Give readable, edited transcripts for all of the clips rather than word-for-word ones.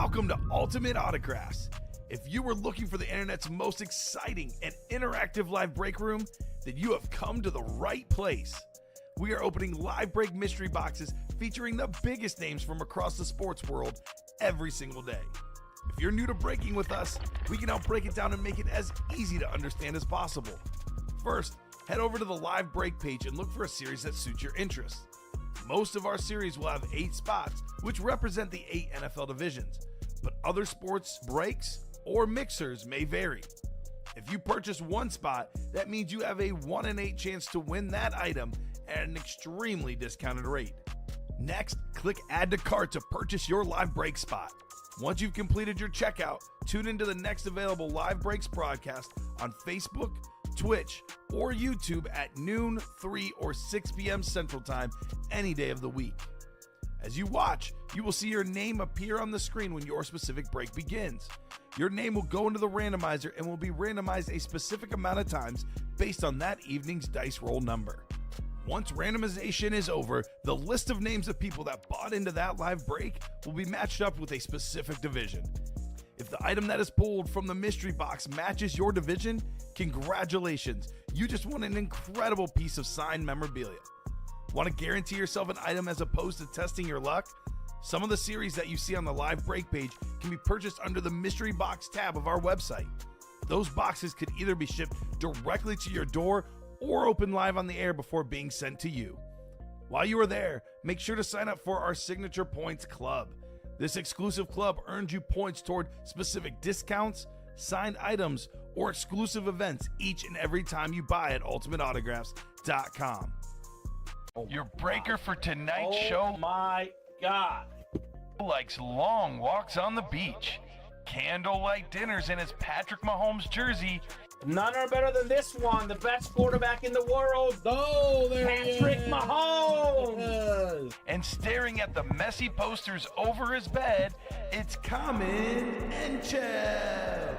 Welcome to Ultimate Autographs. If you were looking for the internet's most exciting and interactive live break room, then you have come to the right place. We are opening live break mystery boxes featuring the biggest names from across the sports world every single day. If you're new to breaking with us, we can help break it down and make it as easy to understand as possible. First, head over to the live break page and look for a series that suits your interests. Most of our series will have 8 spots, which represent the 8 NFL divisions, but other sports breaks or mixers may vary. If you purchase one spot, that means you have a 1 in 8 chance to win that item at an extremely discounted rate. Next, click Add to Cart to purchase your live break spot. Once you've completed your checkout, tune into the next available live breaks broadcast on Facebook, Twitch, or YouTube at noon, 3, or 6 p.m. Central Time any day of the week. As you watch, you will see your name appear on the screen when your specific break begins. Your name will go into the randomizer and will be randomized a specific amount of times based on that evening's dice roll number. Once randomization is over, the list of names of people that bought into that live break will be matched up with a specific division. If the item that is pulled from the mystery box matches your division, congratulations, you just won an incredible piece of signed memorabilia. Want to guarantee yourself an item as opposed to testing your luck? Some of the series that you see on the live break page can be purchased under the mystery box tab of our website. Those boxes could either be shipped directly to your door or open live on the air before being sent to you. While you are there, make sure to sign up for our Signature Points Club. This exclusive club earns you points toward specific discounts, signed items, or exclusive events each and every time you buy at ultimateautographs.com. Your breaker for tonight's show. Oh my God. Likes long walks on the beach, candlelight dinners in his Patrick Mahomes jersey, None are better than this one, the best quarterback in the world. Oh, there Patrick Mahomes. and staring at the messy posters over his bed, it's Common and Chev.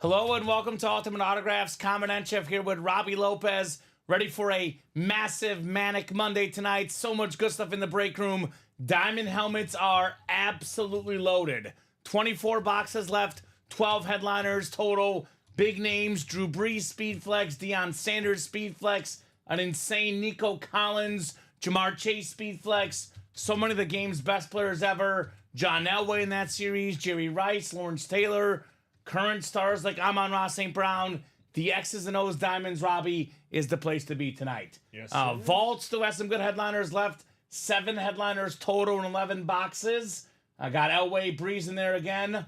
Hello and welcome to Ultimate Autographs. Common Enchev here with Robbie Lopez, ready for a massive manic Monday tonight. So much good stuff in the break room. Diamond helmets are absolutely loaded. 24 boxes left. 12 headliners total. Big names: Drew Brees, Speed Flex; Deion Sanders, Speed Flex; an insane Nico Collins; Jamar Chase, Speed Flex. So many of the game's best players ever. John Elway in that series, Jerry Rice, Lawrence Taylor, current stars like Amon-Ra St. Brown. The X's and O's Diamonds, Robbie, is the place to be tonight. Yes, Vault still has some good headliners left. 7 headliners total in 11 boxes. I got Elway, Brees in there again.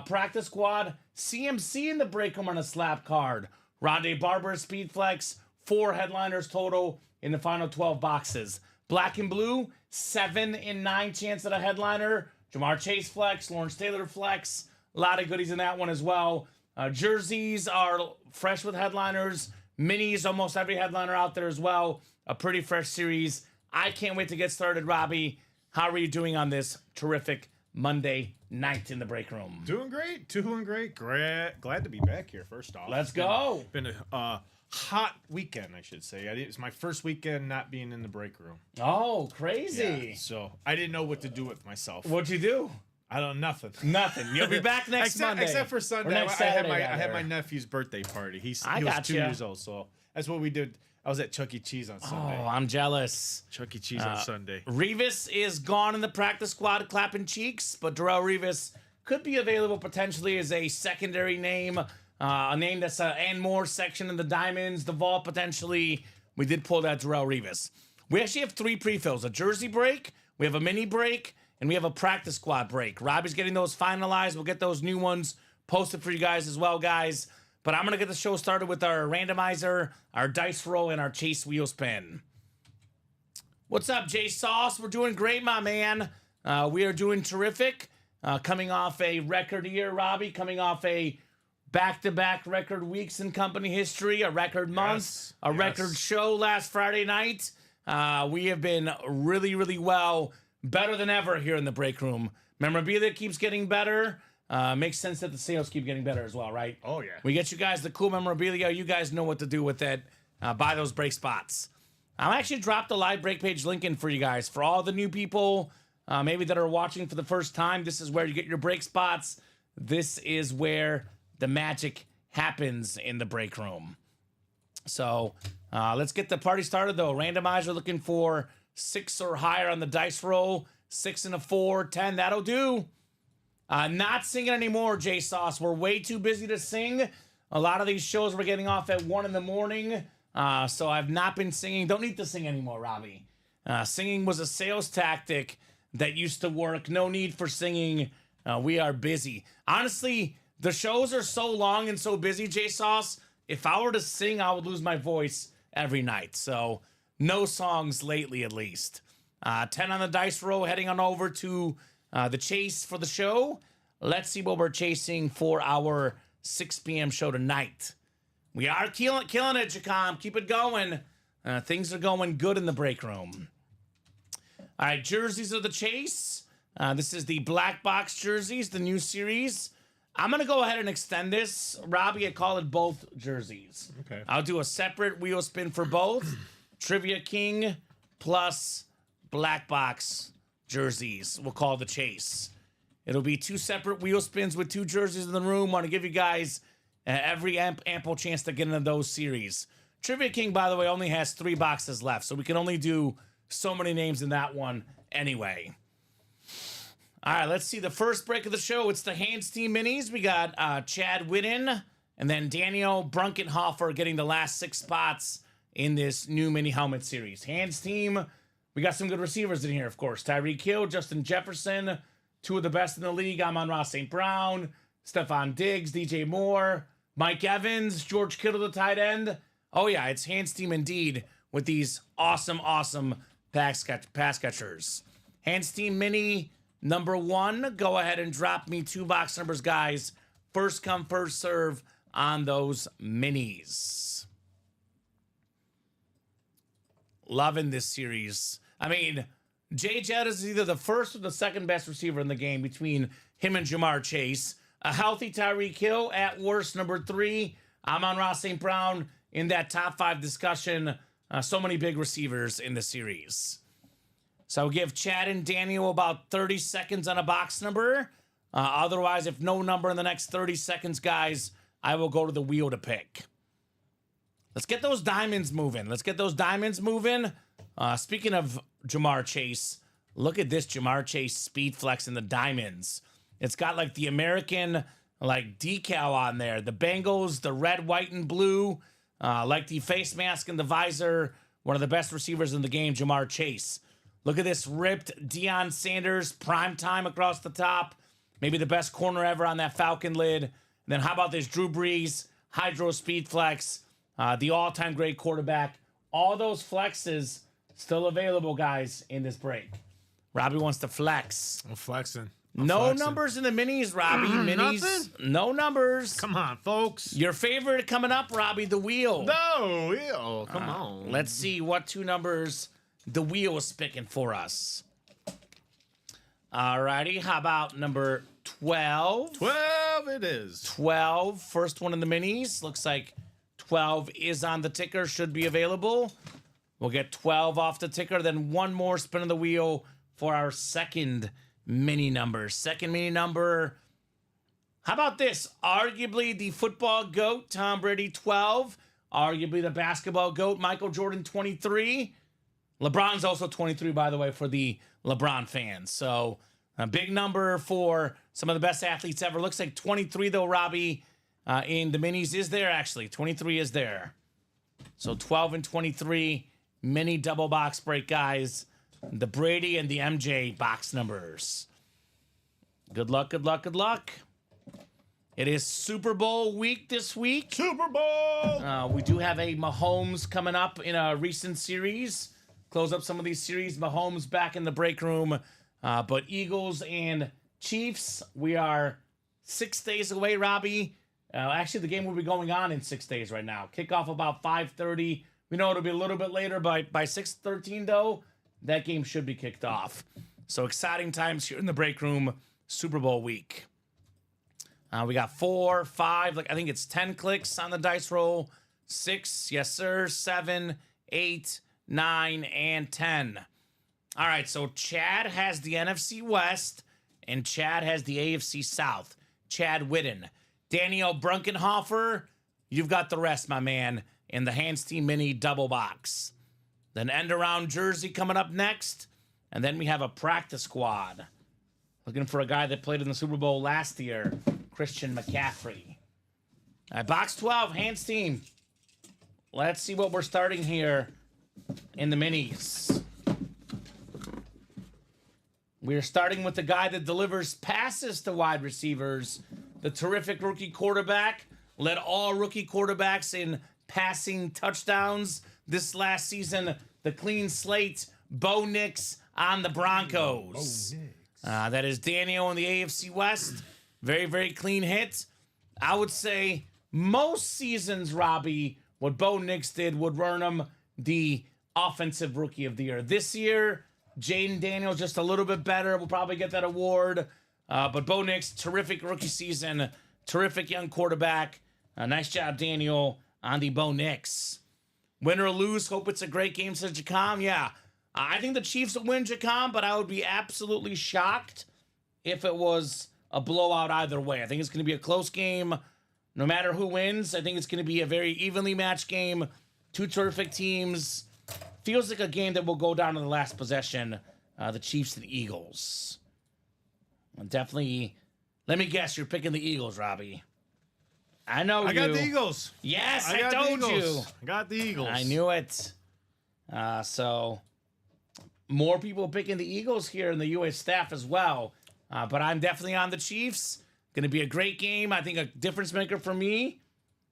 Practice squad, CMC in the break room on a slap card. Rondé Barber, Speed Flex, 4 headliners total in the final 12 boxes. Black and blue, 7 in 9 chance at a headliner. Jamar Chase Flex, Lawrence Taylor Flex, a lot of goodies in that one as well. Jerseys are fresh with headliners. Minis, almost every headliner out there as well. A pretty fresh series. I can't wait to get started, Robbie. How are you doing on this terrific Monday night in the break room? Doing great. Glad to be back here, first off. Let's go. Been a hot weekend, I should say. It's my first weekend not being in the break room. Oh, crazy. Yeah, so I didn't know what to do with myself. What'd you do? I don't know, nothing. Nothing. You'll be back next Monday. Except for Sunday. Or next I had Saturday, my nephew's birthday party. He was gotcha. 2 years old, so that's what we did. I was at Chuck E. Cheese on Sunday. Oh, I'm jealous. Chuck E. Cheese on Sunday. Revis is gone in the practice squad clapping cheeks, but Darrelle Revis could be available potentially as a secondary name, a name that's an and more section in the Diamonds, the vault potentially. We did pull that Darrelle Revis. We actually have 3 pre-fills: a jersey break, we have a mini break, and we have a practice squad break. Robbie's getting those finalized. We'll get those new ones posted for you guys as well, guys. But I'm going to get the show started with our randomizer, our dice roll, and our chase wheel spin. What's up, Jay Sauce? We're doing great, my man. We are doing terrific. Coming off a record year, Robbie. Coming off a back-to-back record weeks in company history, a record month, record show last Friday night. We have been really, really well, better than ever here in the break room. Memorabilia keeps getting better. Makes sense that the sales keep getting better as well, right? Oh, yeah. We get you guys the cool memorabilia. You guys know what to do with it. Buy those break spots. I'll actually drop the live break page link in for you guys. For all the new people, maybe that are watching for the first time, this is where you get your break spots. This is where the magic happens in the break room. So let's get the party started, though. Randomizer looking for 6 or higher on the dice roll. 6 and a 4, 10. That'll do. Not singing anymore, J-Sauce. We're way too busy to sing. A lot of these shows we're getting off at 1 in the morning. So I've not been singing. Don't need to sing anymore, Robbie. Singing was a sales tactic that used to work. No need for singing. We are busy. Honestly, the shows are so long and so busy, J-Sauce. If I were to sing, I would lose my voice every night. So no songs lately, at least. 10 on the dice roll, heading on over to the chase for the show. Let's see what we're chasing for our 6 p.m. show tonight. We are killing it, Jacom. Keep it going. Things are going good in the break room. All right, jerseys of the chase. This is the Black Box jerseys, the new series. I'm going to go ahead and extend this. Robbie, I call it both jerseys. Okay. I'll do a separate wheel spin for both. Trivia King plus Black Box jerseys. We'll call the chase. It'll be 2 separate wheel spins with 2 jerseys in the room. Want to give you guys every ample chance to get into those series. Trivia King, by the way, only has 3 boxes left, so we can only do so many names in that one anyway. All right, let's see the first break of the show. It's the Hands Team Minis. We got Chad Whitten and then Daniel Brunkenhofer getting the last 6 spots in this new mini helmet series. Hands Team, we got some good receivers in here, of course. Tyreek Hill, Justin Jefferson, 2 of the best in the league. Amon-Ra St. Brown, Stephon Diggs, DJ Moore, Mike Evans, George Kittle, the tight end. Oh, yeah, it's Hands Team indeed with these awesome pass catchers. Hands Team Mini number 1. Go ahead and drop me 2 box numbers, guys. First come, first serve on those minis. Loving this series. I mean, Jay Jett is either the first or the second best receiver in the game between him and Jamar Chase. A healthy Tyreek Hill at worst, number 3. Amon-Ra St. Brown in that top 5 discussion. So many big receivers in the series. So I'll give Chad and Daniel about 30 seconds on a box number. Otherwise, if no number in the next 30 seconds, guys, I will go to the wheel to pick. Let's get those diamonds moving. Speaking of Jamar Chase, look at this Jamar Chase speed flex in the diamonds. It's got like the American like decal on there. The Bengals, the red, white, and blue. Like the face mask and the visor. One of the best receivers in the game, Jamar Chase. Look at this ripped Deion Sanders prime time across the top. Maybe the best corner ever on that Falcon lid. And then how about this Drew Brees Hydro Speed Flex, the all-time great quarterback. All those flexes still available, guys, in this break. Robbie wants to flex. I'm flexing. No numbers in the minis, Robbie. Minis, nothing? no numbers. Come on, folks. Your favorite coming up, Robbie, the wheel. No, wheel. Come on. Let's see what 2 numbers the wheel is picking for us. Alrighty, how about number 12? 12 it is. 12, first one in the minis. Looks like 12 is on the ticker, should be available. We'll get 12 off the ticker, then 1 more spin of the wheel for our second mini number. Second mini number. How about this? Arguably the football GOAT, Tom Brady, 12. Arguably the basketball GOAT, Michael Jordan, 23. LeBron's also 23, by the way, for the LeBron fans. So a big number for some of the best athletes ever. Looks like 23, though, Robbie, in the minis is there, actually. 23 is there. So 12 and 23, mini double box break, guys. The Brady and the MJ box numbers. Good luck, good luck, good luck. It is Super Bowl week this week. Super Bowl! We do have a Mahomes coming up in a recent series. Close up some of these series. Mahomes back in the break room. But Eagles and Chiefs, we are 6 days away, Robbie. Actually, the game will be going on in 6 days right now. Kickoff about 5:30. We know it'll be a little bit later. By 6:13, though, that game should be kicked off. So exciting times here in the break room. Super Bowl week. We got 4, 5, I think it's 10 clicks on the dice roll. 6, yes, sir. 7, 8, 9, and 10. All right, so Chad has the NFC West, and Chad has the AFC South. Chad Whitten. Daniel Brunkenhofer, you've got the rest, my man, in the Hans Team Mini double box. Then end-around jersey coming up next, and then we have a practice squad. Looking for a guy that played in the Super Bowl last year, Christian McCaffrey. All right, box 12, Hans Team. Let's see what we're starting here in the minis. We're starting with the guy that delivers passes to wide receivers. The terrific rookie quarterback. Led all rookie quarterbacks in passing touchdowns this last season. The clean slate, Bo Nix on the Broncos. That is Daniel in the AFC West. Very, very clean hit. I would say most seasons, Robbie, what Bo Nix did would earn him the Offensive Rookie of the Year. This year, Jaden Daniels just a little bit better. Will probably get that award. But Bo Nix, terrific rookie season. Terrific young quarterback. Nice job, Daniel, on the Bo Nix. Win or lose, hope it's a great game, says Jacom. Yeah, I think the Chiefs will win, Jacom, but I would be absolutely shocked if it was a blowout either way. I think it's going to be a close game. No matter who wins, I think it's going to be a very evenly matched game. Two terrific teams. Feels like a game that will go down to the last possession. The Chiefs and Eagles. Definitely. Let me guess, you're picking the Eagles, Robbie. I know I got the Eagles. Yes, I got told the you. Eagles. I got the Eagles. I knew it. So, more people picking the Eagles here in the U.S. staff as well. But I'm definitely on the Chiefs. Going to be a great game. I think a difference maker for me.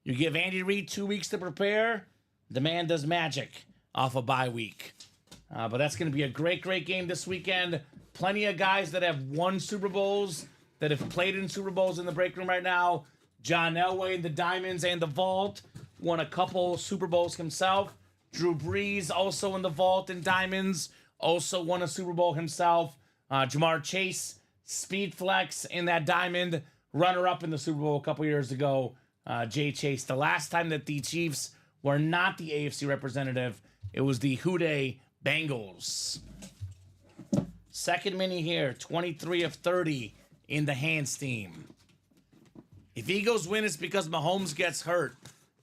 You give Andy Reid 2 weeks to prepare. The man does magic off a bye week. But that's going to be a great, great game this weekend. Plenty of guys that have won Super Bowls, that have played in Super Bowls in the break room right now. John Elway in the Diamonds and the Vault won a couple Super Bowls himself. Drew Brees also in the Vault and Diamonds, also won a Super Bowl himself. Jamar Chase, Speed Flex in that Diamond, runner-up in the Super Bowl a couple years ago. Jay Chase. The last time that the Chiefs were not the AFC representative, it was the Houday Bengals. Second mini here, 23 of 30 in the Hans team. If Eagles win, it's because Mahomes gets hurt.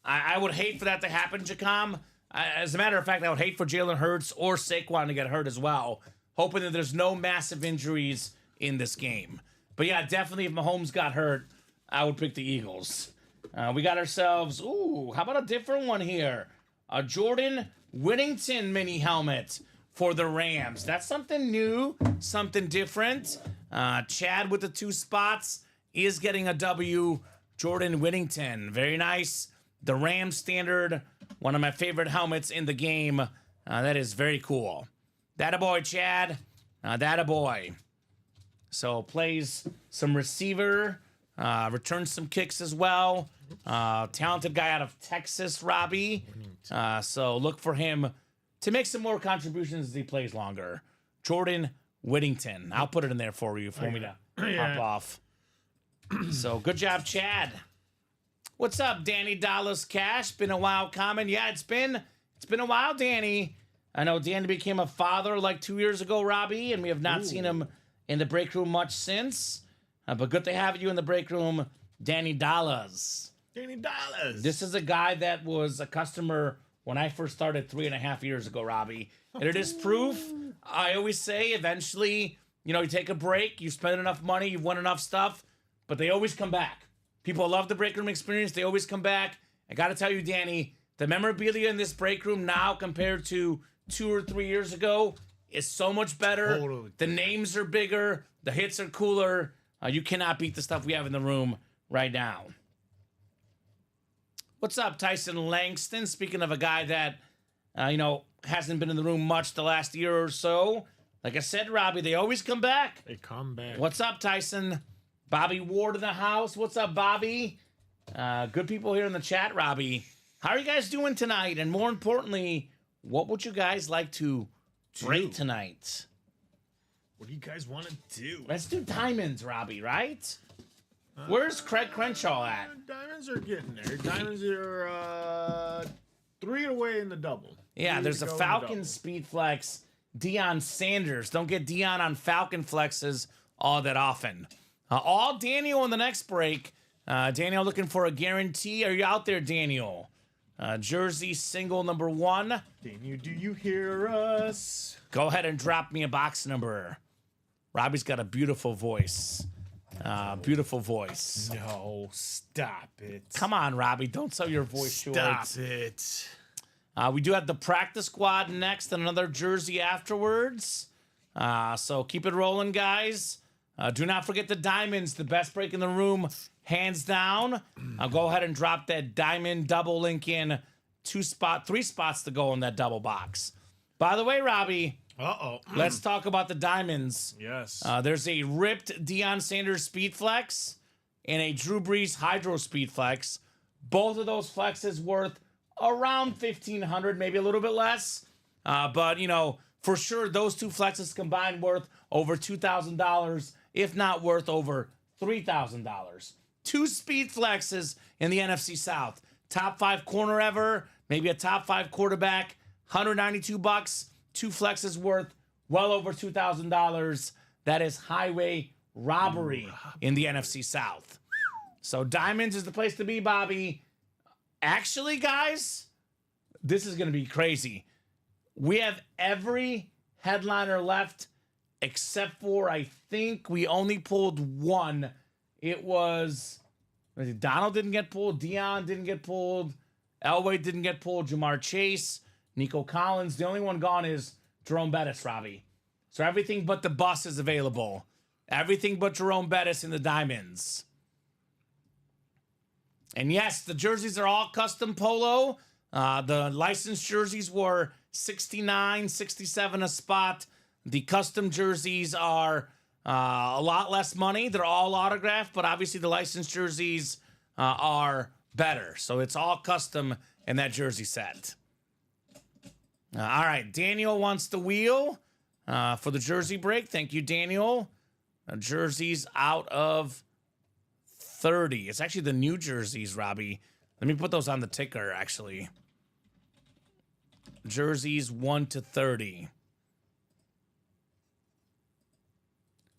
I would hate for that to happen, Jacom. As a matter of fact, I would hate for Jalen Hurts or Saquon to get hurt as well, hoping that there's no massive injuries in this game. But yeah, definitely if Mahomes got hurt, I would pick the Eagles. We got ourselves, how about a different one here? A Jordan Whittington mini helmet for the Rams. That's something new, something different. Chad with the 2 spots is getting a W. Jordan Whittington, very nice. The Rams standard, one of my favorite helmets in the game. That is very cool. That-a boy, Chad. That-a boy. So plays some receiver, returns some kicks as well. Talented guy out of Texas, Robbie. So look for him to make some more contributions as he plays longer. Jordan Whittington. I'll put it in there for you if you want me to hop off. So good job, Chad. What's up, Danny Dallas Cash? Been a while coming. Yeah, it's been a while, Danny. I know Danny became a father like 2 years ago, Robbie, and we have not seen him in the break room much since. But good to have you in the break room, Danny Dallas. Danny Dallas. This is a guy that was a customer when I first started 3.5 years ago, Robbie. And it is proof. I always say eventually, you take a break, you spend enough money, you've won enough stuff, but they always come back. People love the break room experience. They always come back. I got to tell you, Danny, the memorabilia in this break room now compared to 2 or 3 years ago is so much better. Totally. The names are bigger. The hits are cooler. You cannot beat the stuff we have in the room right now. What's up, Tyson Langston? Speaking of a guy that, hasn't been in the room much the last year or so. Like I said, Robbie, they always come back. They come back. What's up, Tyson? Bobby Ward in the house. What's up, Bobby? Good people here in the chat, Robbie. How are you guys doing tonight? And more importantly, what would you guys like to break tonight? What do you guys want to do? Let's do diamonds, Robbie, right? Where's Craig Crenshaw at? Diamonds are getting there. Diamonds are 3 away in the double. Yeah, Three there's to a go in the Falcon double. Speed Flex Deion Sanders. Don't get Deion on Falcon flexes all that often. All Daniel in the next break. Daniel looking for a guarantee. Are you out there, Daniel? Jersey single number 1. Daniel, do you hear us? Go ahead and drop me a box number. Robbie's got a beautiful voice. Beautiful voice. No, stop it. Come on, Robbie. Don't sell your voice Stop short. it. We do have the practice squad next and another jersey afterwards. So keep it rolling, guys. Do not forget the diamonds, the best break in the room, hands down. I'll go ahead and drop that diamond double link in. 3 spots to go in that double box. By the way, Robbie, let's talk about the diamonds. Yes. There's a ripped Deion Sanders Speed Flex and a Drew Brees Hydro Speed Flex. Both of those flexes worth around $1,500, maybe a little bit less. But, for sure, those 2 flexes combined worth over $2,000, if not worth over $3,000. 2 speed flexes in the NFC South. Top 5 corner ever, maybe a top 5 quarterback, $192. 2 flexes worth well over $2,000. That is highway robbery in the NFC South. So diamonds is the place to be, Bobby. Actually, guys, this is going to be crazy. We have every headliner left except for, I think we only pulled 1. It was Donald didn't get pulled. Deion didn't get pulled. Elway didn't get pulled. Jamar Chase, Nico Collins. The only one gone is Jerome Bettis, Robbie. So everything but the bus is available. Everything but Jerome Bettis in the diamonds. And yes, the jerseys are all custom polo. The licensed jerseys were $69, $67 a spot. The custom jerseys are a lot less money. They're all autographed, but obviously the licensed jerseys are better. So it's all custom in that jersey set. All right, Daniel wants the wheel for the jersey break. Thank you, Daniel. Jerseys out of 30. It's actually the new jerseys, Robbie. Let me put those on the ticker, actually. Jerseys 1 to 30.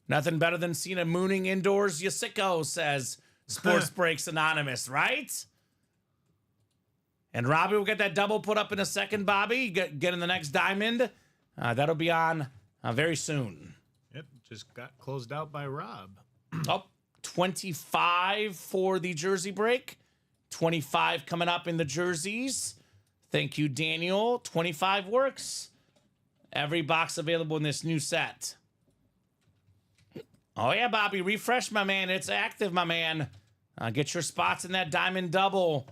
Nothing better than seeing a mooning indoors, you sicko, says Sports Breaks Anonymous, right? And Robbie will get that double put up in a second, Bobby. Get in the next diamond. That'll be on very soon. Yep, just got closed out by Rob. Oh, 25 for the jersey break. 25 coming up in the jerseys. Thank you, Daniel. 25 works. Every box available in this new set. Oh, yeah, Bobby. Refresh, my man. It's active, my man. Get your spots in that diamond double.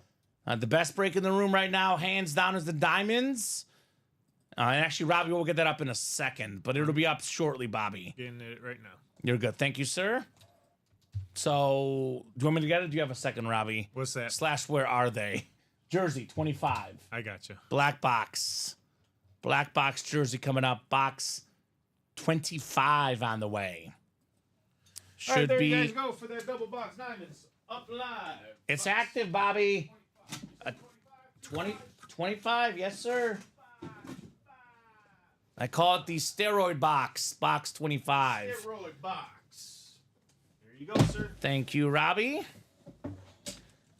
The best break in the room right now, hands down, is the diamonds. And actually, Robbie will get that up in a second, but it'll be up shortly, Bobby. Getting it right now. You're good. Thank you, sir. So, do you want me to get it? Do you have a second, Robbie? What's that? / where are they? Jersey, 25. I got you. Black box. Black box jersey coming up. Box 25 on the way. Should All right, there be. you guys go for that double box diamonds. Up live. It's active, Bobby. 25, yes, sir. I call it the steroid box. Box 25. Steroid box. There you go, sir. Thank you, Robbie.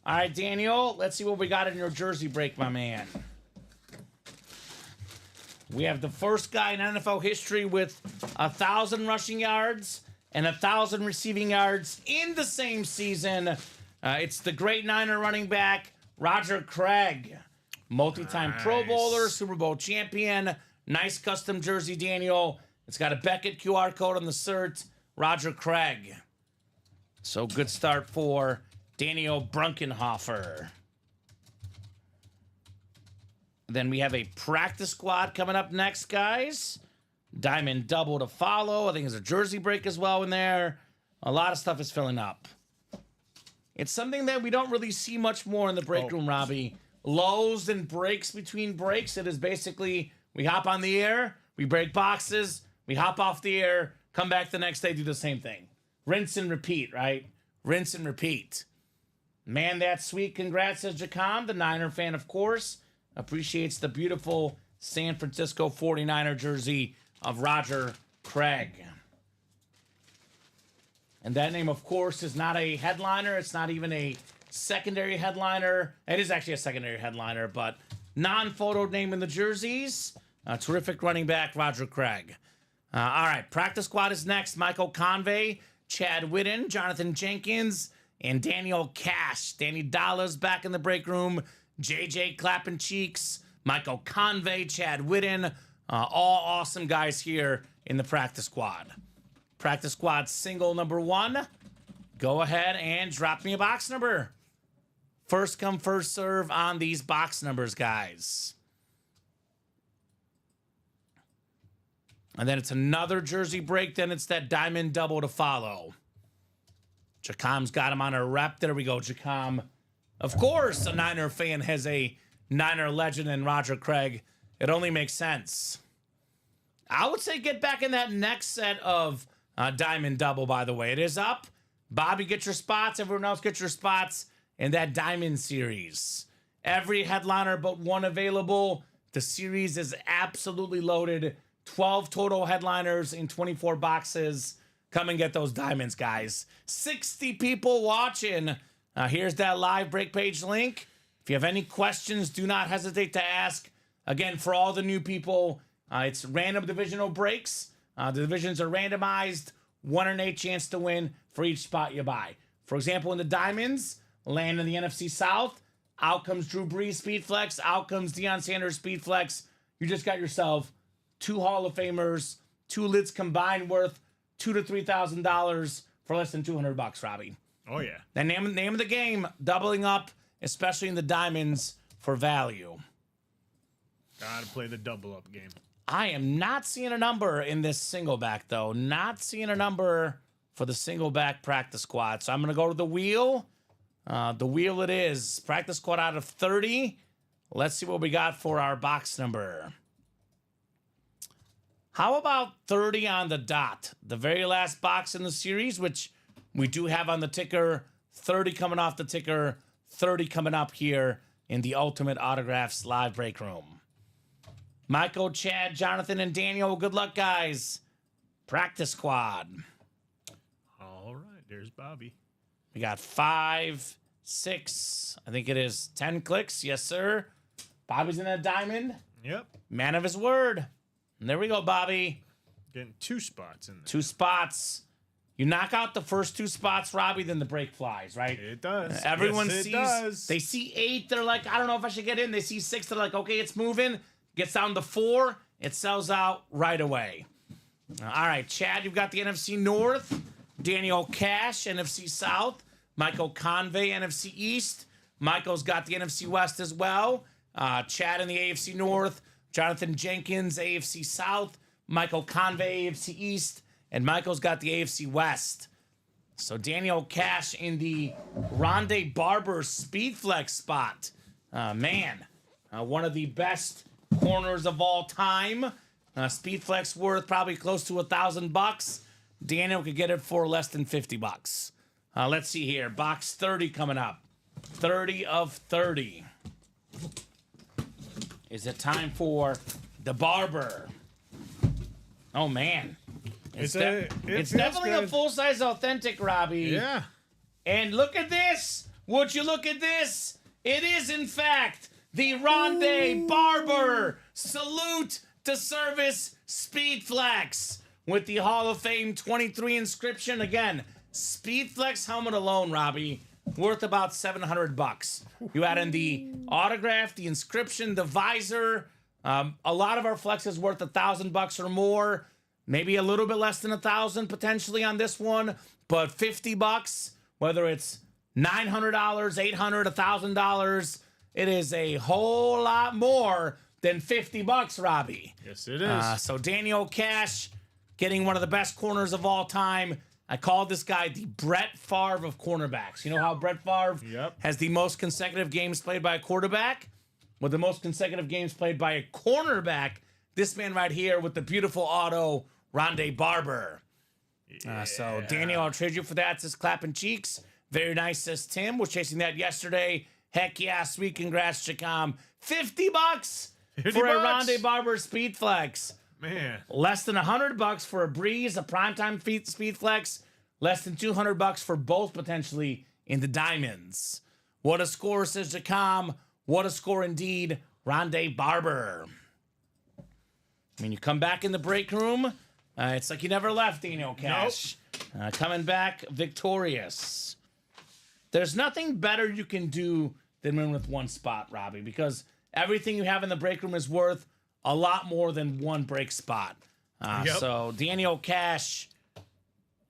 All right, Daniel, let's see what we got in your jersey break, my man. We have the first guy in NFL history with 1,000 rushing yards and 1,000 receiving yards in the same season. It's the great Niner running back, Roger Craig. Multi-time Pro Bowler, Super Bowl champion. Nice custom jersey, Daniel. It's got a Beckett QR code on the cert. Roger Craig. So good start for Daniel Brunkenhofer. Then we have a practice squad coming up next, guys. Diamond double to follow. I think there's a jersey break as well in there. A lot of stuff is filling up. It's something that we don't really see much more in the break room, Robbie. Lows and breaks between breaks. It is basically we hop on the air, we break boxes, we hop off the air, come back the next day, do the same thing. Rinse and repeat, right? Rinse and repeat. Man, that's sweet. Congrats, says Jacom, the Niner fan, of course. Appreciates the beautiful San Francisco 49er jersey of Roger Craig. And that name, of course, is not a headliner. It's not even a secondary headliner. It is actually a secondary headliner, but non-photo name in the jerseys. Terrific running back, Roger Craig. All right, practice squad is next. Michael Convey, Chad Whitten, Jonathan Jenkins, and Daniel Cash. Danny Dollars back in the break room. JJ Clapping Cheeks, Michael Convey, Chad Whitten. All awesome guys here in the practice squad. Practice squad single number 1. Go ahead and drop me a box number. First come, first serve on these box numbers, guys. And then it's another jersey break. Then it's that diamond double to follow. Jacom's got him on a rep. There we go, Jacom. Of course, a Niner fan has a Niner legend in Roger Craig. It only makes sense. I would say get back in that next set of diamond double, by the way. It is up. Bobby, get your spots. Everyone else, get your spots in that diamond series. Every headliner but one available. The series is absolutely loaded. 12 total headliners in 24 boxes. Come and get those diamonds, guys. 60 people watching. Here's that live break page link. If you have any questions, do not hesitate to ask. Again, for all the new people, it's random divisional breaks. The divisions are randomized. 1 in 8 chance to win for each spot you buy. For example, in the diamonds, land in the NFC South. Out comes Drew Brees Speed Flex. Out comes Deion Sanders Speed Flex. You just got yourself 2 Hall of Famers, 2 lids combined worth $2,000 to $3,000 for less than $200, Robbie. Oh yeah. The name of the game, doubling up, especially in the diamonds, for value. Gotta play the double up game. I am not seeing a number in this single back, though. Not seeing a number for the single back practice squad. So I'm going to go to the wheel. The wheel it is. Practice squad out of 30. Let's see what we got for our box number. How about 30 on the dot? The very last box in the series, which we do have on the ticker. 30 coming off the ticker. 30 coming up here in the Ultimate Autographs live break room. Michael, Chad, Jonathan, and Daniel, good luck, guys. Practice squad. All right, there's Bobby. We got 5, 6, I think it is 10 clicks. Yes, sir. Bobby's in that diamond. Yep. Man of his word. And there we go, Bobby. Getting 2 spots in there. 2 spots. You knock out the first 2 spots, Robbie, then the break flies, right? It does. Everyone Yes, it sees, does. they see 8, they're like, I don't know if I should get in. They see 6, they're like, okay, it's moving. Gets down to 4, it sells out right away. All right, Chad, you've got the NFC North. Daniel Cash, NFC South. Michael Convey, NFC East. Michael's got the NFC West as well. Chad in the AFC North. Jonathan Jenkins, AFC South. Michael Convey, AFC East. And Michael's got the AFC West. So Daniel Cash in the Rondé Barber Speed Flex spot. One of the best corners of all time. Speed Flex worth probably close to $1,000. Daniel could get it for less than $50. Let's see here. Box 30 coming up. 30 of 30. Is it time for the Barber? Oh, man. It's definitely a full-size authentic, Robbie. Yeah. And look at this. Would you look at this? It is, in fact, the Rondé Barber Salute to Service Speed Flex with the Hall of Fame 23 inscription. Again, Speed Flex helmet alone, Robbie, worth about $700. You add in the autograph, the inscription, the visor. A lot of our flexes worth $1,000 or more. Maybe a little bit less than $1,000 potentially on this one, but $50, whether it's $900, $800, $1,000, it is a whole lot more than $50, Robbie. Yes, it is. So Daniel Cash getting one of the best corners of all time. I called this guy the Brett Favre of cornerbacks. You know how Brett Favre has the most consecutive games played by a quarterback? With the most consecutive games played by a cornerback, this man right here with the beautiful auto, Rondé Barber. So Daniel, I'll trade you for that. Says Clapping Cheeks. Very nice, says Tim. Was chasing that yesterday. Heck yeah, sweet congrats, Chacom. $50 for a Rondé Barber Speed Flex. Man. Less than $100 for a Breeze, a Primetime Speed Flex. Less than $200 for both potentially in the Diamonds. What a score, says Jacom. What a score indeed, Rondé Barber. I mean, you come back in the break room. It's like you never left, Daniel Cash. Nope. Coming back victorious. There's nothing better you can do than win with one spot, Robbie, because everything you have in the break room is worth a lot more than one break spot. So, Daniel Cash,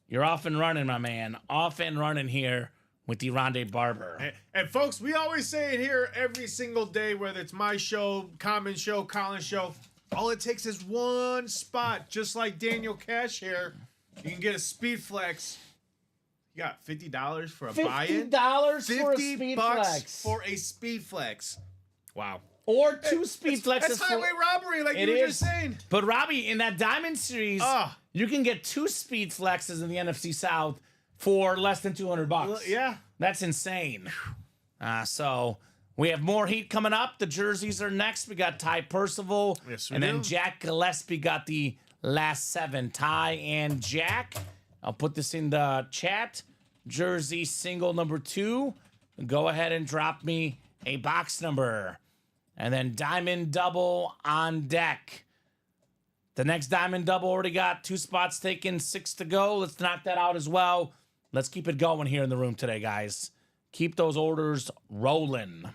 you're off and running, my man. Off and running here with the Rondé Barber. And folks, we always say it here every single day, whether it's my show, Common show, Collins show. All it takes is one spot, just like Daniel Cash here. You can get a Speed Flex. You got $50 for a buy-in. $50 for a Speed Flex. For a Speed Flex. Wow. Or two Speed Flexes. That's highway robbery, like you were just saying. But Robbie, in that Diamond Series, you can get two Speed Flexes in the NFC South for less than $200. Well, yeah. That's insane. So we have more heat coming up. The jerseys are next. We got Ty Percival. Yes, we and then do. Jack Gillespie got the last 7. Ty and Jack. I'll put this in the chat. Jersey single number 2. Go ahead and drop me a box number. And then diamond double on deck. The next diamond double already got 2 spots taken, 6 to go. Let's knock that out as well. Let's keep it going here in the room today, guys. Keep those orders rolling.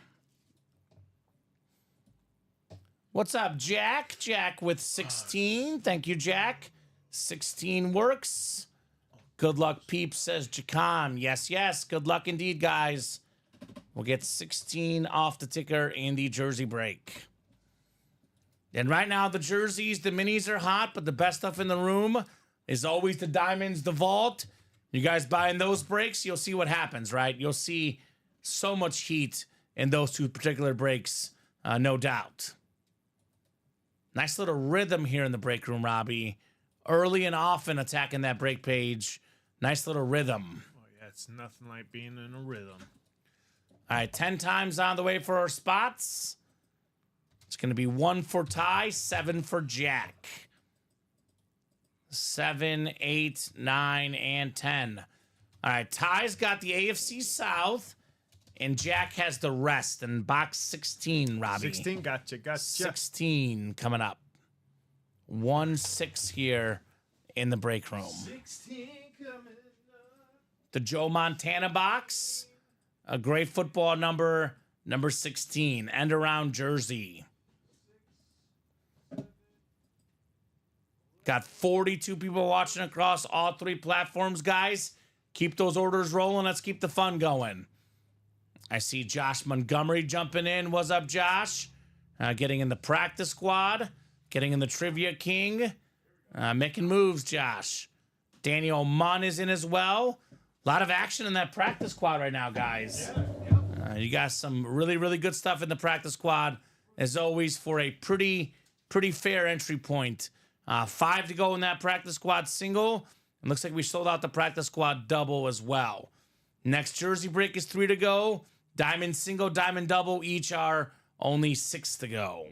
What's up, Jack? Jack with 16. Thank you, Jack. 16 works. Good luck, peeps, says Jacom. Yes, yes. Good luck indeed, guys. We'll get 16 off the ticker in the jersey break. And right now, the jerseys, the minis are hot, but the best stuff in the room is always the diamonds, the vault. You guys buying those breaks, you'll see what happens, right? You'll see so much heat in those 2 particular breaks, no doubt. Nice little rhythm here in the break room, Robbie. Early and often attacking that break page. Nice little rhythm. Oh, yeah, it's nothing like being in a rhythm. All right, 10 times on the way for our spots. It's going to be 1 for Ty, 7 for Jack. 7, 8, 9, and 10. All right, Ty's got the AFC South, and Jack has the rest. And box 16, Robbie. 16, gotcha. 16 coming up. 1-6 here in the break room. 16 coming up. The Joe Montana box. A great football number 16. End around jersey. Got 42 people watching across all 3 platforms, guys. Keep those orders rolling. Let's keep the fun going. I see Josh Montgomery jumping in. What's up, Josh? Getting in the practice squad. Getting in the Trivia King. Making moves, Josh. Daniel Munn is in as well. A lot of action in that practice squad right now, guys. You got some really, really good stuff in the practice squad. As always, for a pretty fair entry point. 5 to go in that practice squad single. It looks like we sold out the practice squad double as well. Next jersey break is 3 to go. Diamond single, diamond double, each are only 6 to go.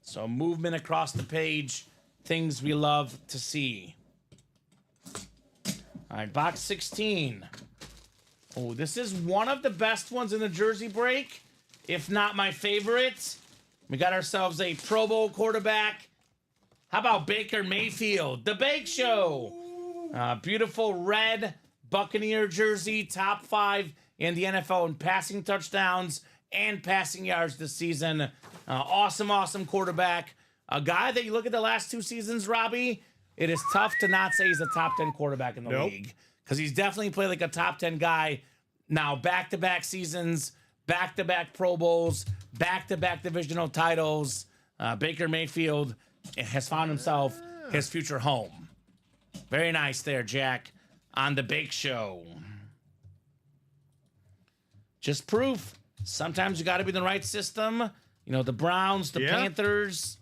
So movement across the page. Things we love to see. All right, box 16. Oh, this is one of the best ones in the jersey break, if not my favorite. We got ourselves a Pro Bowl quarterback. How about Baker Mayfield? The Bake Show. Beautiful red Buccaneer jersey, top 5 in the NFL in passing touchdowns and passing yards this season. Awesome quarterback. A guy that you look at the last 2 seasons, Robbie, it is tough to not say he's a top 10 quarterback in the league. Because he's definitely played like a top 10 guy. Now, back-to-back seasons, back-to-back Pro Bowls, back-to-back divisional titles. Baker Mayfield has found himself his future home. Very nice there, Jack, on the Bake Show. Just proof. Sometimes you got to be in the right system. You know, the Browns, the Panthers,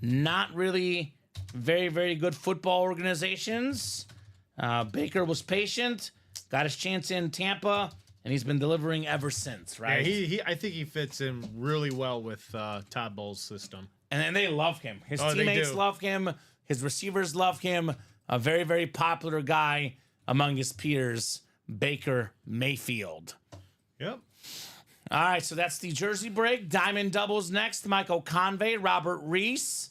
not really very, very good football organizations. Baker was patient, got his chance in Tampa, and he's been delivering ever since, right? Yeah, I think he fits in really well with Todd Bowles' system. And then they love him. His Oh, they teammates do. love him. His receivers love him. A very, very popular guy among his peers, Baker Mayfield. Yep. All right, so that's the jersey break. Diamond doubles next. Michael Convey, Robert Reese.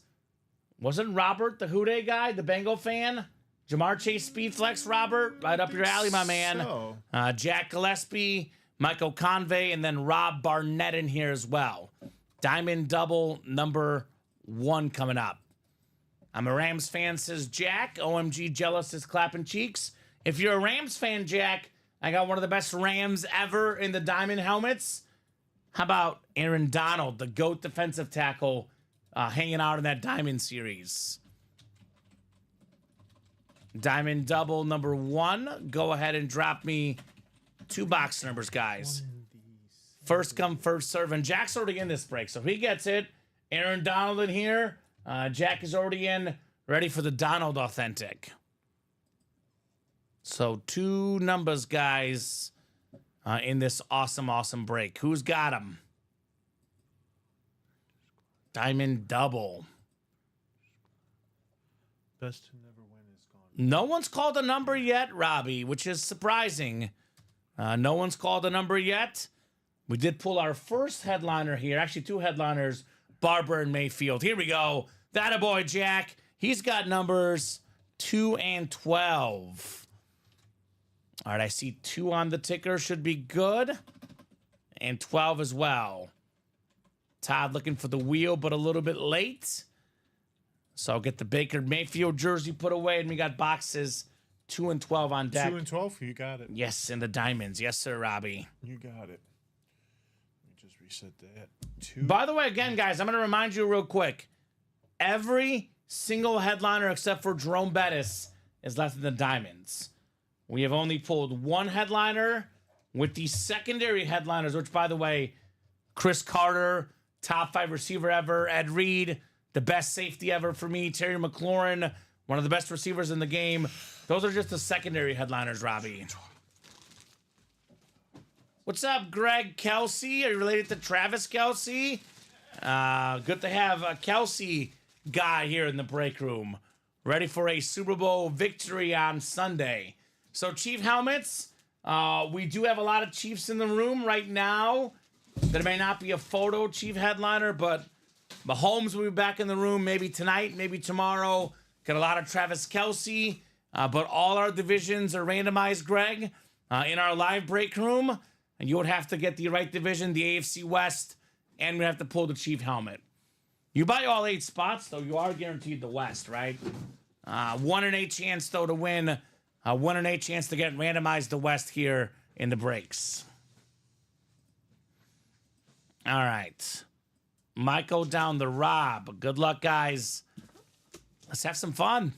Wasn't Robert the Houday guy, the Bengal fan? Jamar Chase Speed Flex, Robert. Right up your alley, my man. So. Jack Gillespie, Michael Convey, and then Rob Barnett in here as well. Diamond double number 1 coming up. I'm a Rams fan, says Jack. OMG jealous is clapping cheeks. If you're a Rams fan, Jack, I got one of the best Rams ever in the diamond helmets. How about Aaron Donald, the GOAT defensive tackle, hanging out in that diamond series? Diamond double number 1. Go ahead and drop me 2 box numbers, guys. First come, first serve. And Jack's already in this break, so he gets it. Aaron Donald in here. Jack is already in, ready for the Donald Authentic. So 2 numbers, guys, in this awesome, awesome break. Who's got them? Diamond double. Best to never win is gone. No one's called a number yet, Robbie, which is surprising. No one's called a number yet. We did pull our first headliner here. Actually, 2 headliners, Barber and Mayfield. Here we go. That a boy, Jack. He's got numbers 2 and 12. All right, I see 2 on the ticker. Should be good. And 12 as well. Todd looking for the wheel, but a little bit late. So I'll get the Baker Mayfield jersey put away, and we got boxes 2 and 12 on deck. 2 and 12, you got it. Yes, and the diamonds. Yes, sir, Robbie. You got it. Let me just reset that. 2. By the way, again, guys, I'm going to remind you real quick. Every single headliner except for Jerome Bettis is left in the diamonds. We have only pulled 1 headliner with the secondary headliners, which, by the way, Chris Carter, top 5 receiver ever. Ed Reed, the best safety ever for me. Terry McLaurin, one of the best receivers in the game. Those are just the secondary headliners, Robbie. What's up, Greg Kelsey? Are you related to Travis Kelsey? Good to have a Kelsey guy here in the break room. Ready for a Super Bowl victory on Sunday. So, Chief helmets. We do have a lot of Chiefs in the room right now. There may not be a photo Chief headliner, but Mahomes will be back in the room maybe tonight, maybe tomorrow. Got a lot of Travis Kelsey. But all our divisions are randomized, Greg, in our live break room. And you would have to get the right division, the AFC West, and we have to pull the Chief helmet. You buy all 8 spots, though, you are guaranteed the West, right? 1 in 8 chance, though, to win. 1 in 8 chance to get randomized the West here in the breaks. All right. Michael down the Rob. Good luck, guys. Let's have some fun.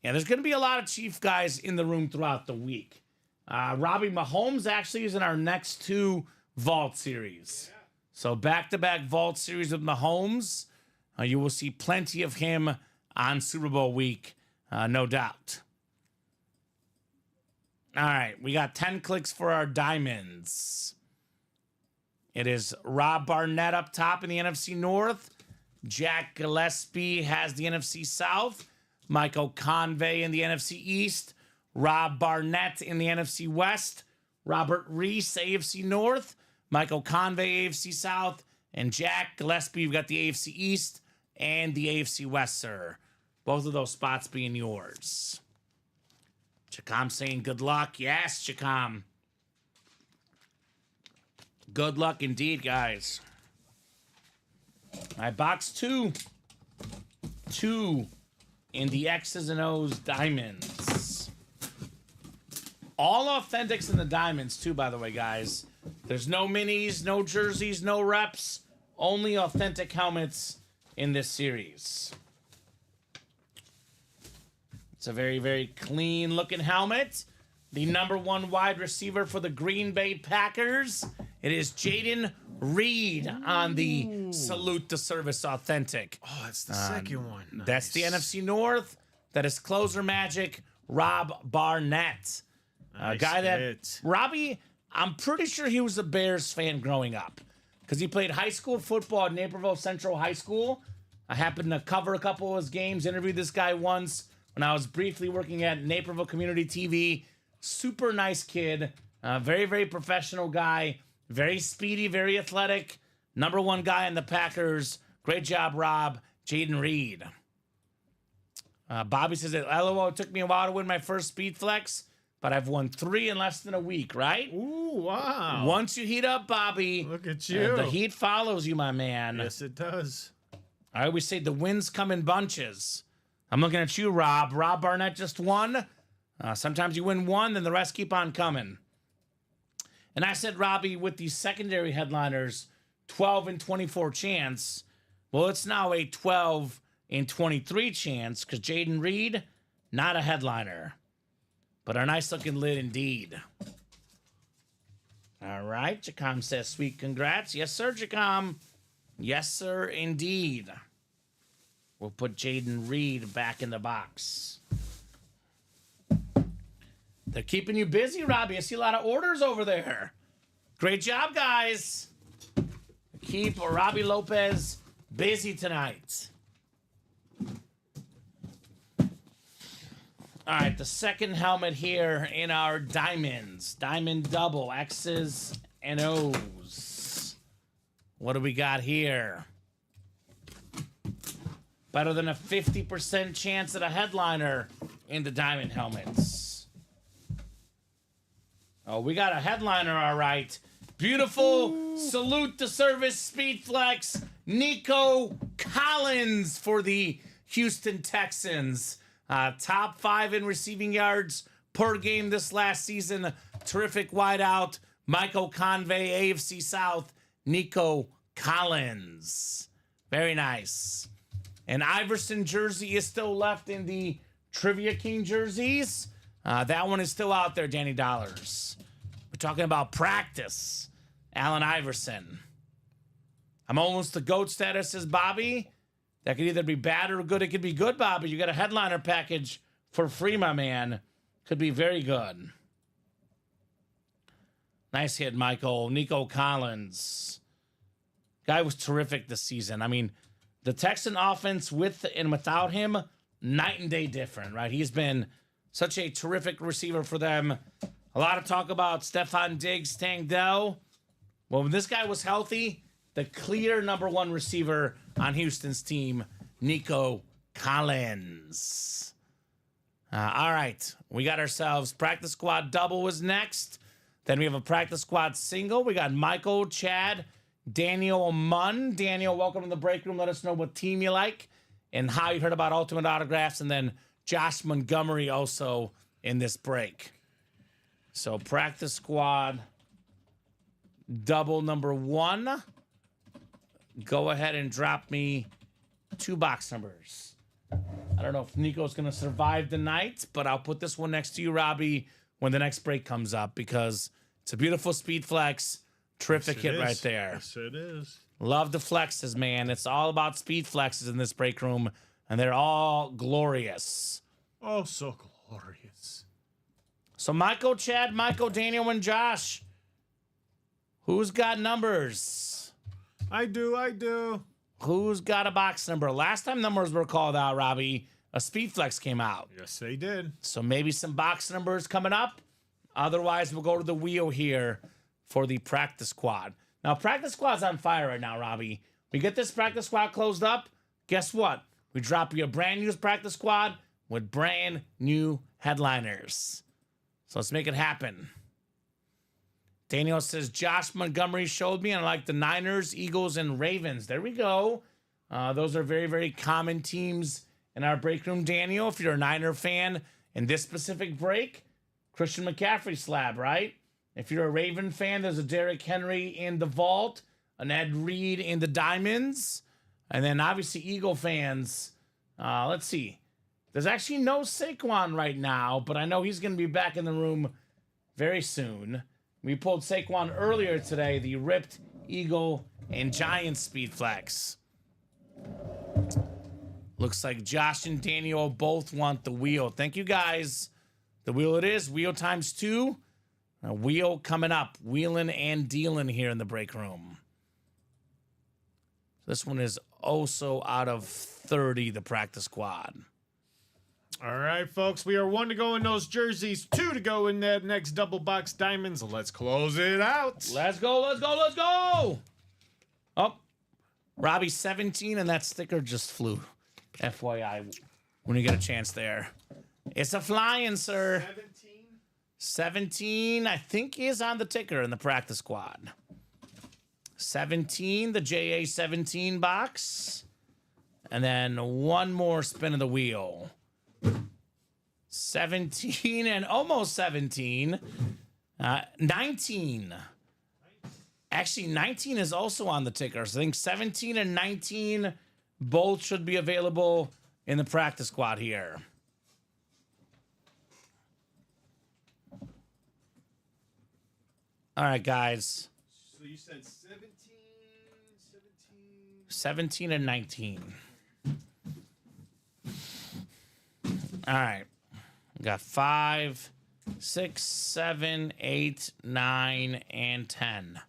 Yeah, there's going to be a lot of Chief guys in the room throughout the week. Robbie Mahomes actually is in our next 2 Vault series. So back-to-back Vault series with Mahomes. You will see plenty of him on Super Bowl week, no doubt. All right, we got 10 clicks for our diamonds. It is Rob Barnett up top in the NFC North. Jack Gillespie has the NFC South. Michael Convey in the NFC East. Rob Barnett in the NFC West. Robert Reese, AFC North. Michael Convey, AFC South. And Jack Gillespie, you've got the AFC East and the AFC West, sir. Both of those spots being yours. Chacom saying good luck. Yes, Chacom. Good luck indeed, guys. All right, box 2. 2 in the X's and O's diamonds. All authentics in the diamonds, too, by the way, guys. There's no minis, no jerseys, no reps. Only authentic helmets in this series. It's a very, very clean-looking helmet. The number 1 wide receiver for the Green Bay Packers. It is Jaden Reed on the Salute the Service Authentic. Oh, that's the second one. Nice. That's the NFC North. That is Closer Magic, Rob Barnett. A Nice guy that, hit. Robbie, I'm pretty sure he was a Bears fan growing up. because he played high school football at Naperville Central High School. I happened to cover a couple of his games, interviewed this guy once when I was briefly working at Naperville Community TV. Super nice kid, very, very professional guy, very speedy, very athletic. Number one guy in the Packers. Great job, Rob. Jaden Reed. Bobby says that LOL, it took me a while to win my first Speed Flex, but I've won 3 in less than a week, right? Ooh, wow. Once you heat up, Bobby, Look at you. the heat follows you, my man. Yes, it does. I always say the wins come in bunches. I'm looking at you, Rob. Rob Barnett just won. Sometimes you win one, then the rest keep on coming. And I said, Robbie, with these secondary headliners, 12 and 24 chance. Well, it's now a 12 and 23 chance because Jaden Reed, not a headliner, but a nice looking lid indeed. All right. Jacom says, sweet congrats. Yes, sir, Jacom. Yes, sir, indeed. We'll put Jaden Reed back in the box. They're keeping you busy, Robbie. I see a lot of orders over there. Great job, guys. Keep Robbie Lopez busy tonight. All right, the second helmet here in our diamonds. Diamond double, X's and O's. What do we got here? Better than a 50% chance at a headliner in the diamond helmets. Oh, we got a headliner, all right. Beautiful. Ooh. Salute to service Speed Flex. Nico Collins for the Houston Texans. Top 5 in receiving yards per game this last season. Terrific wideout. Michael Convey, AFC South. Nico Collins. Very nice. An Iverson jersey is still left in the Trivia King jerseys. That one is still out there, Danny Dollars. We're talking about practice. Allen Iverson. I'm almost the GOAT status, says Bobby. That could either be bad or good. It could be good, Bobby. You got a headliner package for free, my man. Could be very good. Nice hit, Michael. Nico Collins. Guy was terrific this season. I mean, the Texan offense with and without him, night and day different, right? He's been such a terrific receiver for them. A lot of talk about Stephon Diggs, Tank Dell. Well, when this guy was healthy, the clear number one receiver on Houston's team, Nico Collins. All right, we got ourselves practice squad double was next. Then we have a practice squad single. We got Michael, Chad, Daniel Munn. Daniel, welcome to the break room. Let us know what team you like and how you heard about Ultimate Autographs. And then Josh Montgomery also in this break. So practice squad double number 1. Go ahead and drop me 2 box numbers. I don't know if Nico's going to survive the night, but I'll put this one next to you, Robbie, when the next break comes up because it's a beautiful Speed Flex. Terrific hit right there. Yes, it is. Love the flexes, man. It's all about Speed Flexes in this break room, and they're all glorious. Oh, so glorious. So Michael, Chad, Michael, Daniel, and Josh. Who's got numbers? I do. Who's got a box number? Last time numbers were called out, Robbie, a Speed Flex came out. Yes, they did. So maybe some box numbers coming up. Otherwise, we'll go to the wheel here for the practice squad. Now, practice squad's on fire right now, Robbie. We get this practice squad closed up. Guess what? We drop you a brand new practice squad with brand new headliners. So let's make it happen. Daniel says, Josh Montgomery showed me, and I like the Niners, Eagles, and Ravens. There we go. Those are very, very common teams in our break room, Daniel. If you're a Niner fan in this specific break, Christian McCaffrey slab, right? If you're a Raven fan, there's a Derrick Henry in the vault, an Ed Reed in the diamonds, and then obviously Eagle fans. Let's see. There's actually no Saquon right now, but I know he's going to be back in the room very soon. We pulled Saquon earlier today, the ripped Eagle and Giants Speed Flex. Looks like Josh and Daniel both want the wheel. Thank you, guys. The wheel it is. Wheel times 2. A wheel coming up. Wheeling and dealing here in the break room. This one is also out of 30, the practice squad. All right, folks. We are 1 to go in those jerseys, 2 to go in that next double box diamonds. Let's close it out. Let's go, let's go, let's go! Oh, Robbie 17, and that sticker just flew. FYI, when you get a chance there. It's a flying, sir. 17, I think, is on the ticker in the practice squad. 17, the JA17 box. And then one more spin of the wheel. 17 and almost 17. 19. Actually, 19 is also on the ticker. So I think 17 and 19 both should be available in the practice squad here. All right, guys. So you said 17 and 19. All right. We got 5, 6, 7, 8, 9, and 10.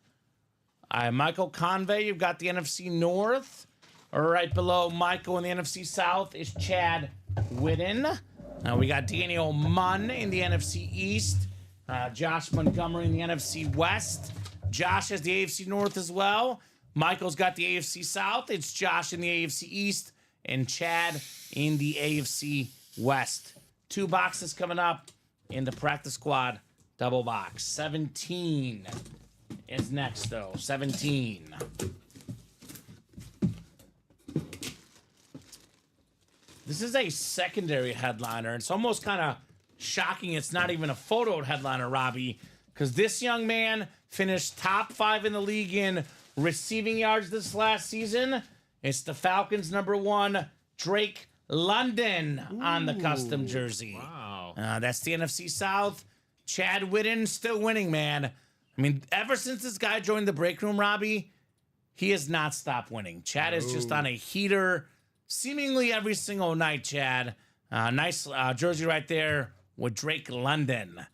All right, Michael Convey, you've got the NFC North. Right below Michael in the NFC South is Chad Whitten. We got Daniel Munn in the NFC East. Josh Montgomery in the NFC West. Josh has the AFC North as well. Michael's got the AFC South. It's Josh in the AFC East and Chad in the AFC West. 2 boxes coming up in the practice squad double box. 17 is next, though. 17. This is a secondary headliner. It's almost kind of shocking it's not even a photo headliner, Robbie, because this young man finished top 5 in the league in receiving yards this last season. It's the Falcons' #1, Drake London, on the custom jersey. Wow. That's the NFC South. Chad Whitten still winning, man. I mean, ever since this guy joined the break room, Robbie, he has not stopped winning. Chad is just on a heater seemingly every single night, Chad. Nice jersey right there with Drake London.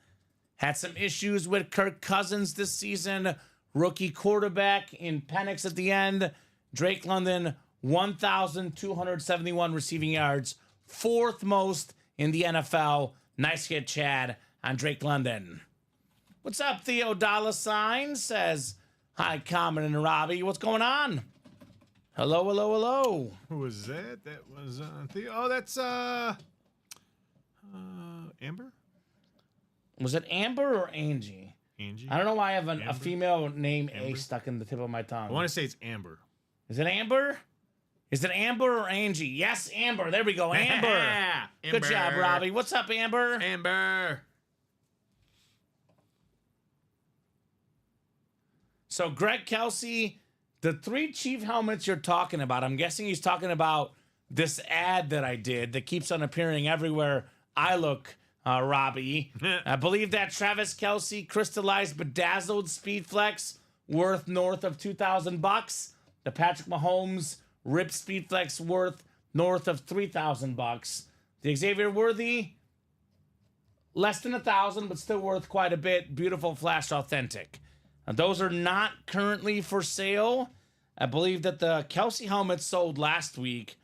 Had some issues with Kirk Cousins this season. Rookie quarterback in Penix at the end. Drake London, 1,271 receiving yards. 4th most in the NFL. Nice hit, Chad, on Drake London. What's up, Theo $sign? Says, hi, Common and Robbie. What's going on? Hello, hello, hello. Who was that? That was Theo. Oh, that's Amber? Was it Amber or Angie? Angie? I don't know why I have a female name A stuck in the tip of my tongue. I want to say it's Amber. Is it Amber? Is it Amber or Angie? Yes, Amber. There we go. Amber. Good job, Robbie. What's up, Amber? Amber. So, Greg Kelsey, the 3 Chief helmets you're talking about, I'm guessing he's talking about this ad that I did that keeps on appearing everywhere I look, Robbie. I believe that Travis Kelsey crystallized bedazzled Speed Flex worth north of $2,000. The Patrick Mahomes ripped Speed Flex worth north of $3,000. The Xavier Worthy, less than $1,000, but still worth quite a bit. Beautiful Flash Authentic. Now, those are not currently for sale. I believe that the Kelsey helmet sold last week.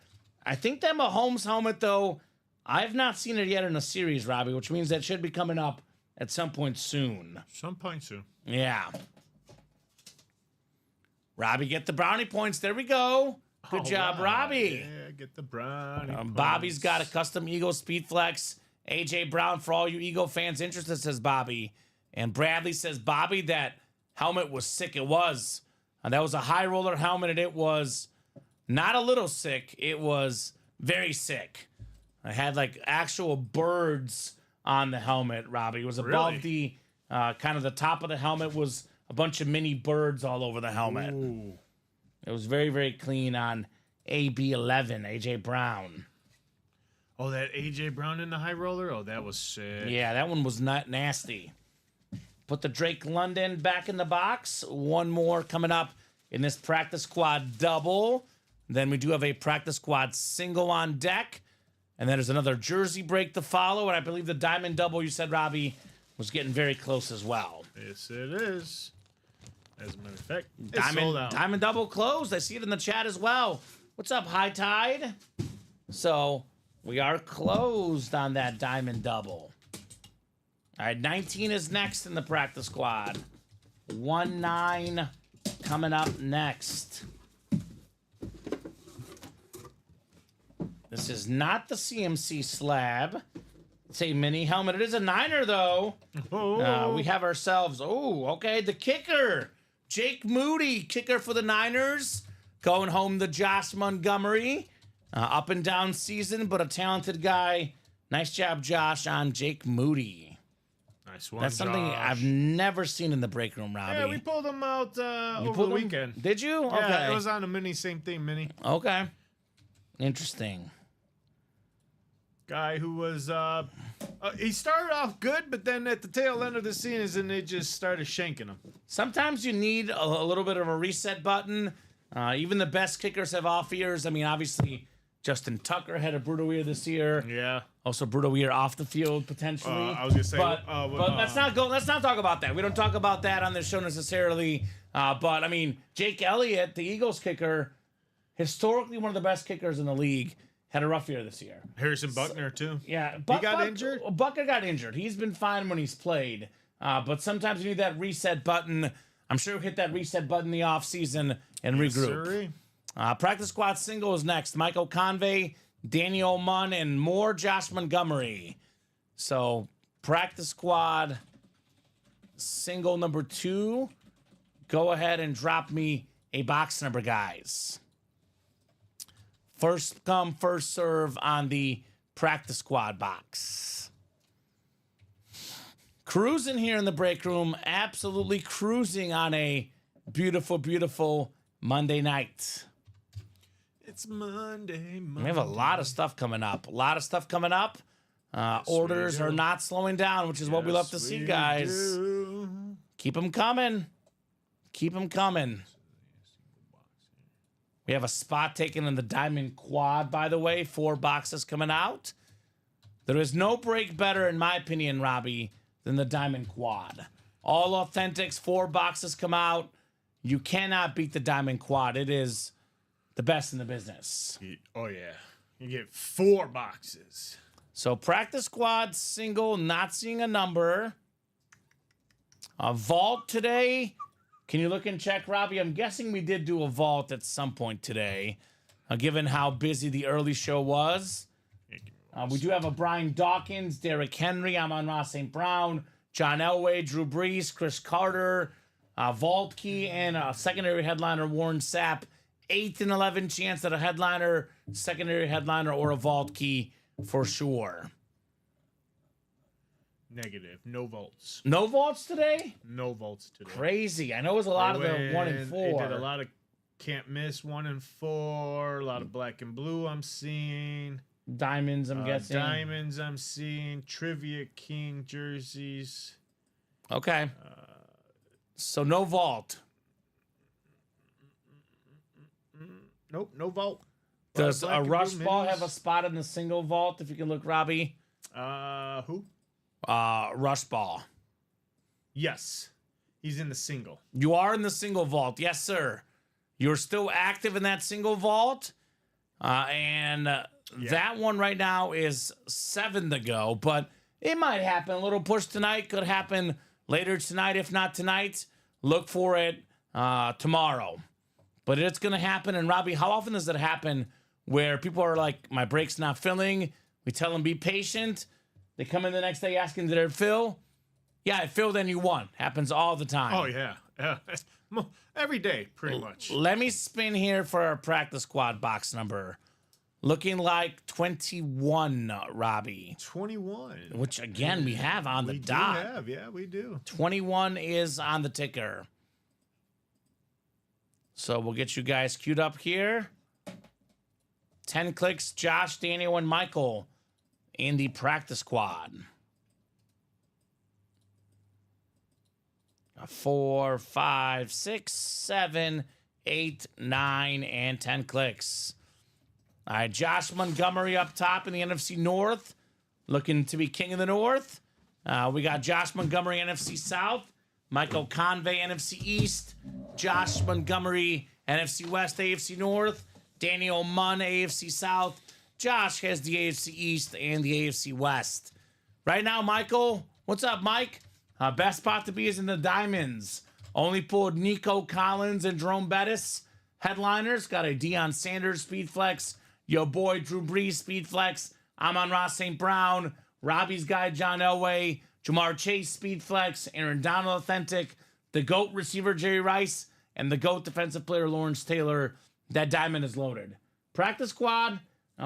I think that Mahomes helmet, though, I've not seen it yet in a series, Robbie, which means that should be coming up at some point soon. Some point soon. Yeah. Robbie, get the brownie points. There we go. Good job, Robbie. Yeah, get the brownie points. Bobby's got a custom Eagle Speed Flex. AJ Brown for all you Eagle fans interested, says Bobby. And Bradley says, Bobby, that helmet was sick. It was. That was a high roller helmet, and it was not a little sick. It was very sick. I had like actual birds on the helmet, Robbie. It was above the kind of the top of the helmet was a bunch of mini birds all over the helmet. Ooh. It was very, very clean on AB11, AJ Brown. Oh, that AJ Brown in the high roller? Oh, that was sick. Yeah, that one was not nasty. Put the Drake London back in the box. One more coming up in this practice squad double. Then we do have a practice squad single on deck. And then there's another jersey break to follow. And I believe the diamond double, you said, Robbie, was getting very close as well. Yes, it is. As a matter of fact, it's sold out. Diamond Double closed. I see it in the chat as well. What's up, High Tide? So we are closed on that Diamond Double. All right, 19 is next in the practice squad. 1-9 coming up next. This is not the CMC slab. It's a mini helmet. It is a Niner, though. We have ourselves, okay, the kicker. Jake Moody, kicker for the Niners. Going home to Josh Montgomery. Up and down season, but a talented guy. Nice job, Josh, on Jake Moody. Nice one, That's something Josh. I've never seen in the break room, Robbie. Yeah, we pulled him out over pulled the him? weekend. Did you? Yeah, Okay. it was on a mini, same thing, mini. Okay. Interesting. Guy who was, he started off good, but then at the tail end of the season, they just started shanking him. Sometimes you need a little bit of a reset button. Even the best kickers have off years. I mean, obviously, Justin Tucker had a brutal year this year. Yeah. Also, brutal year off the field potentially. I was gonna say, but let's not go. Let's not talk about that. We don't talk about that on this show necessarily. But I mean, Jake Elliott, the Eagles kicker, historically one of the best kickers in the league, had a rough year this year. Harrison Buckner, too. Yeah, He got injured? Bucker got injured. He's been fine when he's played. But sometimes you need that reset button. I'm sure he'll hit that reset button in the offseason and regroup. Sorry. Practice squad single is next. Michael Convey, Daniel Munn, and more Josh Montgomery. So practice squad single number 2. Go ahead and drop me a box number, guys. First come, first serve on the practice squad box. Cruising here in the break room, absolutely cruising on a beautiful, beautiful Monday night. It's Monday. We have a lot of stuff coming up. Orders are not slowing down, which is what we love to see, guys. Keep them coming. Keep them coming. We have a spot taken in the Diamond Quad, by the way. 4 boxes coming out. There is no break better, in my opinion, Robbie, than the Diamond Quad. All Authentics, 4 boxes come out. You cannot beat the Diamond Quad. It is the best in the business. Oh, yeah. You get 4 boxes. So practice squad single, not seeing a number. A vault today. Can you look and check, Robbie? I'm guessing we did do a vault at some point today, given how busy the early show was. We do have a Brian Dawkins, Derrick Henry, Amon-Ra St. Brown, John Elway, Drew Brees, Chris Carter, vault key, and a secondary headliner, Warren Sapp. 8 and 11 chance at a headliner, secondary headliner, or a vault key for sure. Negative. No vaults. No vaults today? No vaults today. Crazy. I know it was a lot of the 1 and 4. They did a lot of can't miss 1 and 4. A lot of black and blue I'm seeing. Diamonds, I'm guessing. Diamonds I'm seeing. Trivia King jerseys. Okay. So no vault. Nope, no vault. Does Black a and blue rush ball minis. have a spot in the single vault? If you can look, Robbie. Who? Rush ball. Yes. He's in the single. You are in the single vault. Yes, sir. You're still active in that single vault. That one right now is 7 to go, but it might happen. A little push tonight. Could happen later tonight. If not tonight, look for it tomorrow. But it's going to happen. And Robbie, how often does it happen where people are like, my break's not filling? We tell them be patient. They come in the next day asking, did it fill? Yeah, it filled and you won. Happens all the time. Oh, yeah. Every day, pretty much. Let me spin here for our practice squad box number. Looking like 21, Robbie. 21. Which, again, we have on the dot. We do. 21 is on the ticker. So we'll get you guys queued up here. 10 clicks, Josh, Daniel, and Michael in the practice squad. 4, 5, 6, 7, 8, 9, and 10 clicks. All right, Josh Montgomery up top in the NFC North, looking to be king of the North. We got Josh Montgomery, NFC South, Michael Convey, NFC East. Josh Montgomery, NFC West, AFC North. Daniel Munn, AFC South. Josh has the AFC East and the AFC West. Right now, Michael, what's up, Mike? Best spot to be is in the Diamonds. Only pulled Nico Collins and Jerome Bettis. Headliners, got a Deion Sanders speed flex. Your boy Drew Brees speed flex. Amon-Ra St. Brown. Robbie's guy John Elway. Jamar Chase speed flex. Aaron Donald authentic. The GOAT receiver Jerry Rice. And the GOAT defensive player Lawrence Taylor. That diamond is loaded. Practice squad.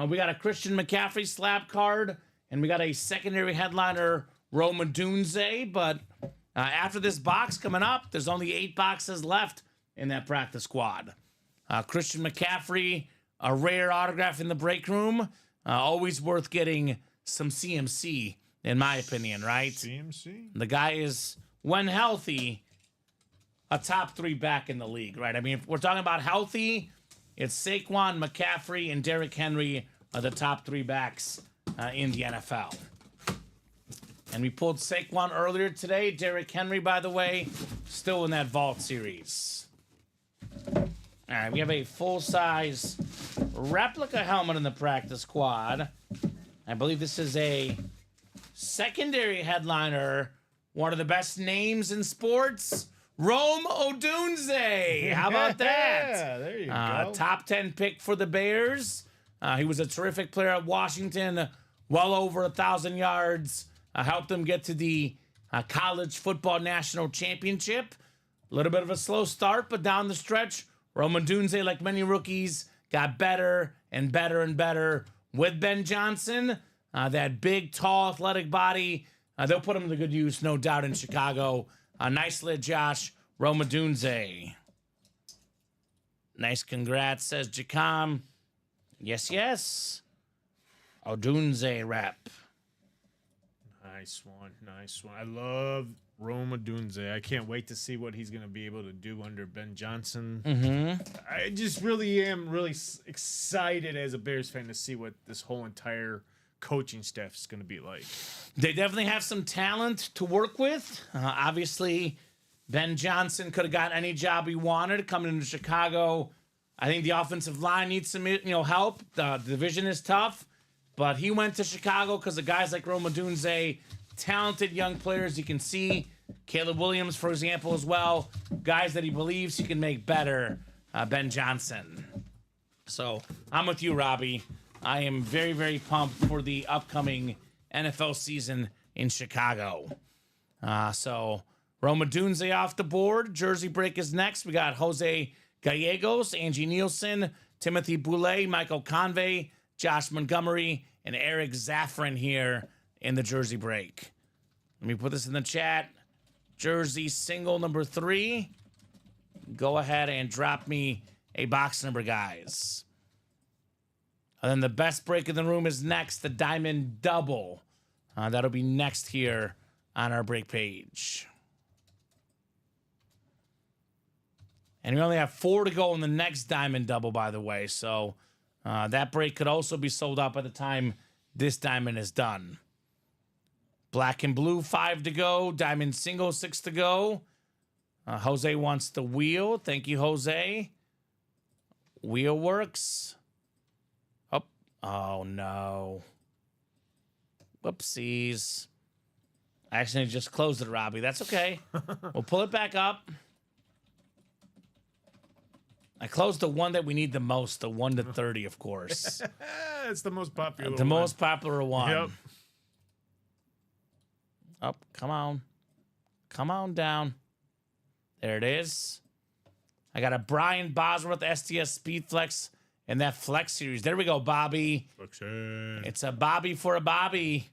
We got a Christian McCaffrey slab card. And we got a secondary headliner Rome Odunze. But after this box coming up, there's only 8 boxes left in that practice squad. Christian McCaffrey, a rare autograph in the break room. Always worth getting some CMC, in my opinion, right? CMC? The guy is, when healthy, a top 3 back in the league, right? I mean, if we're talking about healthy, it's Saquon, McCaffrey, and Derrick Henry are the top 3 backs in the NFL. And we pulled Saquon earlier today. Derrick Henry, by the way, still in that Vault series. All right, we have a full-size replica helmet in the practice squad. I believe this is a secondary headliner. One of the best names in sports, Rome Odunze. How about that? Yeah, there you go. Top 10 pick for the Bears. He was a terrific player at Washington, well over 1,000 yards. Helped them get to the college football national championship. A little bit of a slow start, but down the stretch, Rome Odunze, like many rookies, got better and better and better with Ben Johnson. That big, tall, athletic body. They'll put him to good use, no doubt, in Chicago. Nice lid, Josh. Rome Odunze. Nice congrats, says Jacom. Yes, yes. Odunze rep. Nice one. Nice one. I love Rome Odunze. I can't wait to see what he's going to be able to do under Ben Johnson. I just really am excited as a Bears fan to see what this whole entire coaching staff is going to be like. They definitely have some talent to work with. Obviously, Ben Johnson could have gotten any job he wanted coming into Chicago. I think the offensive line needs some help. The division is tough, but he went to Chicago because of guys like Rome Odunze, talented young players you can see. Caleb Williams, for example, as well. Guys that he believes he can make better. Ben Johnson. So I'm with you, Robbie. I am very, very pumped for the upcoming NFL season in Chicago. So Rome Odunze off the board. Jersey break is next. We got Jose Gallegos, Angie Nielsen, Timothy Boulay, Michael Convey, Josh Montgomery, and Eric Zaffron here in the jersey break. Let me put this in the chat. Jersey single number 3. Go ahead and drop me a box number, guys. And then the best break in the room is next, the Diamond Double. That'll be next here on our break page. And we only have 4 to go in the next Diamond Double, by the way. So that break could also be sold out by the time this diamond is done. Black and blue, 5 to go. Diamond single, 6 to go. Jose wants the wheel. Thank you, Jose. Wheel works. Oh, no. Whoopsies. I accidentally just closed it, Robbie. That's okay. We'll pull it back up. I closed the one that we need the most, the 1 to 30, of course. It's the most popular The most popular one. Yep. Up, come on. Come on down. There it is. I got a Brian Bosworth STS Speedflex in that Flex series. There we go, Bobby. It's a Bobby for a Bobby.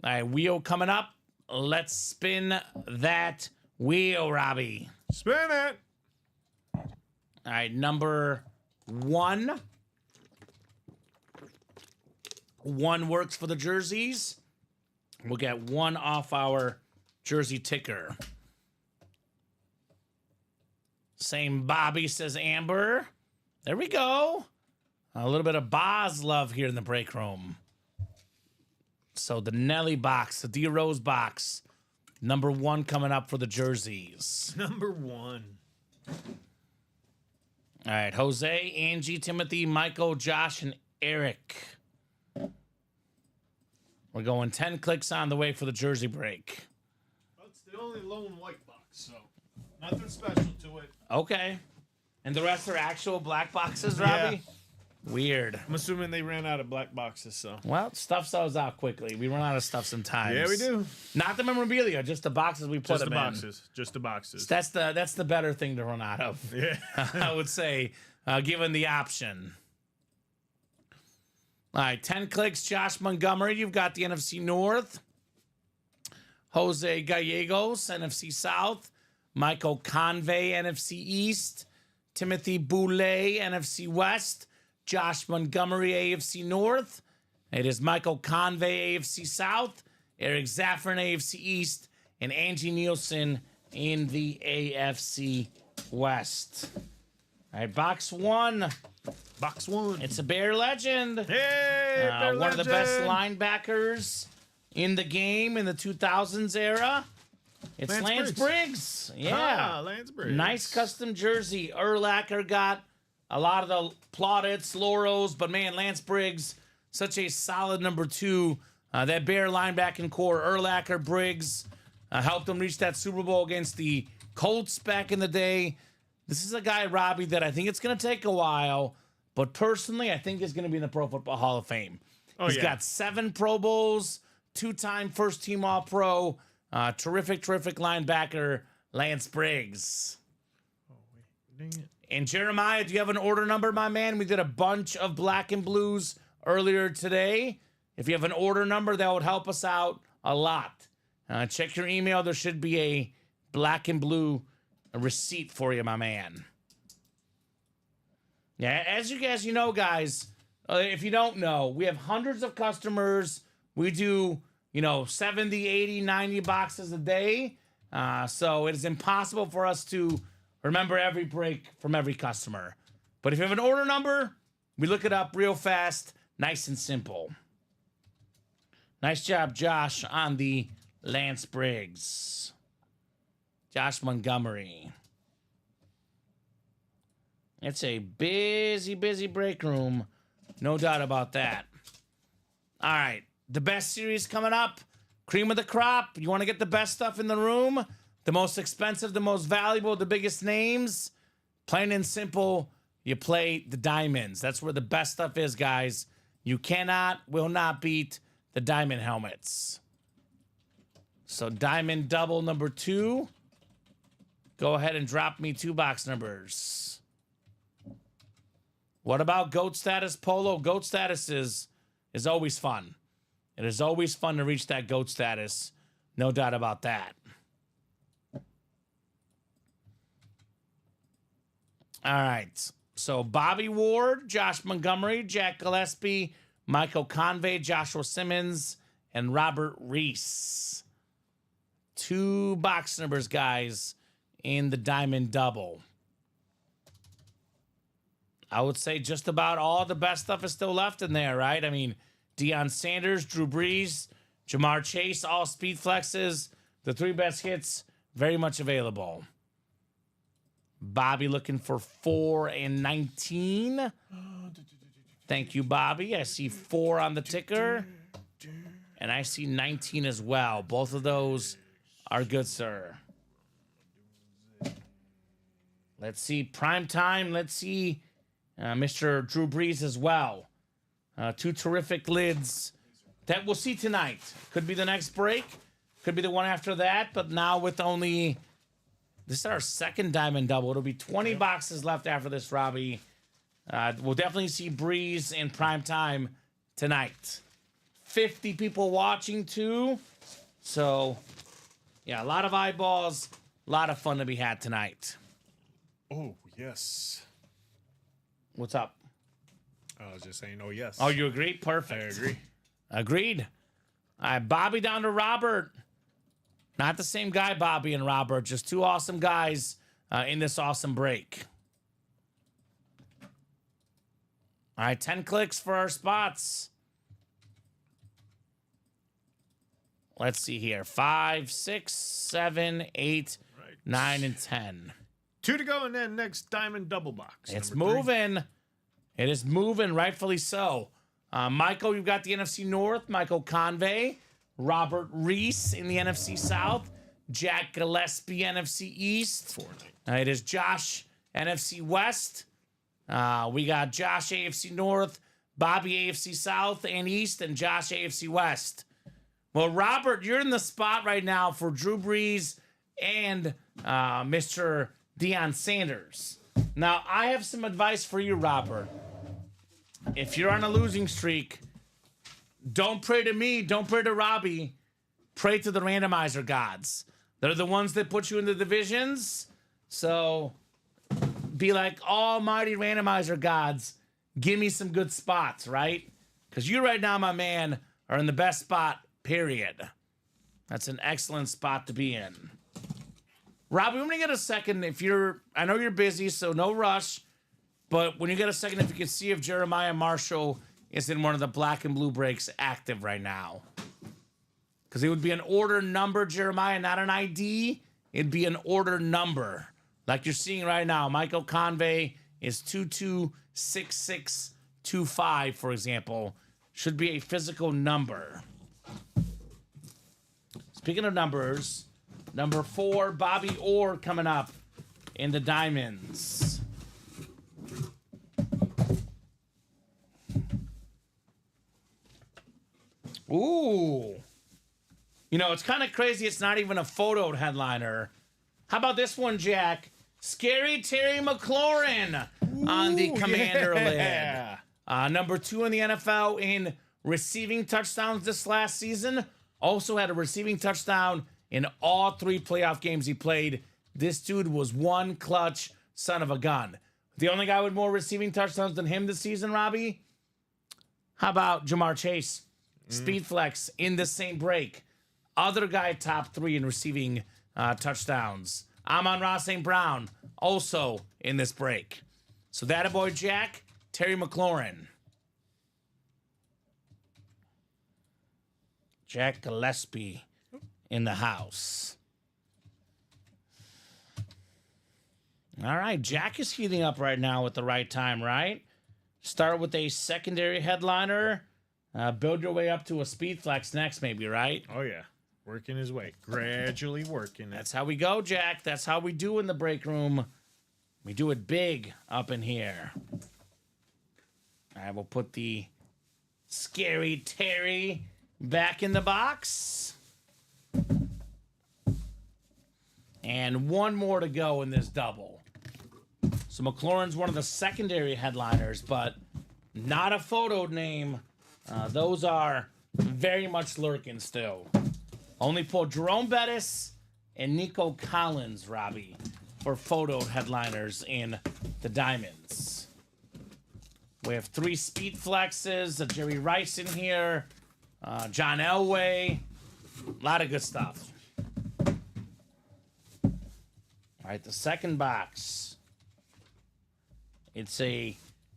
All right, wheel coming up. Let's spin that wheel, Robbie. Spin it. All right, number 1. 1 works for the jerseys. We'll get 1 off our jersey ticker. Same Bobby, says Amber. There we go. A little bit of Boz love here in the break room. So the Nelly box, the D Rose box, Number 1 coming up for the jerseys. Number 1. All right, Jose, Angie, Timothy, Michael, Josh, and Eric. We're going 10 clicks on the way for the jersey break. That's the only lone white box, so nothing special to it. Okay. And the rest are actual black boxes, Robbie? Weird. I'm assuming they ran out of black boxes, so. Well, stuff sells out quickly. We run out of stuff sometimes. Yeah, we do. Not the memorabilia, just the boxes we put Just them the in. boxes. Just the boxes. That's the better thing to run out of. Yeah. I would say, given the option. All right, 10 clicks. Josh Montgomery, you've got the NFC North. Jose Gallegos, NFC South. Michael Convey, NFC East. Timothy Boulay, NFC West. Josh Montgomery, AFC North. It is Michael Convey, AFC South. Eric Zaffron, AFC East. And Angie Nielsen in the AFC West. All right, box 1. Box 1. It's a Bear legend. Hey, Bear One of the best legend. linebackers in the game in the 2000s era. It's Lance Briggs. Yeah. Lance Briggs. Nice custom jersey. Urlacher got a lot of the plaudits, laurels, but man, Lance Briggs, such a solid number 2. That Bear linebacking core, Urlacher, Briggs, helped them reach that Super Bowl against the Colts back in the day. This is a guy, Robbie, that I think it's going to take a while, but personally, I think is going to be in the Pro Football Hall of Fame. He's got 7 Pro Bowls, 2-time first-team All-Pro, terrific linebacker, Lance Briggs. Dang it. And Jeremiah, do you have an order number, my man? We did a bunch of black and blues earlier today. If you have an order number, that would help us out a lot. Check your email. There should be a black and blue receipt for you, my man. Yeah, as you know, guys, if you don't know, we have hundreds of customers. We do, 70, 80, 90 boxes a day. So it is impossible for us to remember every break from every customer. But if you have an order number, we look it up real fast, nice and simple. Nice job, Josh, on the Lance Briggs. Josh Montgomery. It's a busy break room. No doubt about that. All right. The best series coming up. Cream of the crop. You want to get the best stuff in the room? The most expensive, the most valuable, the biggest names? Plain and simple, you play the diamonds. That's where the best stuff is, guys. You will not beat the diamond helmets. So diamond double number 2. Go ahead and drop me 2 box numbers. What about GOAT status polo? GOAT status is always fun. It is always fun to reach that GOAT status. No doubt about that. All right. So Bobby Ward, Josh Montgomery, Jack Gillespie, Michael Convey, Joshua Simmons, and Robert Reese. 2 box numbers, guys, in the diamond double. I would say just about all the best stuff is still left in there, right? I mean, Deion Sanders, Drew Brees, Jamar Chase, all speed flexes. The 3 best hits, very much available. Bobby looking for 4 and 19. Thank you, Bobby. I see 4 on the ticker. And I see 19 as well. Both of those are good, sir. Let's see prime time. Let's see Mr. Drew Brees as well. 2 terrific lids that we'll see tonight. Could be the next break. Could be the one after that. But now with only... This is our second diamond double. It'll be 20 boxes left after this, Robbie. We'll definitely see Breeze in prime time tonight. 50 people watching, too. So, yeah, a lot of eyeballs. A lot of fun to be had tonight. Oh, yes. What's up? I was just saying, oh, yes. Oh, you agree? Perfect. I agree. Agreed. All right, Bobby down to Robert. Not the same guy, Bobby and Robert. Just 2 awesome guys in this awesome break. All right, 10 clicks for our spots. let's see here. 5, 6, 7, 8, 9, and 10. 2 to go in that next diamond double box. It's Number 3. moving. It is moving, rightfully so. Michael, you've got the NFC North. Michael Convey. Robert Reese in the NFC South. Jack Gillespie, NFC East. It is Josh, NFC West. We got Josh, AFC North. Bobby, AFC South and East. And Josh, AFC West. Well, Robert, you're in the spot right now for Drew Brees and Mr. Deion Sanders. Now, I have some advice for you, Robert. If you're on a losing streak, don't pray to me. Don't pray to Robbie. Pray to the randomizer gods. They're the ones that put you in the divisions. So be like, almighty randomizer gods, give me some good spots, right? Because you right now, my man, are in the best spot, period. That's an excellent spot to be in. Robbie, when you get a second, I know you're busy, so no rush. But when you get a second, if you can see if Jeremiah Marshall is in one of the black and blue breaks active right now. Because it would be an order number, Jeremiah, not an ID. It'd be an order number. Like you're seeing right now, Michael Convey is 226625, for example. Should be a physical number. Speaking of numbers, number 4, Bobby Orr coming up in the Diamonds. Ooh. You know, it's kind of crazy. It's not even a photoed headliner. How about this one, Jack? Scary Terry McLaurin on the Commander lid. Number 2 in the NFL in receiving touchdowns this last season. Also had a receiving touchdown in all 3 playoff games he played. This dude was one clutch son of a gun. The only guy with more receiving touchdowns than him this season, Robbie? How about Jamar Chase? Speed flex in the same break. Other guy top 3 in receiving touchdowns. Amon-Ra St. Brown also in this break. So that a boy Jack, Terry McLaurin. Jack Gillespie in the house. All right, Jack is heating up right now at the right time, right? Start with a secondary headliner. Build your way up to a speed flex next, maybe, right? Oh, yeah. Working his way. Gradually working. That's how we go, Jack. That's how we do in the break room. We do it big up in here. I will put the Scary Terry back in the box. And one more to go in this double. So McLaurin's one of the secondary headliners, but not a photoed name. Those are very much lurking still. Only pulled Jerome Bettis and Nico Collins, Robbie, for photoed headliners in the Diamonds. We have 3 speed flexes, Jerry Rice in here, John Elway, a lot of good stuff. All right, the second box. It's a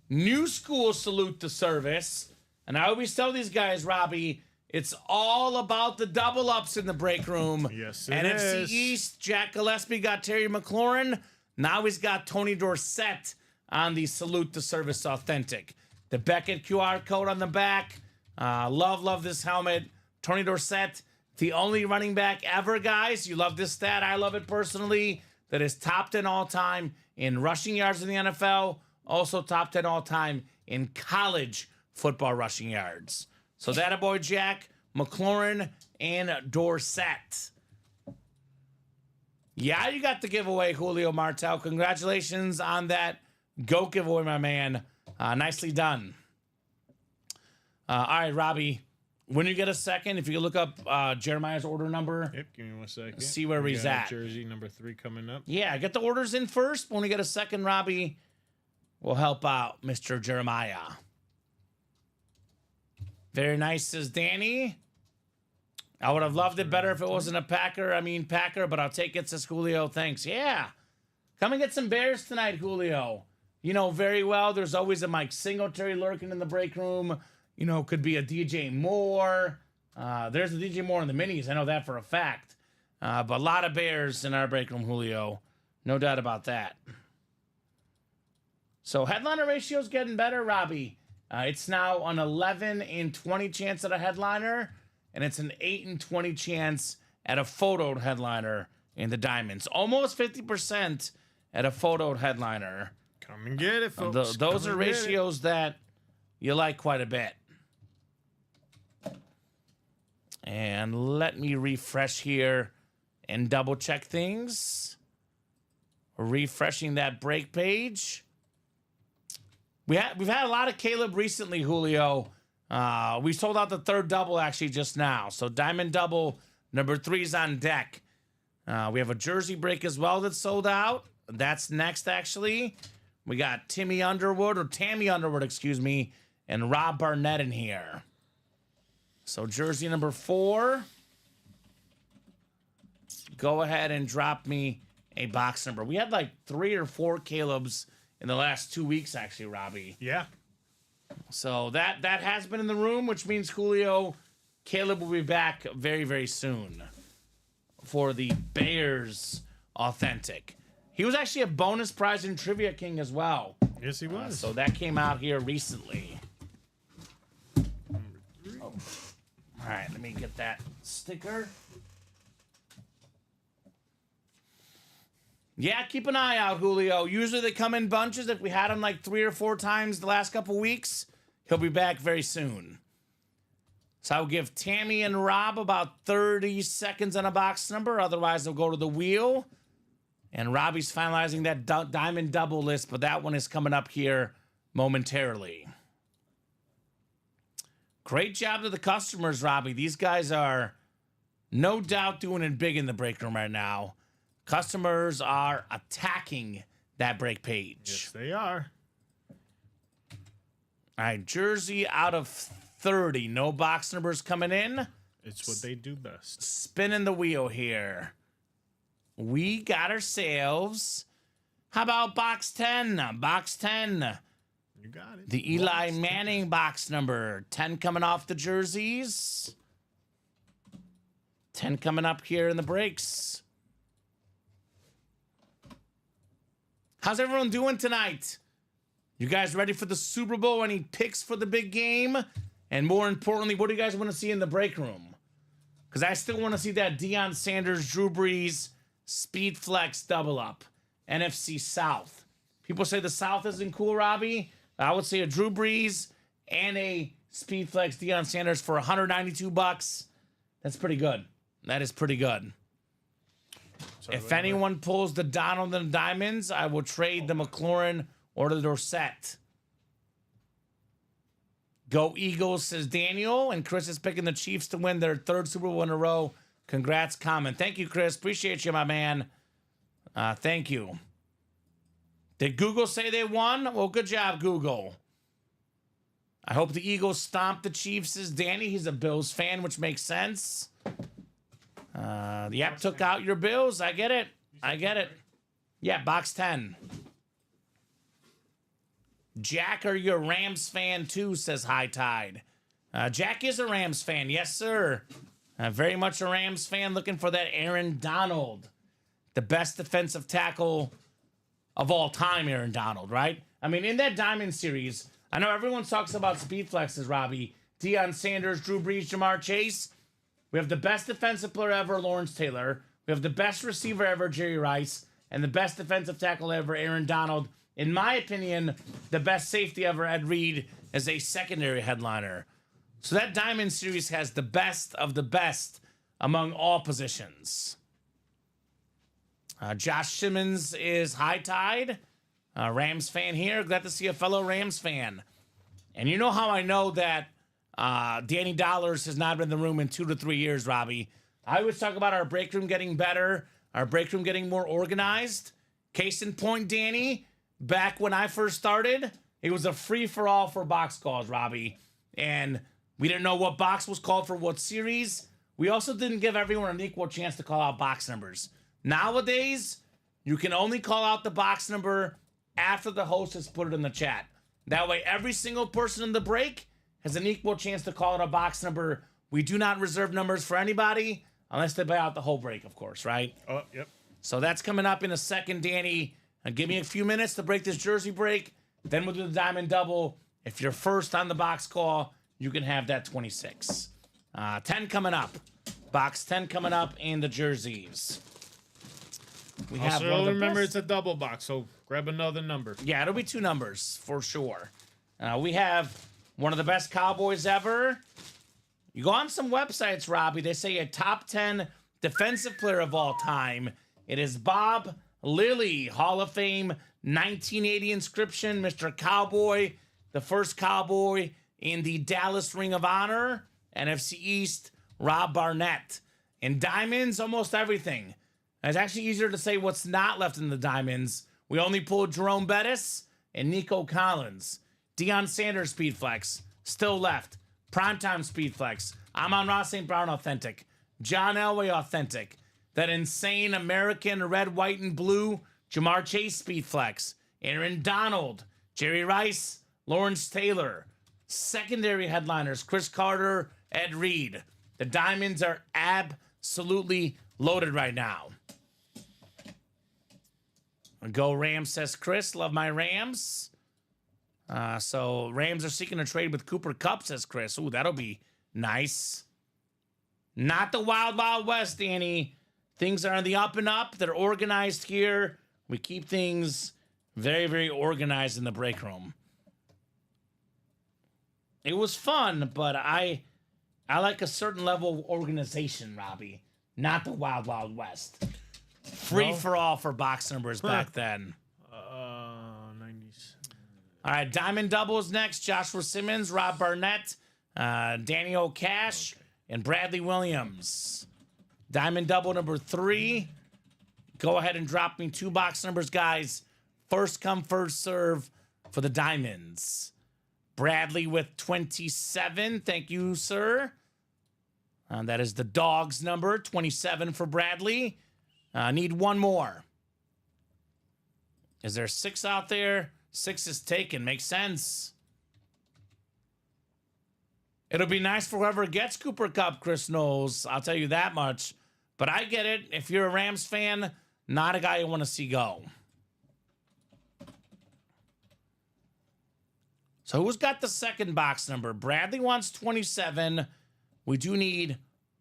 new school salute to service. And I always tell these guys, Robbie, it's all about the double ups in the break room. Yes, it NFC is. East, Jack Gillespie got Terry McLaurin. Now he's got Tony Dorsett on the Salute to Service Authentic. The Beckett QR code on the back. Love this helmet. Tony Dorsett, the only running back ever, guys. You love this stat. I love it personally. That is top 10 all time in rushing yards in the NFL. Also top 10 all time in college football rushing yards. So that a boy Jack, McLaurin, and Dorsett. Yeah, you got the giveaway, Julio Martel. Congratulations on that GOAT giveaway, my man. Nicely done. All right, Robbie. When you get a second, if you look up Jeremiah's order number. Yep, give me 1 second. See where he's at. Jersey number 3 coming up. Yeah, get the orders in first. When we get a second, Robbie, we'll help out Mr. Jeremiah. Very nice, says Danny. I would have loved it better if it wasn't a Packer, but I'll take it, says Julio. Thanks. Yeah. Come and get some Bears tonight, Julio. You know very well there's always a Mike Singletary lurking in the break room. You know, could be a DJ Moore. There's the DJ Moore and the minis. I know that for a fact. But a lot of bears in our break room, Julio. No doubt about that. So headliner ratio is getting better, Robbie. It's now an 11 in 20 chance at a headliner, and it's an 8 in 20 chance at a photoed headliner in the Diamonds. Almost 50% at a photoed headliner. Come and get it, folks. Those are ratios that you like quite a bit. And let me refresh here and double check things. Refreshing that break page. We've had a lot of Caleb recently, Julio. We sold out the third double actually just now. So Diamond double number 3's on deck. We have a jersey break as well that's sold out. That's next actually. We got Tammy Underwood, excuse me, and Rob Barnett in here. So jersey number 4. Go ahead and drop me a box number. We had like 3 or 4 Caleb's in the last 2 weeks, actually, Robbie. Yeah. So that has been in the room, which means Julio, Caleb will be back very, very soon for the Bears Authentic. He was actually a bonus prize in Trivia King as well. Yes, he was. So that came out here recently. Oh. All right, let me get that sticker. Yeah, keep an eye out, Julio. Usually they come in bunches. If we had him like 3 or 4 times the last couple weeks, he'll be back very soon. So I'll give Tammy and Rob about 30 seconds on a box number. Otherwise, they'll go to the wheel. And Robbie's finalizing that diamond double list, but that one is coming up here momentarily. Great job to the customers, Robbie. These guys are no doubt doing it big in the break room right now. Customers are attacking that break page. Yes, they are. All right, jersey out of 30. No box numbers coming in. It's what they do best. Spinning the wheel here. We got ourselves. How about box 10? Box 10. You got it. The Eli Manning box number. 10 coming off the jerseys. 10 coming up here in the breaks. How's everyone doing tonight? You guys ready for the Super Bowl? Any picks for the big game? And more importantly, what do you guys want to see in the break room? Because I still want to see that Deion Sanders, Drew Brees, Speed Flex double up. NFC South. People say the South isn't cool, Robbie. I would say a Drew Brees and a Speed Flex Deion Sanders for $192. That's pretty good. That is pretty good. If anyone pulls the Donald and the Diamonds, I will trade the McLaurin or the Dorsett. Go Eagles, says Daniel. And Chris is picking the Chiefs to win their 3rd Super Bowl in a row. Congrats, comment. Thank you, Chris. Appreciate you, my man. Thank you. Did Google say they won? Well, good job, Google. I hope the Eagles stomp the Chiefs, says Danny. He's a Bills fan, which makes sense. The app took out your Bills. I get it. I get it. Yeah, box 10. Jack, are you a Rams fan too, says High Tide. Jack is a Rams fan. Yes, sir. Very much a Rams fan, looking for that Aaron Donald. The best defensive tackle of all time, Aaron Donald, right? I mean, in that Diamond series, I know everyone talks about speed flexes, Robbie. Deion Sanders, Drew Brees, Jamar Chase. We have the best defensive player ever, Lawrence Taylor. We have the best receiver ever, Jerry Rice. And the best defensive tackle ever, Aaron Donald. In my opinion, the best safety ever, Ed Reed, as a secondary headliner. So that Diamond series has the best of the best among all positions. Josh Simmons is High Tide. Rams fan here. Glad to see a fellow Rams fan. And you know how I know that Danny Dollars has not been in the room in 2 to 3 years, Robbie. I always talk about our break room getting better, our break room getting more organized. Case in point, Danny, back when I first started, it was a free-for-all for box calls, Robbie. And we didn't know what box was called for what series. We also didn't give everyone an equal chance to call out box numbers. Nowadays, you can only call out the box number after the host has put it in the chat. That way, every single person in the break has an equal chance to call out a box number We do not reserve numbers for anybody unless they buy out the whole break, of course, right? Oh, yep. So that's coming up in a second, Danny. Give me a few minutes to break this jersey break. Then we'll do the diamond double. If you're first on the box call, you can have that 26. 10 coming up. Box 10 coming up and the jerseys. We have Also, one of the remember best- it's a double box, so grab another number. Yeah, it'll be 2 numbers for sure. We have one of the best Cowboys ever. You go on some websites, Robbie, they say a top 10 defensive player of all time. It is Bob Lilly, Hall of Fame, 1980 inscription, Mr. Cowboy, the first Cowboy in the Dallas Ring of Honor, NFC East, Rob Barnett. In diamonds, almost everything. It's actually easier to say what's not left in the diamonds. We only pulled Jerome Bettis and Nico Collins. Deion Sanders Speed Flex, still left. Primetime Speed Flex. Amon-Ra St. Brown authentic. John Elway authentic. That insane American red, white, and blue Jamar Chase Speed Flex. Aaron Donald. Jerry Rice. Lawrence Taylor. Secondary headliners Chris Carter, Ed Reed. The diamonds are absolutely loaded right now. Go Rams, says Chris. Love my Rams. So Rams are seeking a trade with Cooper Kupp, says Chris. Ooh, that'll be nice. Not the Wild Wild West, Danny. Things are on the up and up. They're organized here. We keep things very, very organized in the break room. It was fun, but I like a certain level of organization, Robbie. Not the Wild Wild West. Free for all for box numbers back then. 90s. All right, Diamond Doubles next. Joshua Simmons, Rob Barnett, Daniel Cash, and Bradley Williams. Diamond Double number 3. Go ahead and drop me 2 box numbers, guys. First come, first serve for the Diamonds. Bradley with 27. Thank you, sir. That is the Dogs number, 27 for Bradley. Need one more. Is there 6 out there? 6 is taken. Makes sense. It'll be nice for whoever gets Cooper Kupp, Chris Knowles. I'll tell you that much. But I get it. If you're a Rams fan, not a guy you want to see go. So who's got the second box number? Bradley wants 27. We do need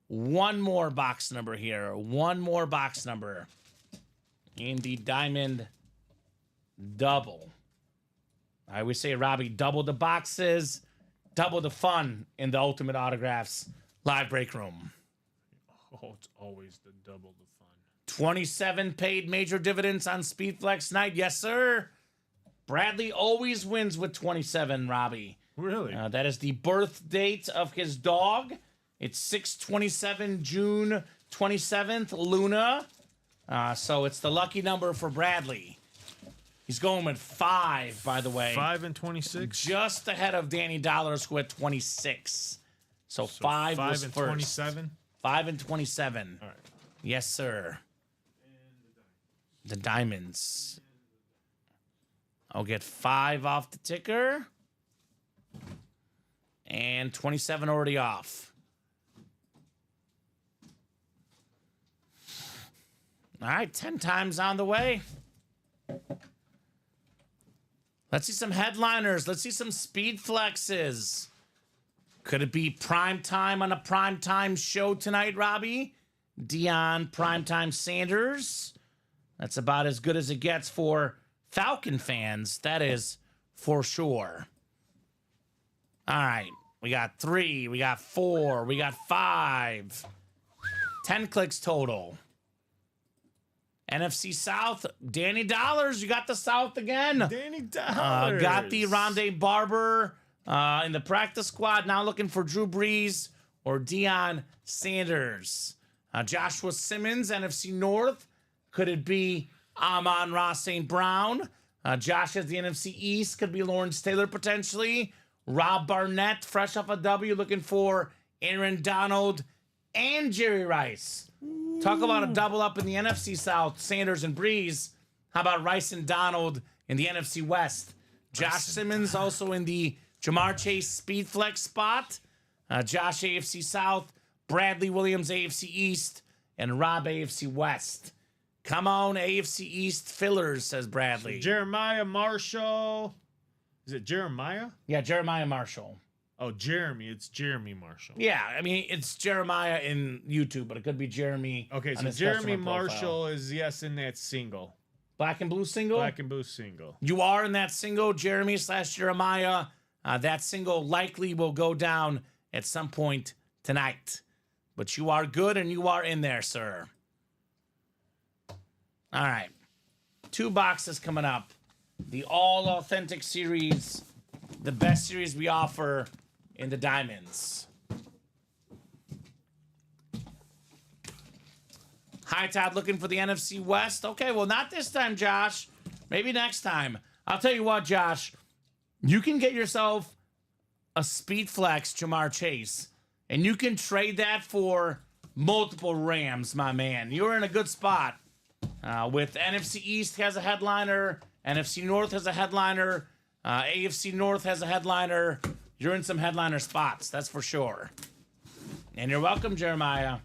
one more box number here. One more box number in the Diamond Double. I always say, Robbie, double the boxes, double the fun in the Ultimate Autographs live break room. Oh, it's always the double the fun. 27 paid major dividends on Speedflex night. Yes, sir. Bradley always wins with 27, Robbie. Really? That is the birth date of his dog. It's 6/27, June 27th, Luna. So it's the lucky number for Bradley. He's going with 5, by the way. 5 and 26. Just ahead of Danny Dollars, who had 26. So 5 was and first. 27. 5 and 27. All right. Yes, sir. The Diamonds. I'll get 5 off the ticker. And 27 already off. All right, 10 times on the way. Let's see some headliners. Let's see some speed flexes. Could it be prime time on a prime time show tonight, Robbie? Deion Primetime Sanders. That's about as good as it gets for Falcon fans. That is for sure. All right. We got 3. We got 4. We got 5. 10 clicks total. NFC South, Danny Dollars. You got the South again. Danny Dollars. Got the Rondé Barber in the practice squad. Now looking for Drew Brees or Deion Sanders. Joshua Simmons, NFC North. Could it be Amon-Ra St. Brown? Josh has the NFC East. Could be Lawrence Taylor potentially. Rob Barnett, fresh off a W, looking for Aaron Donald and Jerry Rice. Talk about a double up in the NFC South, Sanders and Brees. How about Rice and Donald in the NFC West? Josh Simmons also in the Jamar Chase Speed Flex spot. Josh AFC South, Bradley Williams AFC East, and Rob AFC West. Come on, AFC East fillers, says Bradley. Jeremiah Marshall. Is it Jeremiah? Yeah, Jeremiah Marshall. Oh, Jeremy. It's Jeremy Marshall. Yeah, I mean, it's Jeremiah in YouTube, but it could be Jeremy. Okay, on so his Jeremy customer profile. Marshall is, yes, in that single. Black and Blue single? Black and Blue single. You are in that single, Jeremy / Jeremiah. That single likely will go down at some point tonight. But you are good and you are in there, sir. All right. 2 boxes coming up. The All Authentic series. The best series we offer in the Diamonds. High Tide looking for the NFC West. Okay, well, not this time, Josh. Maybe next time. I'll tell you what, Josh. You can get yourself a Speed Flex Jamar Chase, and you can trade that for multiple Rams, my man. You're in a good spot. With NFC East has a headliner, NFC North has a headliner, AFC North has a headliner. You're in some headliner spots, that's for sure. And you're welcome, Jeremiah.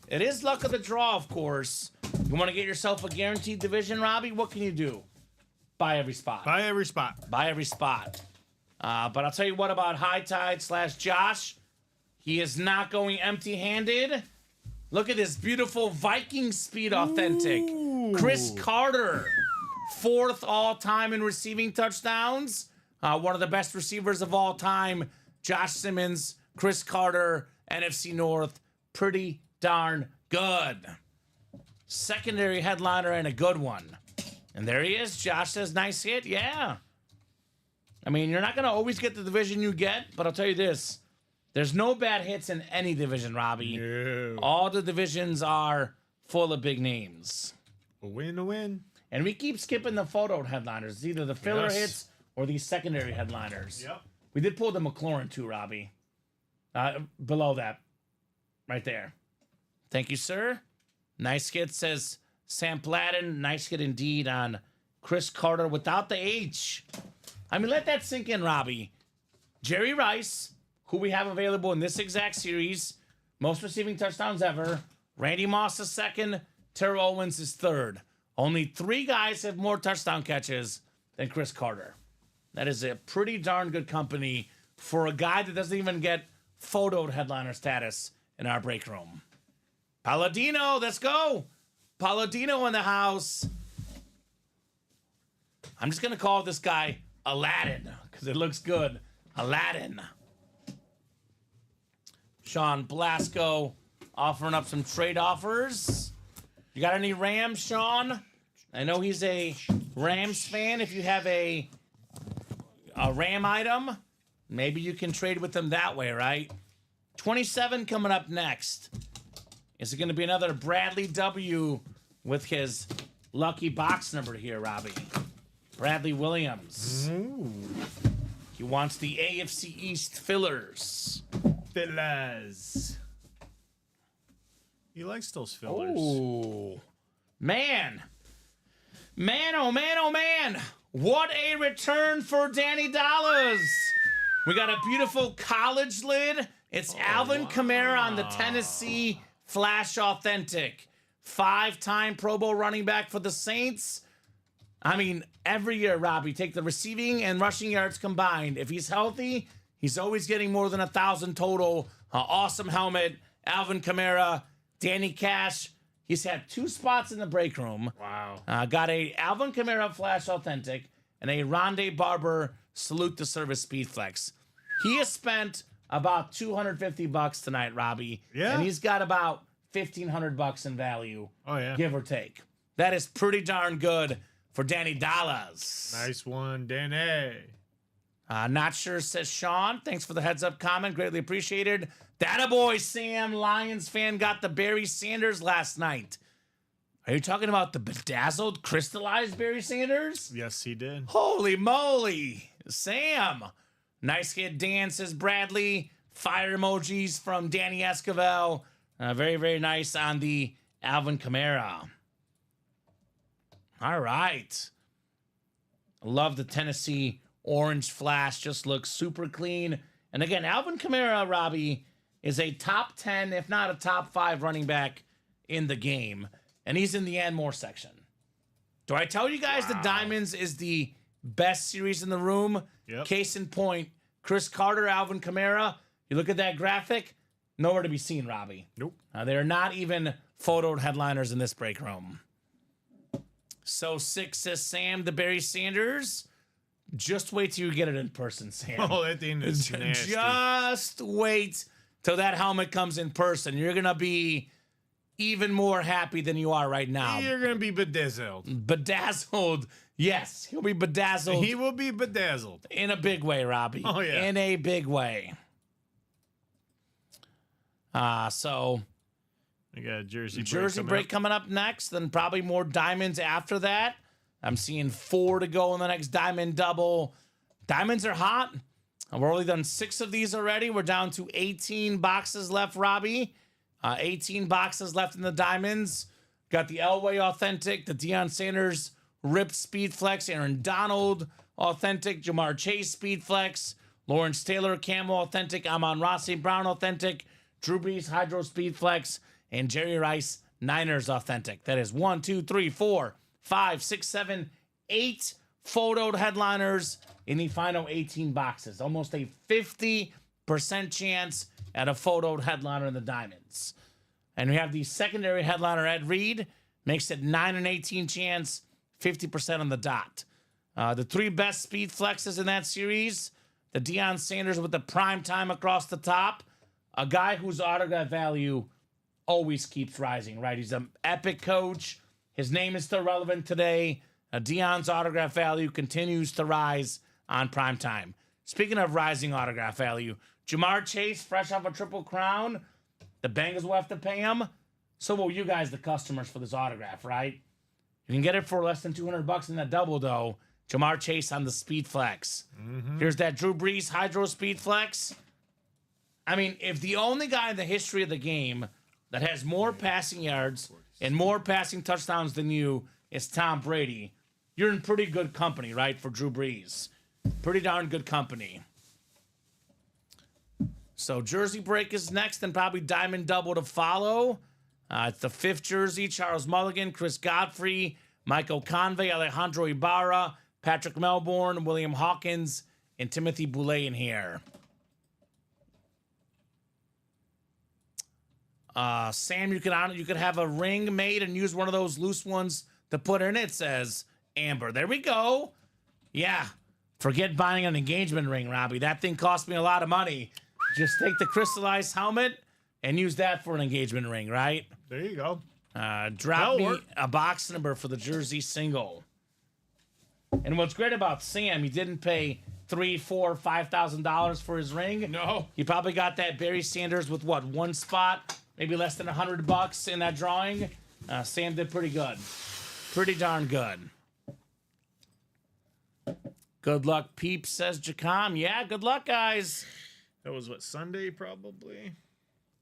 It is luck of the draw, of course. You want to get yourself a guaranteed division, Robbie? What can you do? Buy every spot. Buy every spot. Buy every spot. But I'll tell you what about High Tide / Josh. He is not going empty-handed. Look at this beautiful Viking Speed Authentic. Ooh. Chris Carter, 4th all-time in receiving touchdowns. One of the best receivers of all time. Josh Simmons, Chris Carter, NFC North. Pretty darn good. Secondary headliner and a good one. And there he is. Josh says, nice hit. Yeah. I mean, you're not going to always get the division you get, but I'll tell you this. There's no bad hits in any division, Robbie. No. All the divisions are full of big names. A win, a win. And we keep skipping the photo headliners. It's either the filler Yes. hits or these secondary headliners. Yep. We did pull the McLaurin too, Robbie. Below that. Right there. Thank you, sir. Nice hit, says Sam Platten. Nice hit indeed on Chris Carter without the H. I mean, let that sink in, Robbie. Jerry Rice, who we have available in this exact series. Most receiving touchdowns ever. Randy Moss is 2nd. Terrell Owens is 3rd. Only 3 guys have more touchdown catches than Chris Carter. That is a pretty darn good company for a guy that doesn't even get photoed headliner status in our break room. Palladino, let's go. Palladino in the house. I'm just going to call this guy Aladdin because it looks good. Aladdin. Sean Blasco offering up some trade offers. You got any Rams, Sean? I know he's a Rams fan. If you have a Ram item, maybe you can trade with them that way, right? 27 coming up next. Is it going to be another Bradley W with his lucky box number here, Robbie? Bradley Williams. Ooh. He wants the AFC East fillers. Fillers. He likes those fillers. Ooh. Man. Man, oh man, oh man. What a return for Danny Dollars. We got a beautiful college lid. It's Alvin Kamara on the Tennessee Flash Authentic. 5-time Pro Bowl running back for the Saints. I mean, every year, Robbie, take the receiving and rushing yards combined. If he's healthy, he's always getting more than 1,000 total. Awesome helmet. Alvin Kamara, Danny Cash. He's had 2 spots in the break room. Wow. Got a Alvin Kamara Flash Authentic and a Rondé Barber Salute to Service Speed Flex. He has spent about $250 tonight, Robbie. Yeah. And he's got about $1,500 in value. Oh, yeah. Give or take. That is pretty darn good for Danny Dollars. Nice one, Danny. Not sure, says Sean. Thanks for the heads up comment. Greatly appreciated. That boy, Sam, Lions fan, got the Barry Sanders last night. Are you talking about the bedazzled, crystallized Barry Sanders? Yes, he did. Holy moly. Sam. Nice hit, Dan, says Bradley. Fire emojis from Danny Esquivel. Very, very nice on the Alvin Kamara. All right. Love the Tennessee Orange Flash. Just looks super clean And again, Alvin Kamara, Robbie, is a top 10, if not a top 5 running back in the game. And he's in the and more section. Do I tell you guys the Diamonds is the best series in the room? Yep. Case in point, Chris Carter, Alvin Kamara. You look at that graphic, nowhere to be seen, Robbie. Nope. They're not even photoed headliners in this break room. So 6 says Sam, the Barry Sanders. Just wait till you get it in person, Sam. Oh, that thing is nasty. Just wait till that helmet comes in person. You're going to be even more happy than you are right now. You're going to be bedazzled. Bedazzled. Yes, he'll be bedazzled. He will be bedazzled. In a big way, Robbie. Oh, yeah. In a big way. So I got a jersey break coming up next, then probably more diamonds after that. I'm seeing 4 to go in the next diamond double. Diamonds are hot. We've already done 6 of these already. We're down to 18 boxes left, Robbie. 18 boxes left in the diamonds. Got the Elway authentic, the Deion Sanders ripped speed flex, Aaron Donald authentic, Jamar Chase speed flex, Lawrence Taylor camo authentic, Amon-Ra St. Brown authentic, Drew Brees hydro speed flex, and Jerry Rice Niners authentic. That is 1, 2, 3, 4, 5, 6, 7, 8 photoed headliners in the final 18 boxes. Almost a 50% chance at a photoed headliner in the diamonds. And we have the secondary headliner, Ed Reed, makes it 9 and 18 chance, 50% on the dot. The 3 best speed flexes in that series, the Deion Sanders with the prime time across the top, a guy whose autograph value always keeps rising, right? He's an epic coach. His name is still relevant today. Deion's autograph value continues to rise on prime time. Speaking of rising autograph value, Jamar Chase, fresh off a Triple Crown. The Bengals will have to pay him. So will you guys, the customers, for this autograph, right? You can get it for less than $200 in that double, though. Jamar Chase on the Speed Flex. Here's that Drew Brees Hydro Speed Flex. I mean, if the only guy in the history of the game that has more passing yards and more passing touchdowns than you is Tom Brady, you're in pretty good company, right, for Drew Brees. Pretty darn good company. So jersey break is next and probably diamond double to follow. It's the 5th jersey, Charles Mulligan, Chris Godfrey, Michael Convey, Alejandro Ibarra, Patrick Melbourne, William Hawkins, and Timothy Boulay in here. Sam, you could have a ring made and use one of those loose ones to put in. It says Amber. There we go. Yeah. Forget buying an engagement ring, Robbie. That thing cost me a lot of money. Just take the crystallized helmet and use that for an engagement ring, right? There you go. Drop me a box number for the jersey single. And what's great about Sam, he didn't pay $3,000, $4,000, $5,000 for his ring. No. He probably got that Barry Sanders with what, one spot, maybe less than $100 in that drawing. Sam did pretty good. Pretty darn good. Good luck, peeps, says Jacom. Yeah, good luck, guys. That was what, Sunday probably?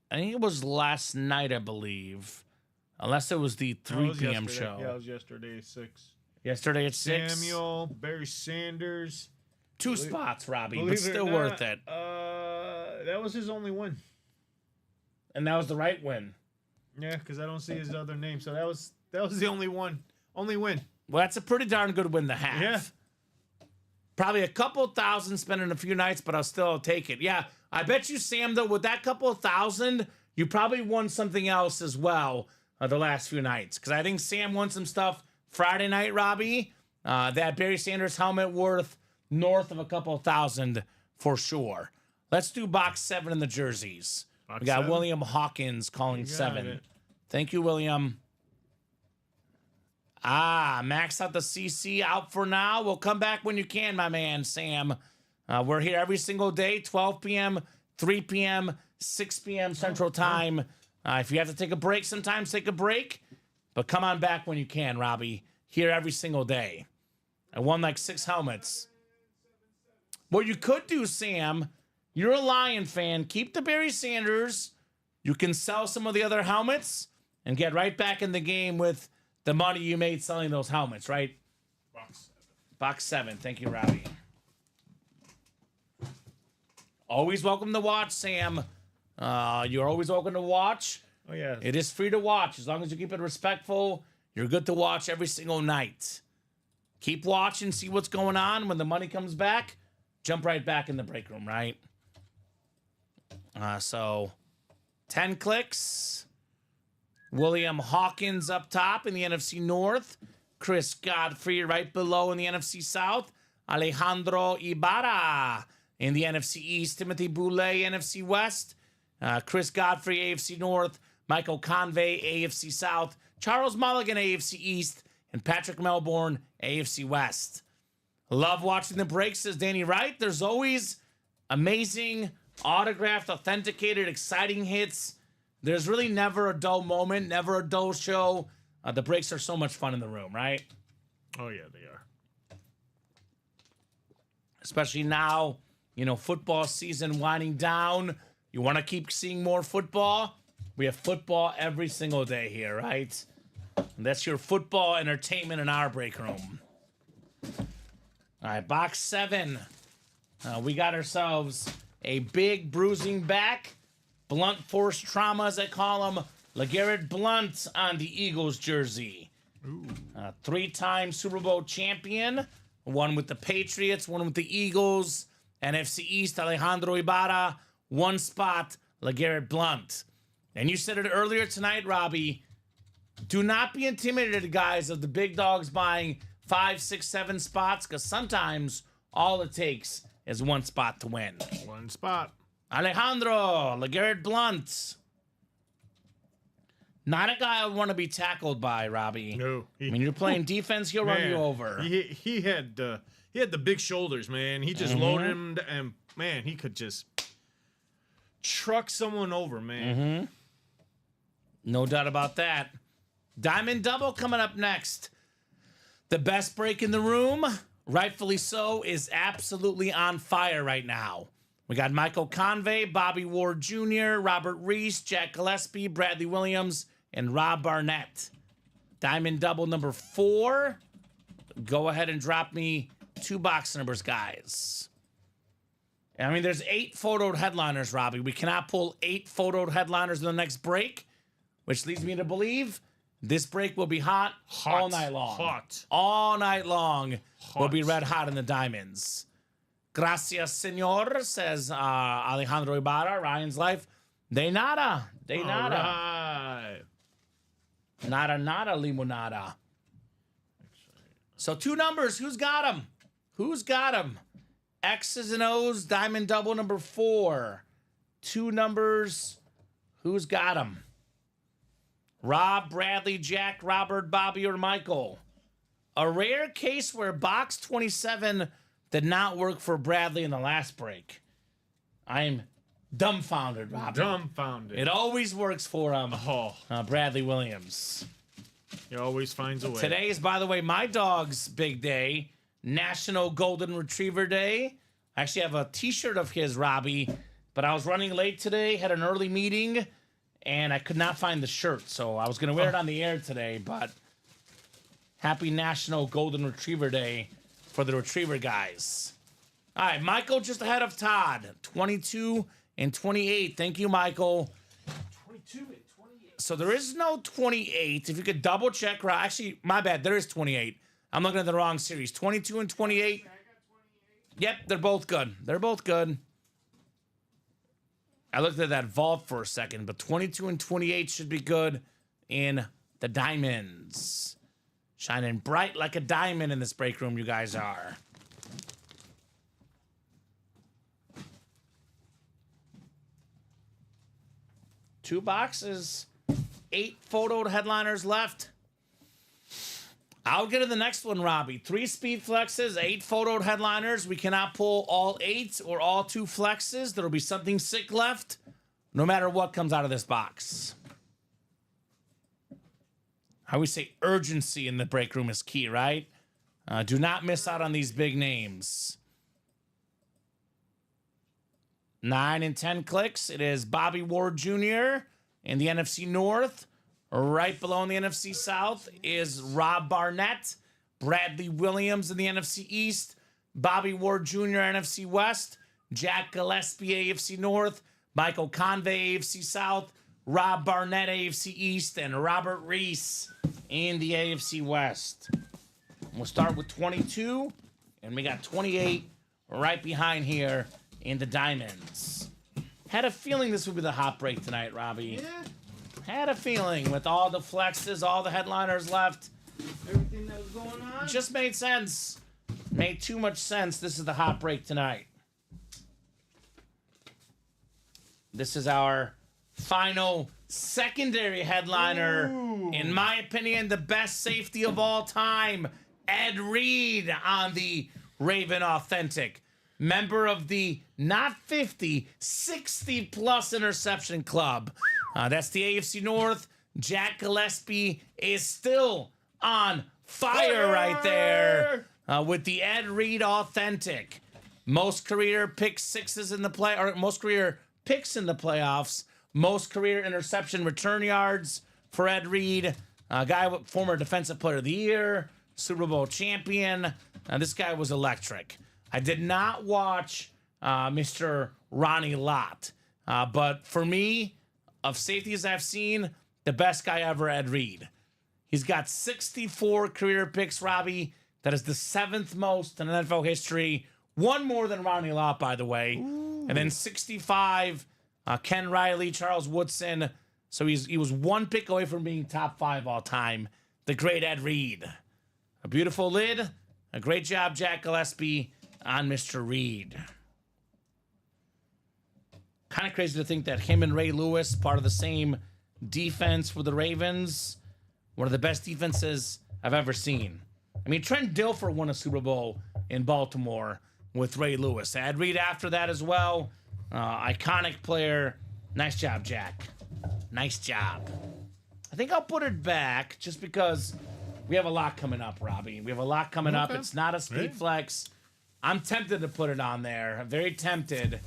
I think it was last night, I believe. Unless it was the 3 p.m. show. Yeah, it was yesterday at 6. Yesterday at 6. Samuel, Barry Sanders. 2 spots, Robbie, but still worth it. That was his only win. And that was the right win. Yeah, because I don't see his other name. So that was the only one. Only win. Well, that's a pretty darn good win to have. Yeah. Probably a couple thousand spent in a few nights, but I'll still take it. Yeah, I bet you, Sam, though, with that couple of thousand, you probably won something else as well the last few nights. Because I think Sam won some stuff Friday night, Robbie. That Barry Sanders helmet worth north of a couple of thousand for sure. Let's do box 7 in the jerseys. We got 7? William Hawkins calling 7. it. Thank you, William. Max out the CC out for now. We'll come back when you can, my man, Sam. We're here every single day, 12 p.m., 3 p.m., 6 p.m. Central Time. If you have to take a break, sometimes take a break. But come on back when you can, Robbie. Here every single day. I won like 6 helmets. What you could do, Sam, you're a Lion fan. Keep the Barry Sanders. You can sell some of the other helmets and get right back in the game with the money you made selling those helmets, right? Box 7. Thank you, Robbie. Always welcome to watch, Sam. You're always welcome to watch. Oh, yeah. It is free to watch. As long as you keep it respectful, you're good to watch every single night. Keep watching, see what's going on. When the money comes back, jump right back in the break room, right? So 10 clicks. William Hawkins up top in the NFC North. Chris Godfrey right below in the NFC South. Alejandro Ibarra in the NFC East. Timothy Boulay, NFC West. Chris Godfrey, AFC North. Michael Convey, AFC South. Charles Mulligan, AFC East. And Patrick Melbourne, AFC West. Love watching the breaks, says Danny Wright. There's always amazing, autographed, authenticated, exciting hits. There's really never a dull moment, never a dull show. The breaks are so much fun in the room, right? Oh, yeah, they are. Especially now, football season winding down. You want to keep seeing more football? We have football every single day here, right? And that's your football entertainment in our break room. All right, box 7. We got ourselves a big bruising back. Blunt force trauma, as I call him. LeGarrette Blunt on the Eagles jersey. 3-time Super Bowl champion. One with the Patriots, one with the Eagles. NFC East, Alejandro Ibarra. One spot, LeGarrette Blunt. And you said it earlier tonight, Robbie. Do not be intimidated, guys, of the big dogs buying 5, 6, 7 spots, because sometimes all it takes is one spot to win. One spot. Alejandro, LeGarrette Blunt. Not a guy I would want to be tackled by, Robbie. No. When you're playing defense, he'll run you over. He had the big shoulders, man. He just loaded him, and man, he could just truck someone over, man. No doubt about that. Diamond Double coming up next. The best break in the room, rightfully so, is absolutely on fire right now. We got Michael Convey, Bobby Ward Jr., Robert Reese, Jack Gillespie, Bradley Williams, and Rob Barnett. Diamond Double number 4. Go ahead and drop me 2 box numbers, guys. I mean, there's 8 photoed headliners, Robbie. We cannot pull 8 photoed headliners in the next break, which leads me to believe this break will be hot all night long. Hot. All night long. We'll be red hot in the diamonds. Gracias, senor, says Alejandro Ibarra, Ryan's Life. De nada. De nada. Right. Nada, limonada. So 2 numbers. Who's got them? Who's got them? X's and O's, Diamond Double number 4. 2 numbers. Who's got them? Rob, Bradley, Jack, Robert, Bobby, or Michael. A rare case where box 27 did not work for Bradley in the last break. I'm dumbfounded, Rob. Dumbfounded. It always works for Oh, Bradley Williams. he always finds a way. Today is, by the way, my dog's big day. National Golden Retriever Day. I actually have a t-shirt of his, Robbie, but I was running late today, had an early meeting, and I could not find the shirt, so I was going to wear it on the air today, but happy National Golden Retriever Day for the Retriever guys. All right, Michael just ahead of Todd, 22 and 28. Thank you, Michael. 22 and 28. So there is no 28. If you could double check, actually, my bad, there is 28. I'm looking at the wrong series. 22 and 28. Yep, they're both good. They're both good. I looked at that vault for a second, but 22 and 28 should be good in the diamonds. Shining bright like a diamond in this break room, you guys are. Two boxes, 8 photoed headliners left. I'll get to the next one, Robbie. 3 speed flexes, 8 photoed headliners. We cannot pull all 8 or all 2 flexes. There'll be something sick left, no matter what comes out of this box. I always say urgency in the break room is key, right? Do not miss out on these big names. 9 and 10 clicks. It is Bobby Ward Jr. in the NFC North. Right below in the NFC South is Rob Barnett, Bradley Williams in the NFC East, Bobby Ward Jr. NFC West, Jack Gillespie, AFC North, Michael Convey, AFC South, Rob Barnett, AFC East, and Robert Reese in the AFC West. We'll start with 22, and we got 28 right behind here in the Diamonds. Had a feeling this would be the hot break tonight, Robbie. Yeah. Had a feeling with all the flexes, all the headliners left. Everything that was going on. Just made sense. Made too much sense. This is the hot break tonight. This is our final secondary headliner. Ooh. In my opinion, the best safety of all time, Ed Reed on the Raven Authentic. Member of the not 50, 60 plus interception club. That's the AFC North. Jack Gillespie is still on fire right there with the Ed Reed Authentic. Most career pick sixes in the play, or most career picks in the playoffs. Most career interception return yards for Ed Reed. Guy, former defensive player of the year, Super Bowl champion. This guy was electric. I did not watch Mr. Ronnie Lott, but for me, of safeties I've seen, the best guy ever, Ed Reed. He's got 64 career picks, Robbie. That is the 7th most in NFL history. One more than Ronnie Lott, by the way. Ooh. And then 65, Ken Riley, Charles Woodson. So he was one pick away from being top 5 all time. The great Ed Reed. A beautiful lid. A great job, Jack Gillespie, on Mr. Reed. Kind of crazy to think that him and Ray Lewis, part of the same defense for the Ravens, one of the best defenses I've ever seen. I mean, Trent Dilfer won a Super Bowl in Baltimore with Ray Lewis. Ed Reed after that as well. Iconic player. Nice job, Jack. Nice job. I think I'll put it back just because we have a lot coming up, Robbie. We have a lot coming up. It's not a speed flex. I'm tempted to put it on there. I'm very tempted.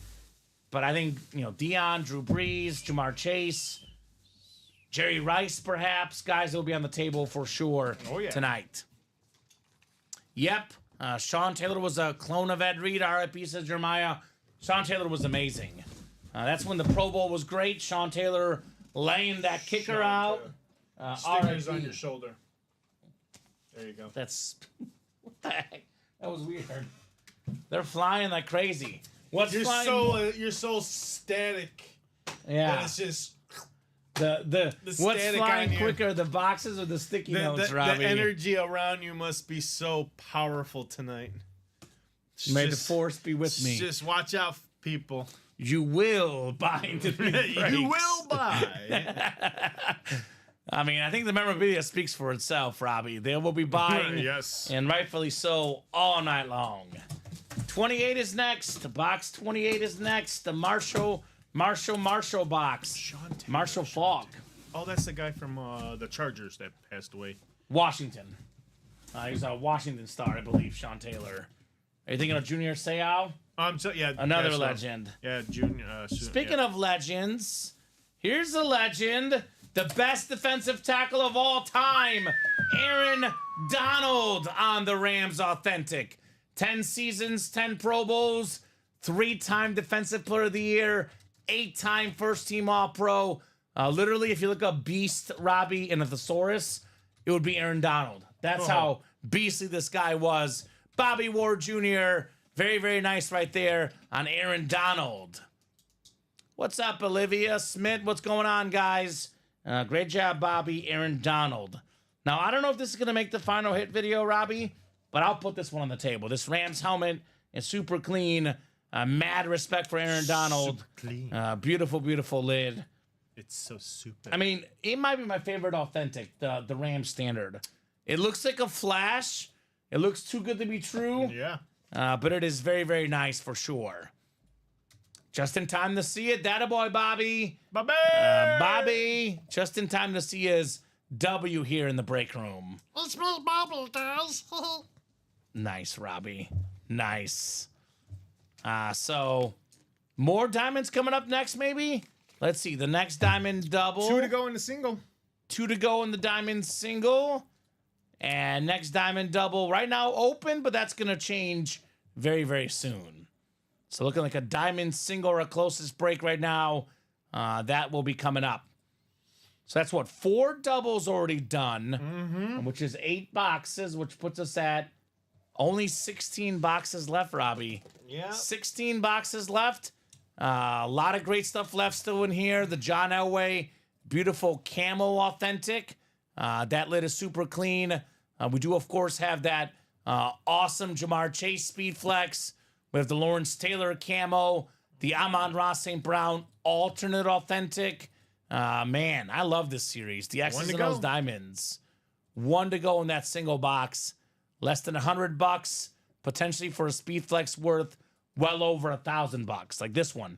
But I think, Deion, Drew Brees, Jamar Chase, Jerry Rice, perhaps, guys that will be on the table for sure tonight. Yep. Sean Taylor was a clone of Ed Reed. RIP, says Jeremiah. Sean Taylor was amazing. That's when the Pro Bowl was great. Sean Taylor laying that kicker out. Stickers on your shoulder. There you go. That's... What the heck? That was weird. They're flying like crazy. You're so static. Yeah. That it's just the what's flying quicker, the boxes or the sticky notes, Robbie? The energy around you must be so powerful tonight. May the force be with me. Just watch out, people. You will buy into the You will buy. I mean, I think the memorabilia speaks for itself, Robbie. They will be buying, yes, and rightfully so, all night long. 28 is next. Box 28 is next. The Marshall box. Marshall Faulk. Oh, that's the guy from the Chargers that passed away. Washington. He's a Washington star, I believe, Sean Taylor. Are you thinking of Junior Seau? Another legend. Yeah, Junior. Speaking of legends, here's a legend. The best defensive tackle of all time, Aaron Donald on the Rams Authentic. 10 seasons, 10 Pro Bowls, 3-time Defensive Player of the Year, 8-time first-team All-Pro. Literally, if you look up Beast, Robbie, and a thesaurus, it would be Aaron Donald. That's how beastly this guy was. Bobby Ward Jr., very, very nice right there on Aaron Donald. What's up, Olivia Smith? What's going on, guys? Great job, Bobby. Aaron Donald. Now, I don't know if this is going to make the final hit video, Robbie, but I'll put this one on the table. This Rams helmet is super clean. Mad respect for Aaron Donald. Super clean. Beautiful, beautiful lid. It's so super. I mean, it might be my favorite Authentic, the Rams Standard. It looks like a flash. It looks too good to be true. Yeah. But it is very, very nice for sure. Just in time to see it. That boy, Bobby. Bobby! Bobby. Just in time to see his W here in the break room. It's my bubble, dolls. Nice, Robbie. Nice. So, more diamonds coming up next, maybe? Let's see. The next diamond double. 2 to go in the single. 2 to go in the diamond single. And next diamond double right now open, but that's going to change very, very soon. So looking like a diamond single, our closest break right now. That will be coming up. So that's what, 4 doubles already done, which is 8 boxes, which puts us at only 16 boxes left, Robbie. Yeah. 16 boxes left. A lot of great stuff left still in here. The John Elway, beautiful camo authentic. That lid is super clean. We do, of course, have that awesome Jamar Chase Speed Flex. We have the Lawrence Taylor camo, the Amon-Ra St. Brown alternate authentic. Man, I love this series. The X's and O's diamonds. 1 to go in that single box. Less than $100, potentially for a Speed Flex worth well over $1,000. Like this one.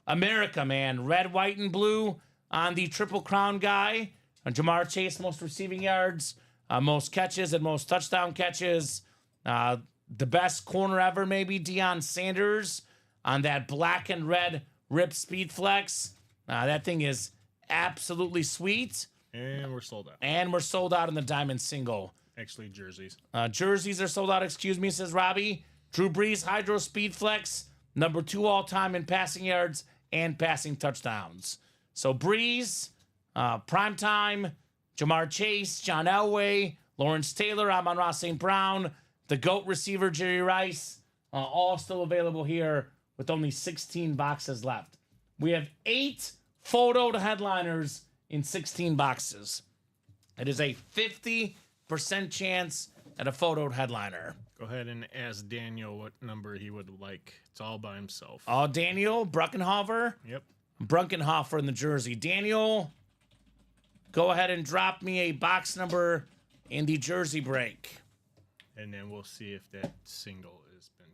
America, man. Red, white, and blue on the Triple Crown guy. Jamar Chase, most receiving yards, most catches, and most touchdown catches. The best corner ever, maybe, Deion Sanders on that black and red Rip Speed Flex. That thing is absolutely sweet. And we're sold out. And we're sold out in the diamond single. Actually, jerseys. Jerseys are sold out, excuse me, says Robbie. Drew Brees Hydro Speed Flex, number 2 all-time in passing yards and passing touchdowns. So Brees, Primetime, Jamar Chase, John Elway, Lawrence Taylor, Amon-Ra St. Brown, the GOAT receiver, Jerry Rice, all still available here with only 16 boxes left. We have 8 photoed headliners in 16 boxes. It is a 50% chance at a photoed headliner. Go ahead and ask Daniel what number he would like. It's all by himself. Oh, Daniel Bruckenhofer? Yep. Bruckenhofer in the jersey. Daniel, go ahead and drop me a box number in the jersey break. And then we'll see if that single has been...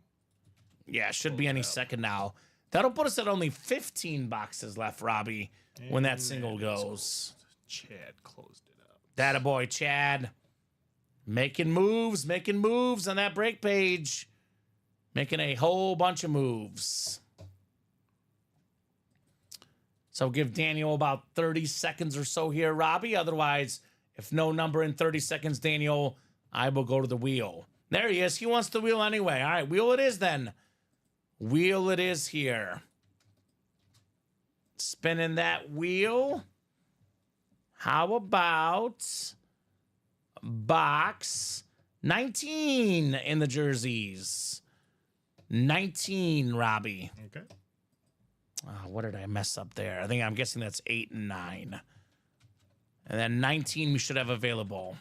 Yeah, should be any second now. That'll put us at only 15 boxes left, Robbie, when that single goes. Chad closed it up. That boy, Chad. Making moves on that break page. Making a whole bunch of moves. So give Daniel about 30 seconds or so here, Robbie. Otherwise, if no number in 30 seconds, Daniel, I will go to the wheel. There he is. He wants the wheel anyway. All right, wheel it is then. Wheel it is here. Spinning that wheel. How about box 19 in the jerseys? 19, Robbie. Okay. What did I mess up there? I'm guessing that's 8 and 9. And then 19 we should have available.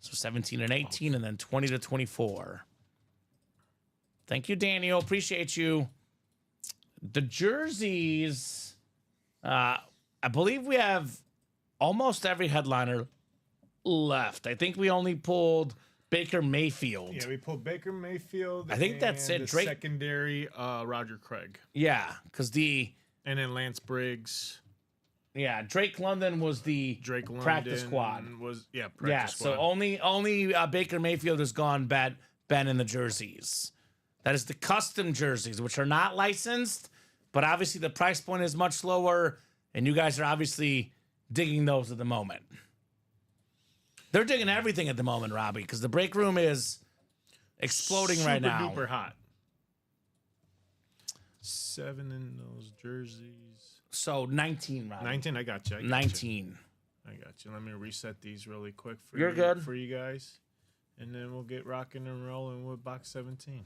So 17 and 18, and then 20 to 24. Thank you, Daniel. Appreciate you. The jerseys, I believe we have almost every headliner left. I think we only pulled Baker Mayfield. Yeah, we pulled Baker Mayfield. I think that's it. The Drake secondary, Roger Craig. Yeah, because and then Lance Briggs. Yeah, Drake London was the Drake London practice squad. Practice squad. So only Baker Mayfield has gone Ben in the jerseys. That is the custom jerseys, which are not licensed, but obviously the price point is much lower, and you guys are obviously digging those at the moment. They're digging everything at the moment, Robbie, because the break room is exploding right now. Super duper hot. 7 in those jerseys. So 19, Robbie. 19, I got you. 19. I got you. Let me reset these really quick for You're good. For you guys. And then we'll get rocking and rolling with box 17.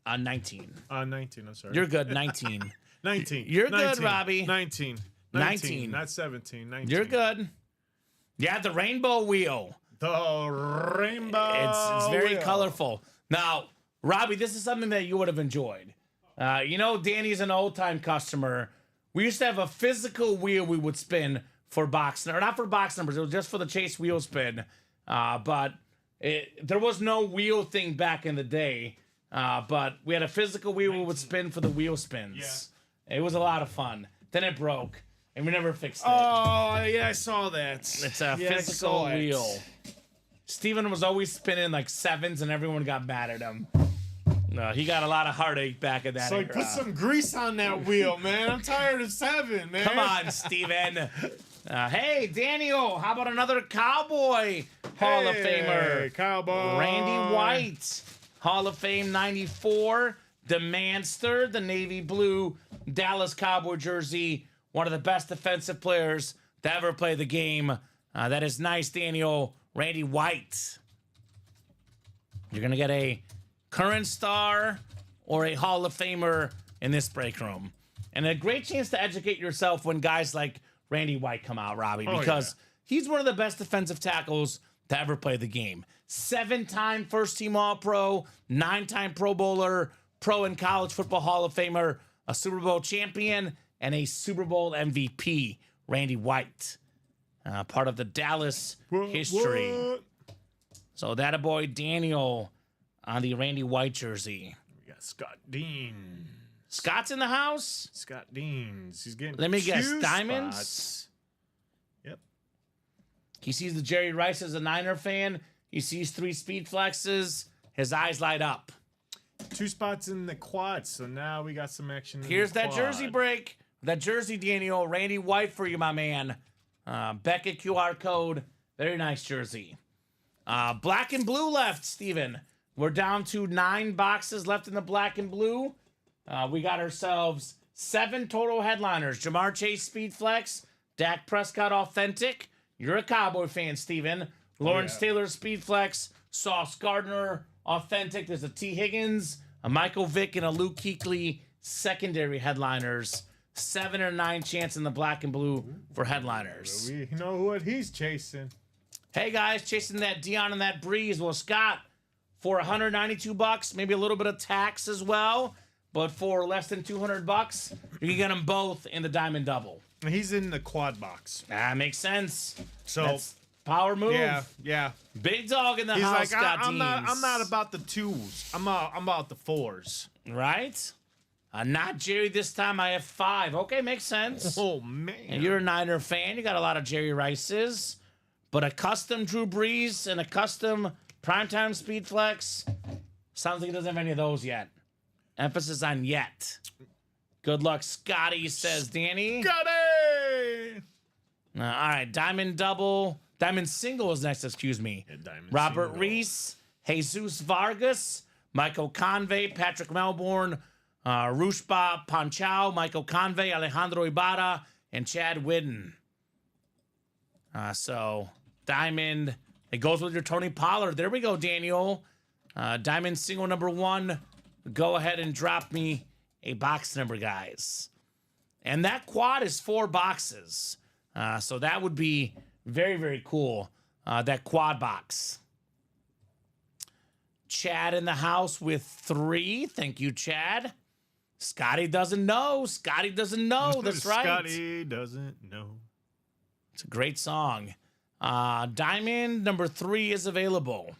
19. 19, I'm sorry. You're good, 19. 19. You're 19, good, Robbie. 19. 19. Not 17. 19. You're good. Yeah, the rainbow wheel. The rainbow. It's very wheel. colorful. Now, Robbie, this is something that you would have enjoyed. Danny's an old-time customer. We used to have a physical wheel we would spin for box, or not for box numbers. It was just for the Chase wheel spin. But there was no wheel thing back in the day. But we had a physical wheel we would spin for the wheel spins. Yeah. It was a lot of fun. Then it broke, and we never fixed it. Oh, yeah, I saw that. It's a physical wheel. Steven was always spinning like 7s, and everyone got mad at him. He got a lot of heartache back at that. So put some grease on that wheel, man. I'm tired of 7, man. Come on, Steven. Hey, Daniel, how about another Cowboy Hall of Famer? Cowboy. Randy White, Hall of Fame 94. Demanster, the navy blue Dallas Cowboy jersey. One of the best defensive players to ever play the game. That is nice, Daniel. Randy White. You're going to get a current star or a Hall of Famer in this break room. And a great chance to educate yourself when guys like Randy White come out, Robbie, because he's one of the best defensive tackles to ever play the game. 7-time first-team All-Pro, 9-time Pro Bowler, Pro and College Football Hall of Famer, a Super Bowl champion, and a Super Bowl MVP, Randy White. Part of the Dallas history. What? So that a boy Daniel on the Randy White jersey. We got Scott Dean. Scott's in the house. Scott Deans. He's getting Let me guess, 2 diamonds? spots. Yep. He sees the Jerry Rice as a Niner fan. He sees 3 speed flexes. His eyes light up. 2 spots in the quad, so now we got some action in Here's the that quad. jersey break. That jersey, Daniel. Randy White for you, my man. Beckett QR code. Very nice jersey. Black and blue left, Steven. We're down to 9 boxes left in the black and blue. We got ourselves 7 total headliners. Jamar Chase Speed Flex. Dak Prescott Authentic. You're a Cowboy fan, Steven. Lawrence Taylor Speed Flex. Sauce Gardner Authentic. There's a T. Higgins, a Michael Vick, and a Luke Kuechly secondary headliners. 7 or 9 chance in the black and blue for headliners. We know what he's chasing. Hey guys, chasing that Dion and that Breeze. Well, Scott, for $192, maybe a little bit of tax as well, but for less than $200, you can get them both in the Diamond Double. He's in the quad box. Makes sense. So That's power move. yeah. Big dog in the He's house, like, Scott I'm Deans. not about the 2s. I'm about the 4s. Right? Not Jerry this time. I have 5. Okay, makes sense. Oh man. And you're a Niner fan. You got a lot of Jerry Rices. But a custom Drew Brees and a custom Primetime Speed Flex, sounds like he doesn't have any of those yet. Emphasis on yet. Good luck, Scotty, says Danny. Got it. All right, Diamond Double. Diamond Single is next, excuse me. Diamond Robert Single. Reese, Jesus Vargas, Michael Convey, Patrick Melbourne, Rushba Panchao, Michael Convey, Alejandro Ibarra, and Chad Whidden. So, Diamond, it goes with your Tony Pollard. There we go, Daniel. Diamond Single number 1. Go ahead and drop me a box number, guys. And that quad is 4 boxes. So that would be very, very cool. That quad box. Chad in the house with 3. Thank you, Chad. Scotty doesn't know. Scotty doesn't know. That's right. Scotty doesn't know. It's a great song. Diamond number 3 is available.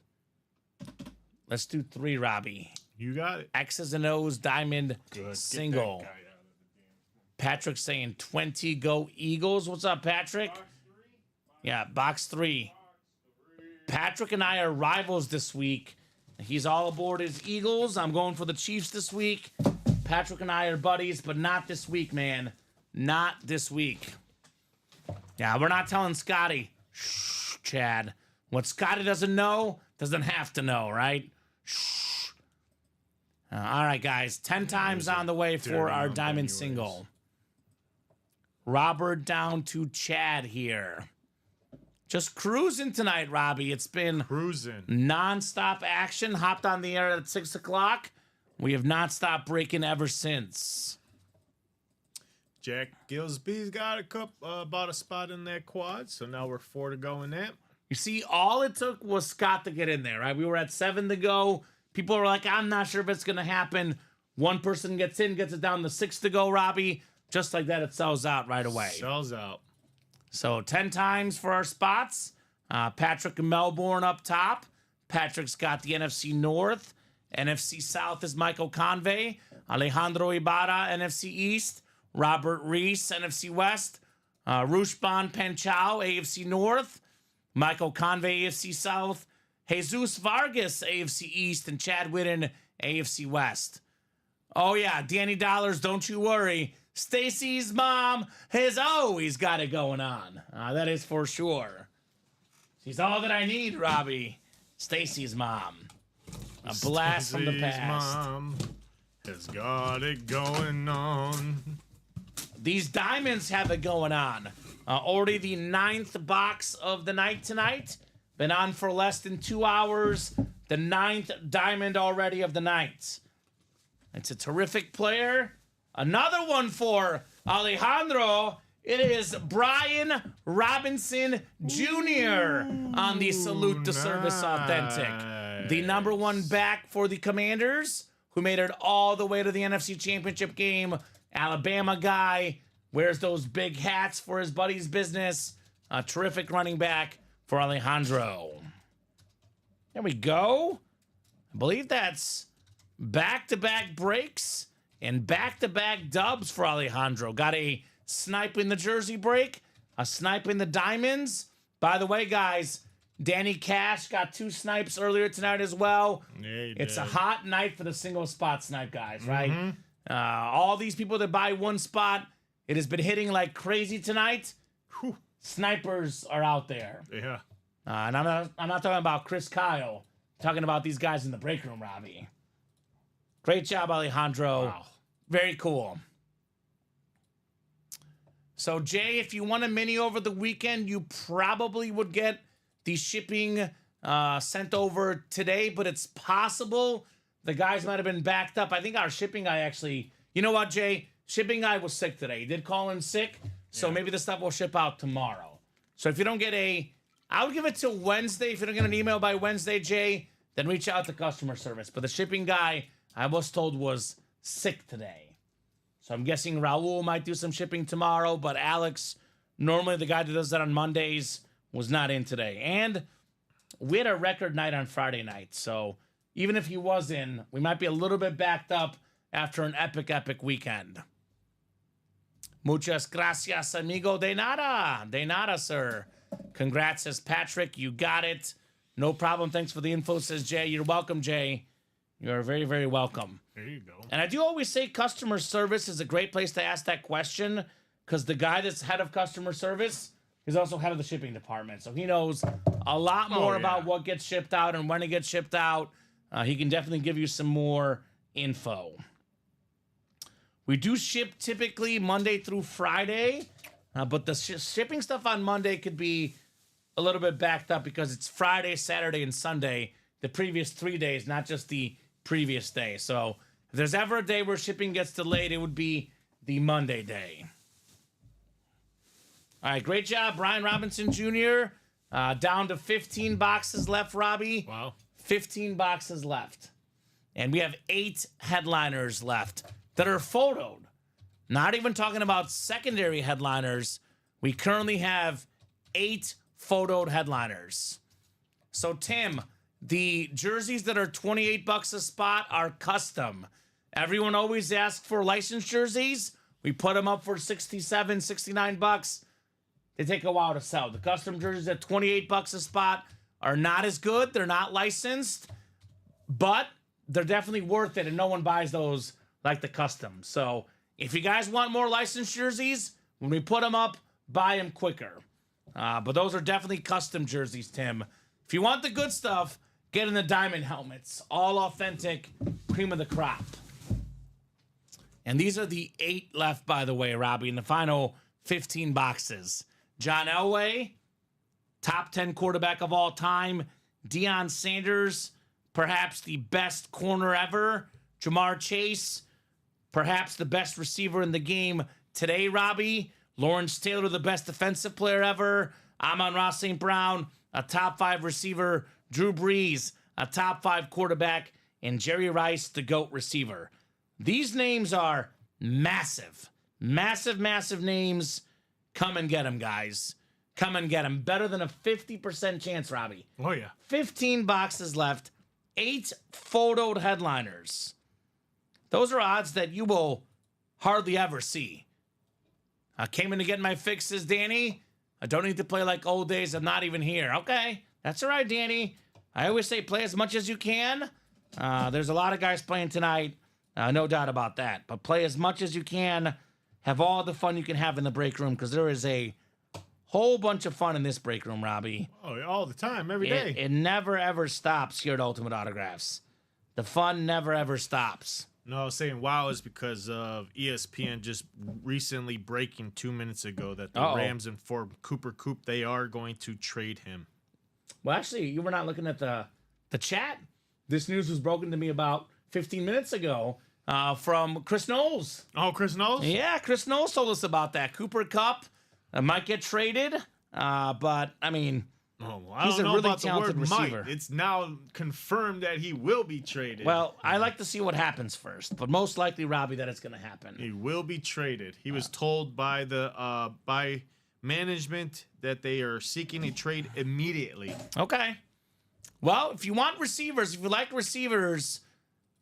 Let's do 3, Robbie. You got it. X's and O's Diamond Good. Single. Get that guy out of Patrick saying 20 go Eagles. What's up, Patrick? Yeah, box 3. Patrick and I are rivals this week. He's all aboard his Eagles. I'm going for the Chiefs this week. Patrick and I are buddies, but not this week, man. Not this week. Yeah, we're not telling Scotty. Shh, Chad. What Scotty doesn't know, doesn't have to know, right? Shh. All right, guys. 10 times on the way for our Diamond Single. Robert down to Chad here. Just cruising tonight, Robbie. It's been Cruising. non-stop action. Hopped on the air at 6 o'clock. We have not stopped breaking ever since. Jack Gillsby's got about a spot in that quad, so now we're 4 to go in that. You see, all it took was Scott to get in there, right? We were at 7 to go. People were like, I'm not sure if it's going to happen. One person gets in, gets it down to 6 to go, Robbie. Just like that, it sells out right away. Sells out. So 10 times for our spots. Patrick and Melbourne up top. Patrick's got the NFC North. NFC South is Michael Convey. Alejandro Ibarra, NFC East. Robert Reese, NFC West. Rushban Panchao, AFC North. Michael Convey, AFC South. Jesus Vargas, AFC East. And Chad Whidden, AFC West. Oh, yeah, Danny Dollars, don't you worry. Stacy's mom has always got it going on. That is for sure. She's all that I need, Robbie. Stacy's mom. A blast from the Stacy's past. mom has got it going on. These diamonds have it going on. Already the 9th box of the night tonight. Been on for less than 2 hours. The 9th diamond already of the night. It's a terrific player. Another one for Alejandro. It is Brian Robinson Jr. on the Salute to Service Authentic. The number 1 back for the Commanders, who made it all the way to the NFC Championship game. Alabama guy, wears those big hats for his buddy's business. A terrific running back for Alejandro. There we go. I believe that's back-to-back breaks and back-to-back dubs for Alejandro. Got a snipe in the jersey break, a snipe in the diamonds. By the way, guys, Danny Cash got 2 snipes earlier tonight as well. Yeah, it's a hot night for the single spot snipe, guys, right? All these people that buy one spot, it has been hitting like crazy tonight. Whew. Snipers are out there. Yeah. And I'm not talking about Chris Kyle. I'm talking about these guys in the break room, Robbie. Great job, Alejandro. Wow. Very cool. So, Jay, if you won a mini over the weekend, you probably would get the shipping sent over today, but it's possible the guys might have been backed up. I think our shipping guy actually, you know what, Jay? Shipping guy was sick today. He did call in sick, so maybe the stuff will ship out tomorrow. So if you don't get I would give it till Wednesday. If you don't get an email by Wednesday, Jay, then reach out to customer service. But the shipping guy, I was told, was sick today. So I'm guessing Raul might do some shipping tomorrow, but Alex, normally the guy that does that on Mondays, was not in today. And we had a record night on Friday night, so even if he was in, we might be a little bit backed up after an epic weekend. Muchas gracias, amigo. De nada. De nada, sir. Congrats, says Patrick. You got it. No problem. Thanks for the info, says Jay. You're welcome, Jay. You're very, very welcome. There you go. And I do always say customer service is a great place to ask that question because the guy that's head of customer service is also head of the shipping department. So he knows a lot more about what gets shipped out and when it gets shipped out. He can definitely give you some more info. We do ship typically Monday through Friday, but the shipping stuff on Monday could be a little bit backed up because it's Friday, Saturday, and Sunday, the previous 3 days, not just the previous day. So if there's ever a day where shipping gets delayed, it would be the Monday day. All right, great job, Brian Robinson Jr. Down to 15 boxes left, Robbie. Wow. 15 boxes left. And we have 8 headliners left that are photoed. Not even talking about secondary headliners. We currently have 8 photoed headliners. So, Tim, the jerseys that are $28 a spot are custom. Everyone always asks for licensed jerseys. We put them up for $67, $69. They take a while to sell. The custom jerseys at $28 a spot are not as good. They're not licensed, but they're definitely worth it, and no one buys those like the custom. So if you guys want more licensed jerseys, when we put them up, buy them quicker. But those are definitely custom jerseys, Tim. If you want the good stuff, get in the diamond helmets. All authentic, cream of the crop. And these are the 8 left, by the way, Robbie, in the final 15 boxes. John Elway, top 10 quarterback of all time. Deion Sanders, perhaps the best corner ever. Jamar Chase, perhaps the best receiver in the game today, Robbie. Lawrence Taylor, the best defensive player ever. Amon-Ra St. Brown, a top 5 receiver. Drew Brees, a top 5 quarterback. And Jerry Rice, the GOAT receiver. These names are massive. Massive, massive names. Come and get them, guys. Come and get them. Better than a 50% chance, Robbie. Oh, yeah. 15 boxes left. 8 photoed headliners. Those are odds that you will hardly ever see. I came in to get my fixes, Danny. I don't need to play like old days. I'm not even here. Okay, that's all right, Danny. I always say play as much as you can. There's a lot of guys playing tonight. No doubt about that. But play as much as you can. Have all the fun you can have in the break room because there is a whole bunch of fun in this break room, Robbie. Oh, all the time, every day. It never, ever stops here at Ultimate Autographs. The fun never, ever stops. No, I was saying wow is because of ESPN just recently breaking 2 minutes ago that the Rams informed Cooper Kupp they are going to trade him. Well, actually, you were not looking at the chat. This news was broken to me about 15 minutes ago from Chris Knowles. Oh, Chris Knowles? Yeah, Chris Knowles told us about that. Cooper Kupp might get traded, but, I mean, I he's don't a know really about the talented word receiver. might. It's now confirmed that he will be traded. Well, I like to see what happens first, but most likely, Robbie, that it's going to happen. He will be traded. He was told by the by management that they are seeking a trade immediately. Okay. Well, if you want receivers, if you like receivers,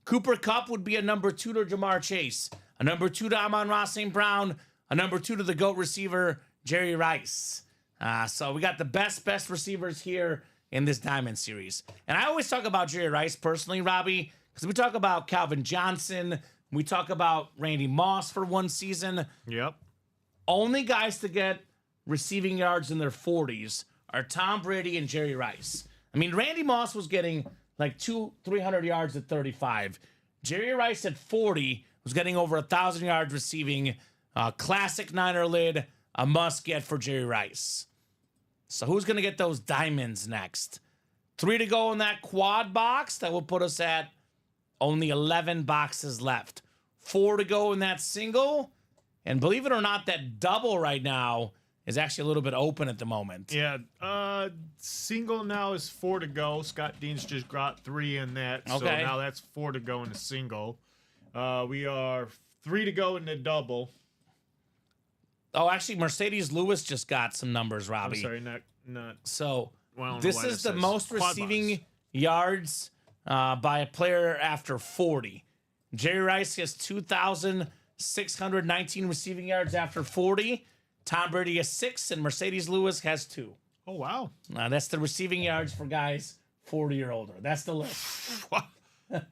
Cooper Kupp would be a number 2 to Jamar Chase, a number 2 to Amon-Ra St. Brown, a number 2 to the GOAT receiver, Jerry Rice. So we got the best receivers here in this Diamond Series. And I always talk about Jerry Rice personally, Robbie, because we talk about Calvin Johnson, we talk about Randy Moss for one season. Yep. Only guys to get receiving yards in their 40s are Tom Brady and Jerry Rice. I mean, Randy Moss was getting like 300 yards at 35. Jerry Rice at 40 was getting over 1,000 yards receiving. Classic Niner lid, a must get for Jerry Rice. So who's going to get those diamonds next? 3 to go in that quad box. That will put us at only 11 boxes left. 4 to go in that single. And believe it or not, that double right now is actually a little bit open at the moment. Yeah, single now is 4 to go. Scott Dean's just got 3 in that. So Okay. now that's 4 to go in the single. We are 3 to go in the double. Oh, actually, Mercedes Lewis just got some numbers, Robbie. I'm sorry, not. So Well, I don't know this why is that the says most quad receiving box. yards by a player after 40. Jerry Rice has 2,619 receiving yards after 40. Tom Brady has 6, and Mercedes Lewis has 2. Oh, wow. That's the receiving yards for guys 40 or older. That's the list.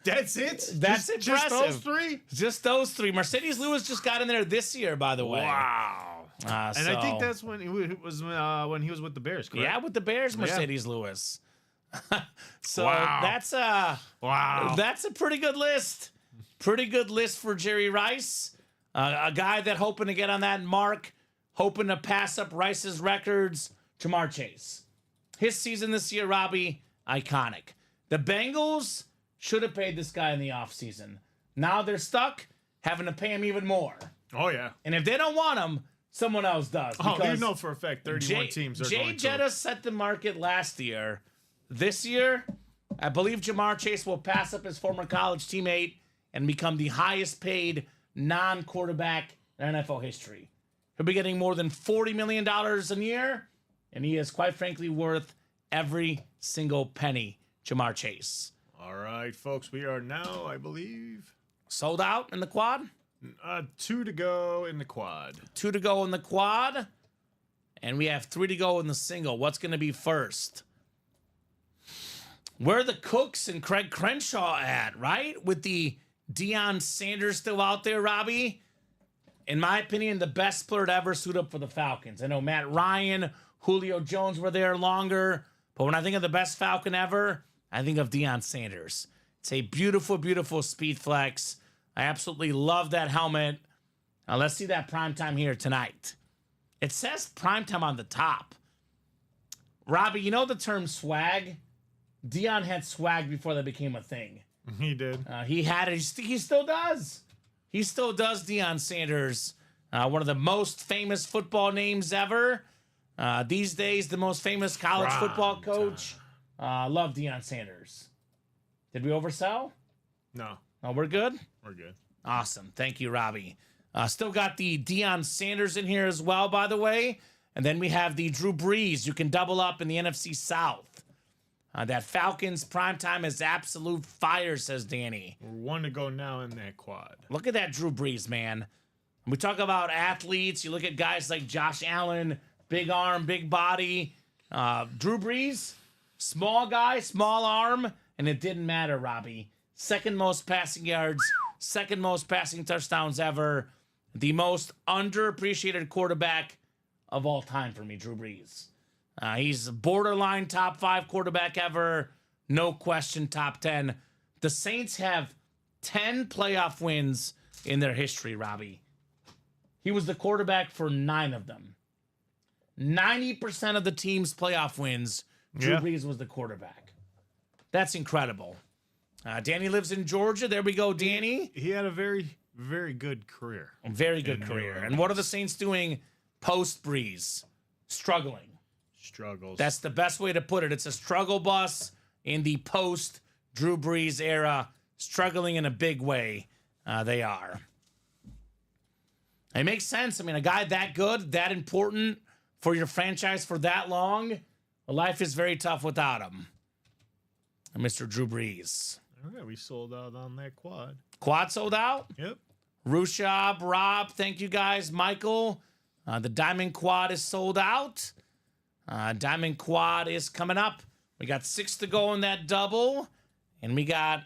That's it? That's Just impressive. those 3? Just those 3. Mercedes Lewis just got in there this year, by the way. Wow. And I think So- that's when he was when he was with the Bears, correct? Yeah, with the Bears, Mercedes Lewis. So Wow. wow. That's a pretty good list. Pretty good list for Jerry Rice. A guy that hoping to get on that mark, hoping to pass up Rice's records, Jamar Chase. His season this year, Robbie, iconic. The Bengals should have paid this guy in the offseason. Now they're stuck having to pay him even more. Oh, yeah. And if they don't want him, someone else does. Oh, you because know for a fact 31 teams are Jay going Jetta to. set the market last year. This year, I believe Jamar Chase will pass up his former college teammate and become the highest paid non-quarterback in NFL history. He'll be getting more than $40 million a year, and he is, quite frankly, worth every single penny, Jamar Chase. All right, folks, we are now, I believe, Sold out in the quad? 2 to go in the quad. 2 to go in the quad, and we have 3 to go in the single. What's going to be first? Where are the Cooks and Craig Crenshaw at, right? With the Deion Sanders still out there, Robbie? In my opinion, the best player to ever suit up for the Falcons. I know Matt Ryan, Julio Jones were there longer, but when I think of the best Falcon ever, I think of Deion Sanders. It's a beautiful, beautiful speed flex. I absolutely love that helmet. Now let's see that primetime here tonight. It says primetime on the top. Robbie, you know the term swag? Deion had swag before that became a thing. He did. He had it. He still does. He still does, Deion Sanders. One of the most famous football names ever. These days, the most famous college football coach. Love Deion Sanders. Did we oversell? No, Oh, we're good? we're good. Awesome. Thank you, Robbie. Still got the Deion Sanders in here as well, by the way. And then we have the Drew Brees. You can double up in the NFC South. That Falcons primetime is absolute fire, says Danny. We're 1 to go now in that quad. Look at that Drew Brees, man. When we talk about athletes, you look at guys like Josh Allen, big arm, big body. Drew Brees, small guy, small arm, and it didn't matter, Robbie. Second most passing yards, second most passing touchdowns ever. The most underappreciated quarterback of all time for me, Drew Brees. He's a borderline top 5 quarterback ever. No question, top 10. The Saints have 10 playoff wins in their history, Robbie. He was the quarterback for 9 of them. 90% of the team's playoff wins, Drew Brees was the quarterback. That's incredible. Danny lives in Georgia. There we go, Danny. He had a very, very good career. A very good career. And what are the Saints doing post Brees? Struggling. Struggles. That's the best way to put it. It's a struggle bus in the post Drew Brees era. Struggling in a big way. They are. It makes sense. I mean, a guy that good, that important for your franchise for that long, life is very tough without him. Mr. Drew Brees. All right, we sold out on that quad. Quad sold out? Yep. Rushab, Rob, thank you guys. Michael, the Diamond Quad is sold out. Diamond Quad is coming up. We got 6 to go in that double, and we got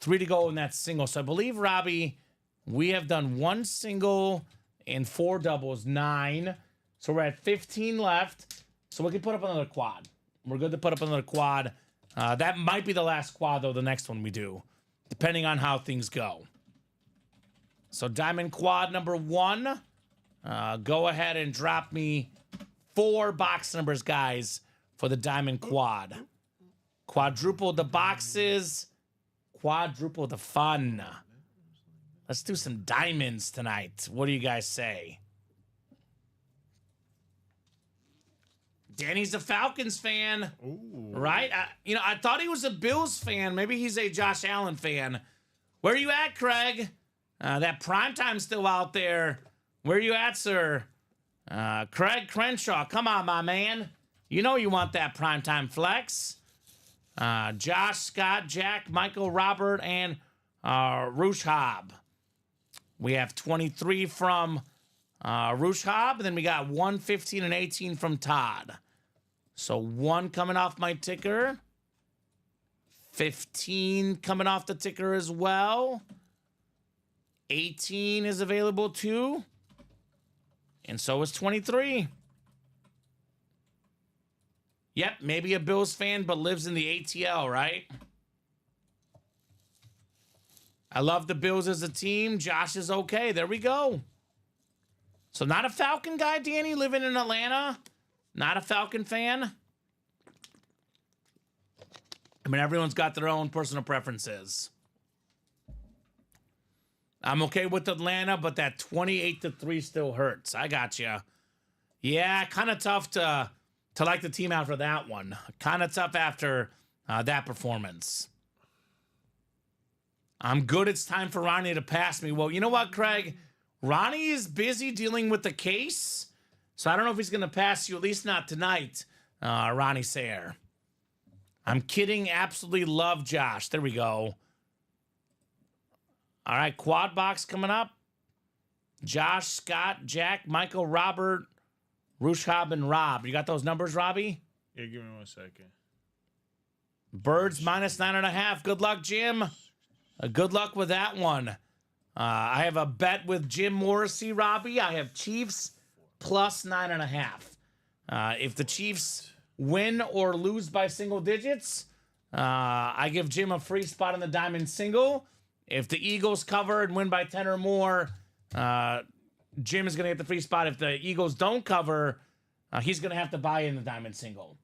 3 to go in that single. So I believe, Robbie, we have done 1 single and 4 doubles, 9. So we're at 15 left. So we can put up another quad. We're good to put up another quad. That might be the last quad, though, the next one we do, depending on how things go. So Diamond Quad number 1. Go ahead and drop me 4 box numbers, guys, for the Diamond Quad. Quadruple the boxes. Quadruple the fun. Let's do some diamonds tonight. What do you guys say? Danny's a Falcons fan, right? I thought he was a Bills fan. Maybe he's a Josh Allen fan. Where you at, Craig? That primetime's still out there. Where you at, sir? Craig Crenshaw, come on, my man. You know you want that primetime flex. Josh, Scott, Jack, Michael, Robert, and Rushab. We have 23 from Rushab, and then we got 1, 15, and 18 from Todd. So 1 coming off my ticker. 15 coming off the ticker as well. 18 is available too. And so is 23. Yep, maybe a Bills fan, but lives in the ATL, right? I love the Bills as a team. Josh is okay. There we go. So not a Falcon guy, Danny, living in Atlanta. Not a Falcon fan. I mean, everyone's got their own personal preferences. I'm okay with Atlanta, but that 28-3 still hurts. I got you. Yeah, kind of tough to like the team after that one. Kind of tough after that performance. I'm good. It's time for Ronnie to pass me. Well, you know what, Craig? Ronnie is busy dealing with the case, so I don't know if he's going to pass you, at least not tonight, Ronnie Sayre. I'm kidding. Absolutely love Josh. There we go. All right, quad box coming up. Josh, Scott, Jack, Michael, Robert, Rushab, and Rob. You got those numbers, Robbie? Yeah, give me 1 second. Birds -9.5. Good luck, Jim. Good luck with that one. I have a bet with Jim Morrissey, Robbie. I have Chiefs +9.5. If the Chiefs win or lose by single digits, I give Jim a free spot on the diamond single. If the Eagles cover and win by 10 or more, Jim is going to get the free spot. If the Eagles don't cover, he's going to have to buy in the diamond single.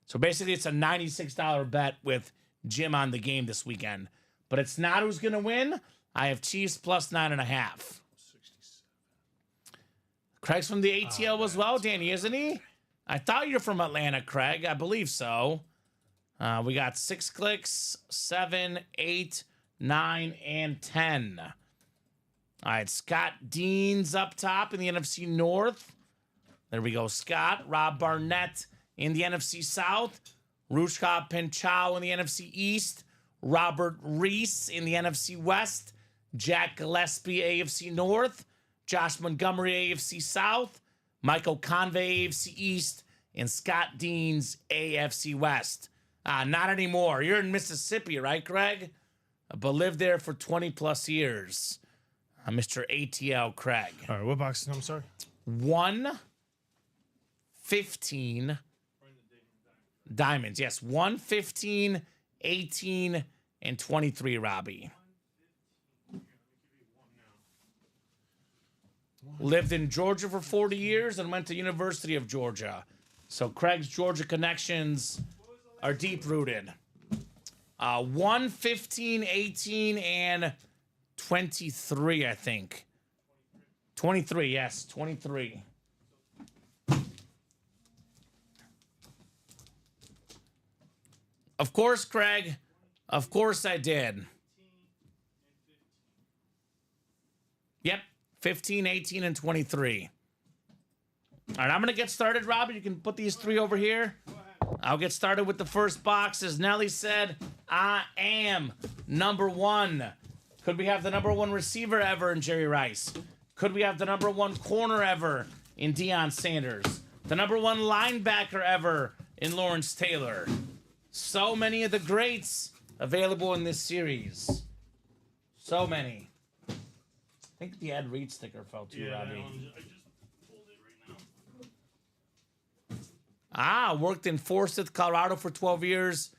So basically, it's a $96 bet with Jim on the game this weekend. But it's not who's going to win. I have Chiefs +9.5. Craig's from the ATL as well, Danny, isn't he? I thought you're from Atlanta, Craig. I believe so. We got 6 clicks, 7, 8, 9, and 10. All right, Scott Dean's up top in the NFC North. There we go, Scott. Rob Barnett in the NFC South. Rushab Penchow in the NFC East. Robert Reese in the NFC West. Jack Gillespie, AFC North. Josh Montgomery, AFC South. Michael Convey, AFC East. And Scott Dean's AFC West. Not anymore. You're in Mississippi, right, Craig? But lived there for 20 plus years. Mr. ATL Craig. All right, what box? I'm sorry. 1, 15 diamonds. Yes, 1, 15, 18, and 23, Robbie. lived in Georgia for 40 years and went to University of Georgia. So Craig's Georgia connections are deep-rooted. 1, 15, 18, and 23, I think. 23, yes, 23. Of course, Craig. Of course I did. Yep, 15, 18, and 23. All right, I'm going to get started, Robbie. You can put these 3 over here. I'll get started with the first box. As Nelly said, I am number 1. Could we have the number 1 receiver ever in Jerry Rice? Could we have the number 1 corner ever in Deion Sanders? The number 1 linebacker ever in Lawrence Taylor? So many of the greats available in this series. So many. I think the Ed Reed sticker fell too, Robbie. I just pulled it right now. Worked in Forsyth, Colorado for 12 years.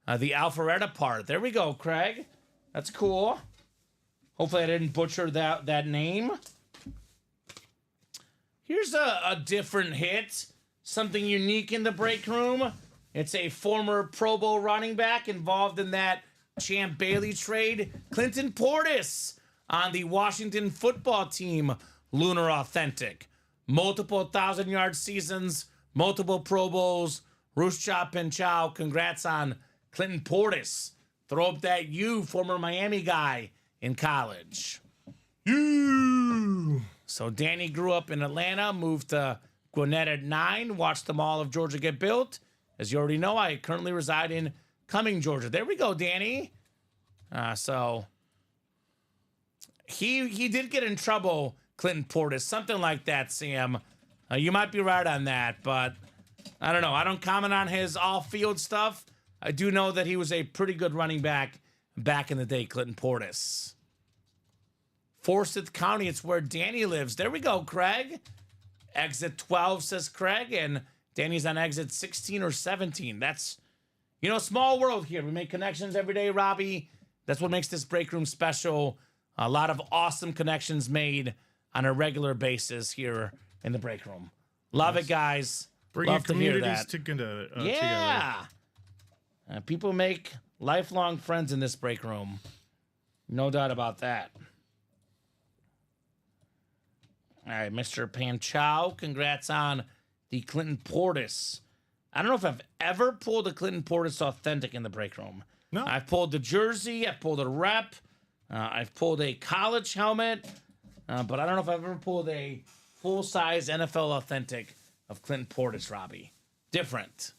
The Alpharetta part. There we go, Craig. That's cool. Hopefully I didn't butcher that name. Here's a different hit. Something unique in the break room. It's a former Pro Bowl running back involved in that Champ Bailey trade. Clinton Portis on the Washington football team. Lunar Authentic. Multiple 1,000-yard seasons. Multiple Pro Bowls. Roosh Chop and Chow. Congrats on Clinton Portis. Throw up that U, former Miami guy in college. So Danny grew up in Atlanta, moved to Gwinnett at 9, watched the Mall of Georgia get built. As you already know, I currently reside in Cumming, Georgia. There we go, Danny. So he did get in trouble, Clinton Portis, something like that, Sam. You might be right on that, but I don't know. I don't comment on his off-field stuff. I do know that he was a pretty good running back in the day, Clinton Portis. Forsyth County, it's where Danny lives. There we go, Craig. Exit 12, says Craig, and Danny's on exit 16 or 17. That's, small world here. We make connections every day, Robbie. That's what makes this break room special. A lot of awesome connections made on a regular basis here in the break room. Love it, guys. Bringing Love to hear communities that. together. Yeah. People make lifelong friends in this break room. No doubt about that. All right, Mr. Panchow, congrats on the Clinton Portis. I don't know if I've ever pulled a Clinton Portis Authentic in the break room. No. I've pulled the jersey. I've pulled a rep. I've pulled a college helmet. But I don't know if I've ever pulled a full-size NFL Authentic of Clinton Portis, Robbie. Different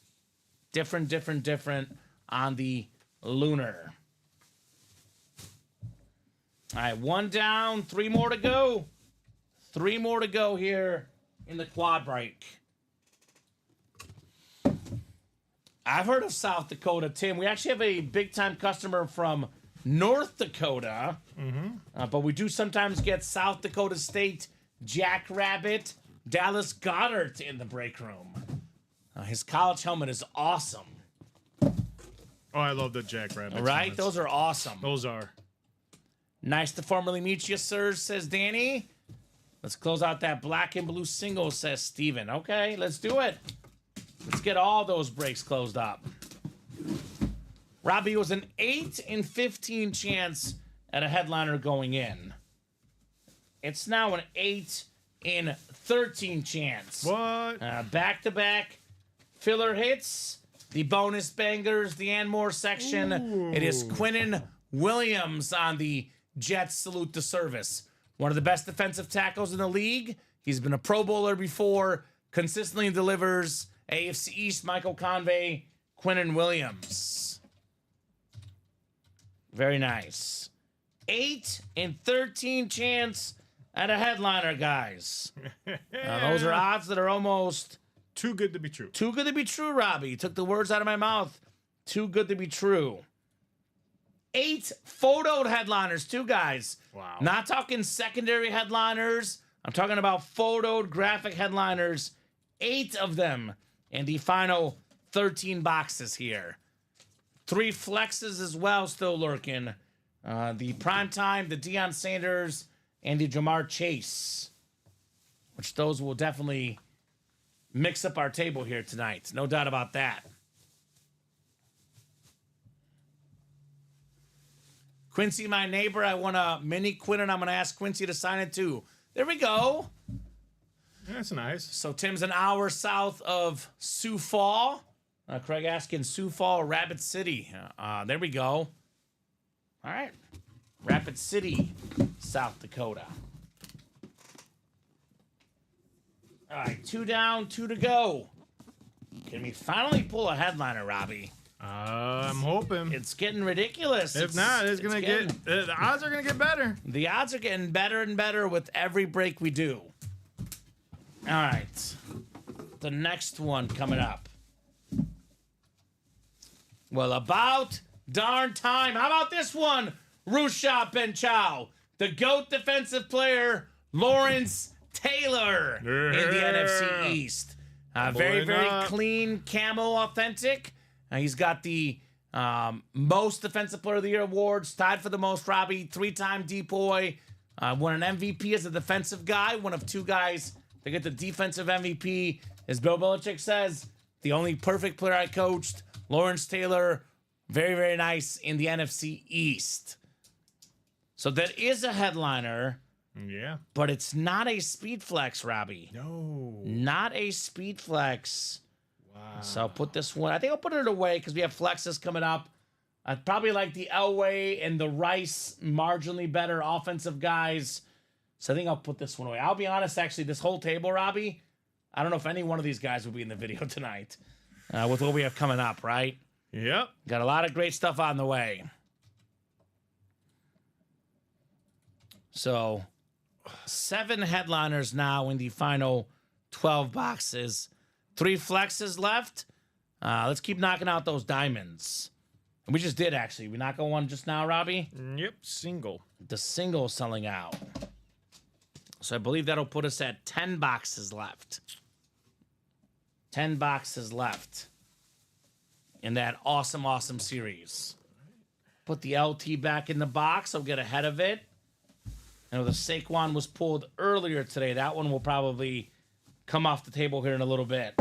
on the Lunar. All right, 1 down, 3 more to go. 3 more to go here in the quad break. I've heard of South Dakota, Tim. We actually have a big-time customer from North Dakota. But we do sometimes get South Dakota State Jackrabbit Dallas Goddard in the break room. His college helmet is awesome. Oh, I love the Jackrabbits. Right? Those are awesome. Those are. Nice to formally meet you, sir, says Danny. Let's close out that black and blue single, says Steven. Okay, let's do it. Let's get all those breaks closed up. Robbie, was an 8 in 15 chance at a headliner going in. It's now an 8 in 13 chance. What? Back-to-back filler hits, the bonus bangers, the and more section. Ooh. It is Quinnen Williams on the Jets salute to service. One of the best defensive tackles in the league. He's been a Pro Bowler before, consistently delivers. AFC East, Michael Convey, Quinnen Williams. Very nice. 8 in 13 chance at a headliner, guys. Those are odds that are almost Too good to be true. too good to be true, Robbie. You took the words out of my mouth. Too good to be true. 8 photoed headliners, too, guys. Wow. Not talking secondary headliners. I'm talking about photoed graphic headliners. 8 of them in the final 13 boxes here. 3 flexes as well still lurking. The Primetime, the Deion Sanders, and the Jamar Chase. which those will definitely mix up our table here tonight. No doubt about that. Quincy, my neighbor, I want a mini Quinn, and I'm going to ask Quincy to sign it too. There we go. That's nice. So Tim's an hour south of Sioux Fall. Craig asking Sioux Fall, Rapid City. There we go. All right. Rapid City, South Dakota. All right, 2 down, 2 to go. Can we finally pull a headliner, Robbie? I'm hoping. It's getting ridiculous. If not, it's gonna getting- get the odds are gonna get better. The odds are getting better and better with every break we do. All right. The next one coming up. Well, about darn time. How about this one? Rusha Benchow, the GOAT defensive player, Lawrence Taylor in the NFC East. Very, very not? clean camo authentic. He's got the most Defensive Player of the Year awards, tied for the most, Robbie, 3-time DPOY. Won an MVP as a defensive guy, one of 2 guys to get the defensive MVP. As Bill Belichick says, the only perfect player I coached, Lawrence Taylor, very, very nice in the NFC East. So that is a headliner, Yeah. but it's not a speed flex, Robbie. No. Not a speed flex. Wow. So I'll put this one. I think I'll put it away because we have flexes coming up. I'd probably like the Elway and the Rice marginally better offensive guys. So I think I'll put this one away. I'll be honest, actually, this whole table, Robbie, I don't know if any one of these guys will be in the video tonight with what we have coming up, right? Yep. Got a lot of great stuff on the way. So 7 headliners now in the final 12 boxes. 3 flexes left. Let's keep knocking out those diamonds. And we just did, actually. We knocked on one just now, Robbie. Yep. Single. The single selling out. So I believe that'll put us at 10 boxes left. 10 boxes left in that awesome, awesome series. Put the LT back in the box. I'll get ahead of it. I know the Saquon was pulled earlier today. That one will probably come off the table here in a little bit.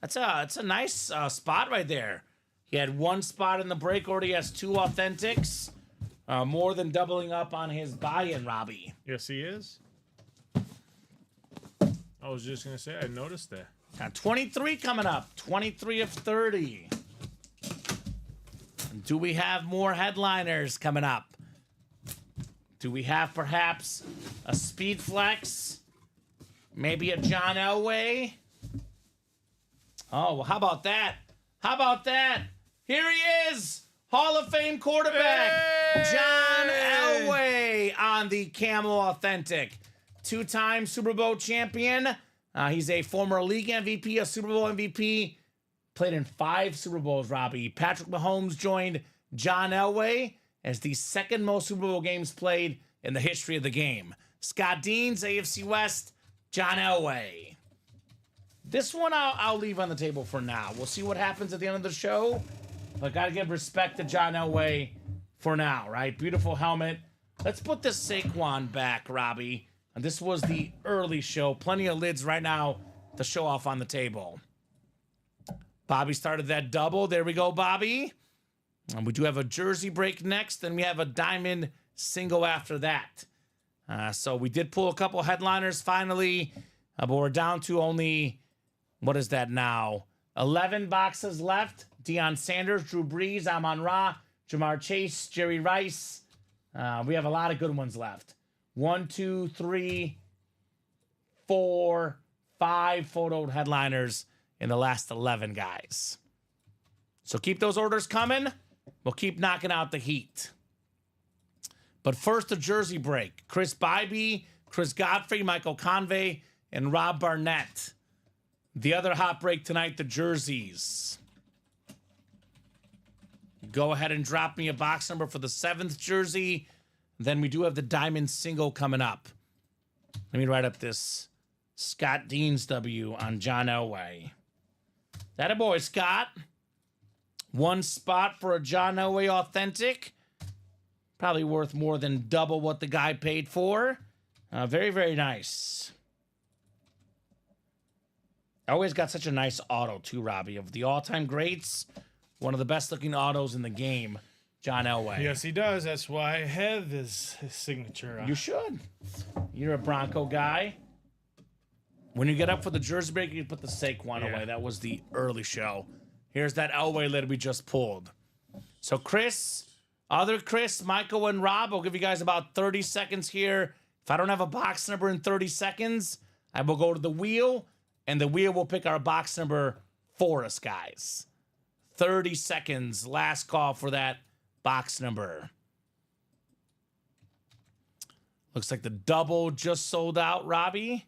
That's a nice spot right there. He had 1 spot in the break. Already has 2 authentics. More than doubling up on his buy-in, Robbie. Yes, he is. I was just gonna say I noticed that. Got 23 coming up. 23 of 30. Do we have more headliners coming up? Do we have perhaps a speed flex? Maybe a John Elway? Oh, well, how about that? How about that? Here he is, Hall of Fame quarterback, John Elway on the Camel Authentic. 2-time Super Bowl champion. He's a former league MVP, a Super Bowl MVP. Played in 5 Super Bowls, Robbie. Patrick Mahomes joined John Elway as the 2nd most Super Bowl games played in the history of the game. Scott Deans, AFC West, John Elway. This one I'll leave on the table for now. We'll see what happens at the end of the show. But got to give respect to John Elway for now, right? Beautiful helmet. Let's put this Saquon back, Robbie. And this was the early show. Plenty of lids right now to show off on the table. Bobby started that double. There we go, Bobby. And we do have a jersey break next. Then we have a diamond single after that. So we did pull a couple headliners finally. But we're down to only, what is that now? 11 boxes left. Deion Sanders, Drew Brees, Amon-Ra, Jamar Chase, Jerry Rice. We have a lot of good ones left. 1, 2, 3, 4, 5 photoed headliners in the last 11 guys. So keep those orders coming. We'll keep knocking out the heat. But first, a jersey break. Chris Bybee, Chris Godfrey, Michael Convey, and Rob Barnett. The other hot break tonight, the jerseys. Go ahead and drop me a box number for the 7th jersey. Then we do have the diamond single coming up. Let me write up this Scott Deans W on John Elway. That a boy, Scott. 1 spot for a John Elway authentic. Probably worth more than double what the guy paid for. Very, very nice. Always got such a nice auto, too, Robbie. Of the all-time greats, one of the best-looking autos in the game, John Elway. Yes, he does. That's why I have his signature on. You should. You're a Bronco guy. When you get up for the jersey break, you put the Saquon away. That was the early show. Here's that Elway lid we just pulled. So Chris, other Chris, Michael, and Rob, I'll give you guys about 30 seconds here. If I don't have a box number in 30 seconds, I will go to the wheel, and the wheel will pick our box number for us, guys. 30 seconds, last call for that box number. Looks like the double just sold out, Robbie.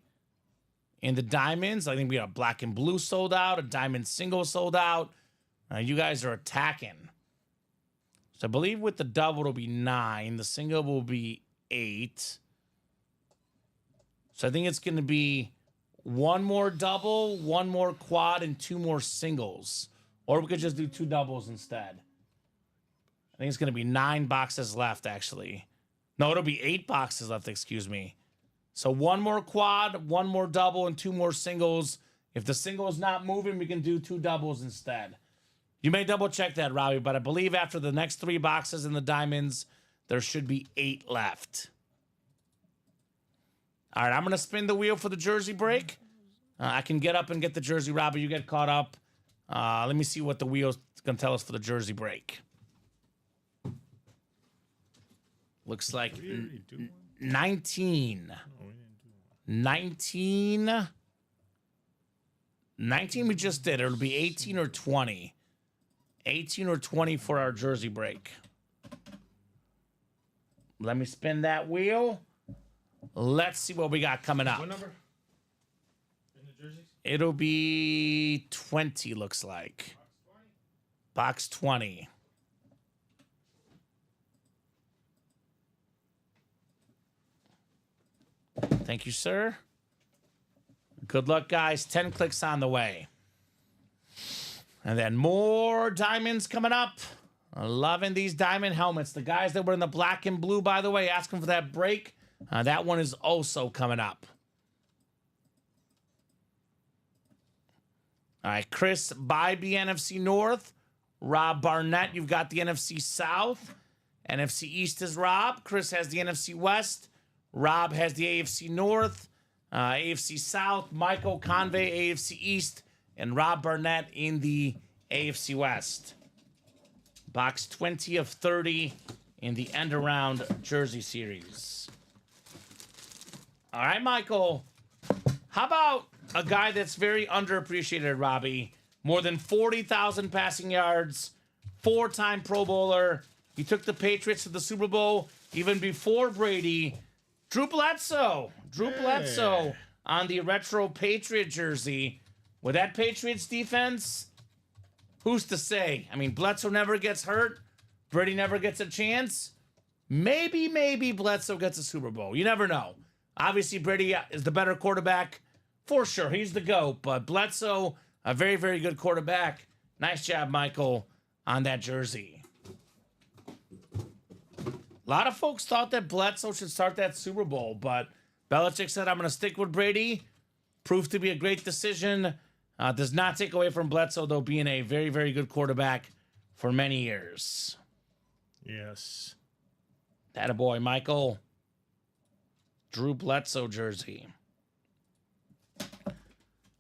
And the diamonds, I think we got a black and blue sold out, a diamond single sold out. You guys are attacking. So I believe with the double it'll be 9. The single will be 8. So I think it's going to be 1 more double, 1 more quad, and 2 more singles. Or we could just do 2 doubles instead. I think it's going to be 9 boxes left, actually. No, it'll be 8 boxes left, excuse me. So 1 more quad, 1 more double, and 2 more singles. If the single is not moving, we can do 2 doubles instead. You may double check that, Robbie, but I believe after the next 3 boxes in the diamonds, there should be 8 left. All right, I'm going to spin the wheel for the jersey break. I can get up and get the jersey, Robbie. You get caught up. Let me see what the wheel's going to tell us for the jersey break. Looks like 19. 19 we just did. It'll be 18 or 20. 18 or 20 for our jersey break. Let me spin that wheel. Let's see what we got coming up. What number? In the jerseys? It'll be 20, looks like. Box 20. Thank you, sir. Good luck, guys. 10 clicks on the way. And then more diamonds coming up. I'm loving these diamond helmets. The guys that were in the black and blue, by the way, asking for that break. That one is also coming up. All right, Chris, Bybee, NFC North. Rob Barnett, you've got the NFC South. NFC East is Rob. Chris has the NFC West. Rob has the AFC North, AFC South, Michael Convey, AFC East, and Rob Barnett in the AFC West. Box 20 of 30 in the end-around jersey series. All right, Michael. How about a guy that's very underappreciated, Robbie? More than 40,000 passing yards, 4-time Pro Bowler. He took the Patriots to the Super Bowl even before Brady. Drew Bledsoe. Drew Bledsoe on the retro Patriot jersey. With that Patriots defense, who's to say? I mean, Bledsoe never gets hurt. Brady never gets a chance. Maybe Bledsoe gets a Super Bowl. You never know. Obviously, Brady is the better quarterback. For sure, he's the GOAT. But Bledsoe, a very, very good quarterback. Nice job, Michael, on that jersey. A lot of folks thought that Bledsoe should start that Super Bowl, but Belichick said, I'm going to stick with Brady. Proved to be a great decision. Does not take away from Bledsoe, though, being a very, very good quarterback for many years. Yes. Attaboy, Michael. Drew Bledsoe jersey.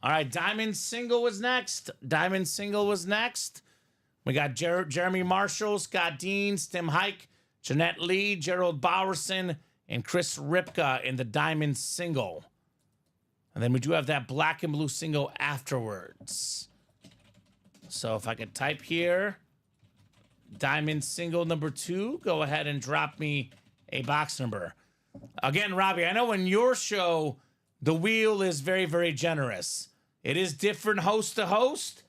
All right, Diamond Single was next. Diamond Single was next. We got Jeremy Marshall, Scott Dean, Tim Hike, Jeanette Lee, Gerald Bowerson, and Chris Ripka in the Diamond Single. And then we do have that black and blue single afterwards. So if I could type here, Diamond Single number 2, go ahead and drop me a box number. Again, Robbie, I know in your show, the wheel is very, very generous. It is different host to host.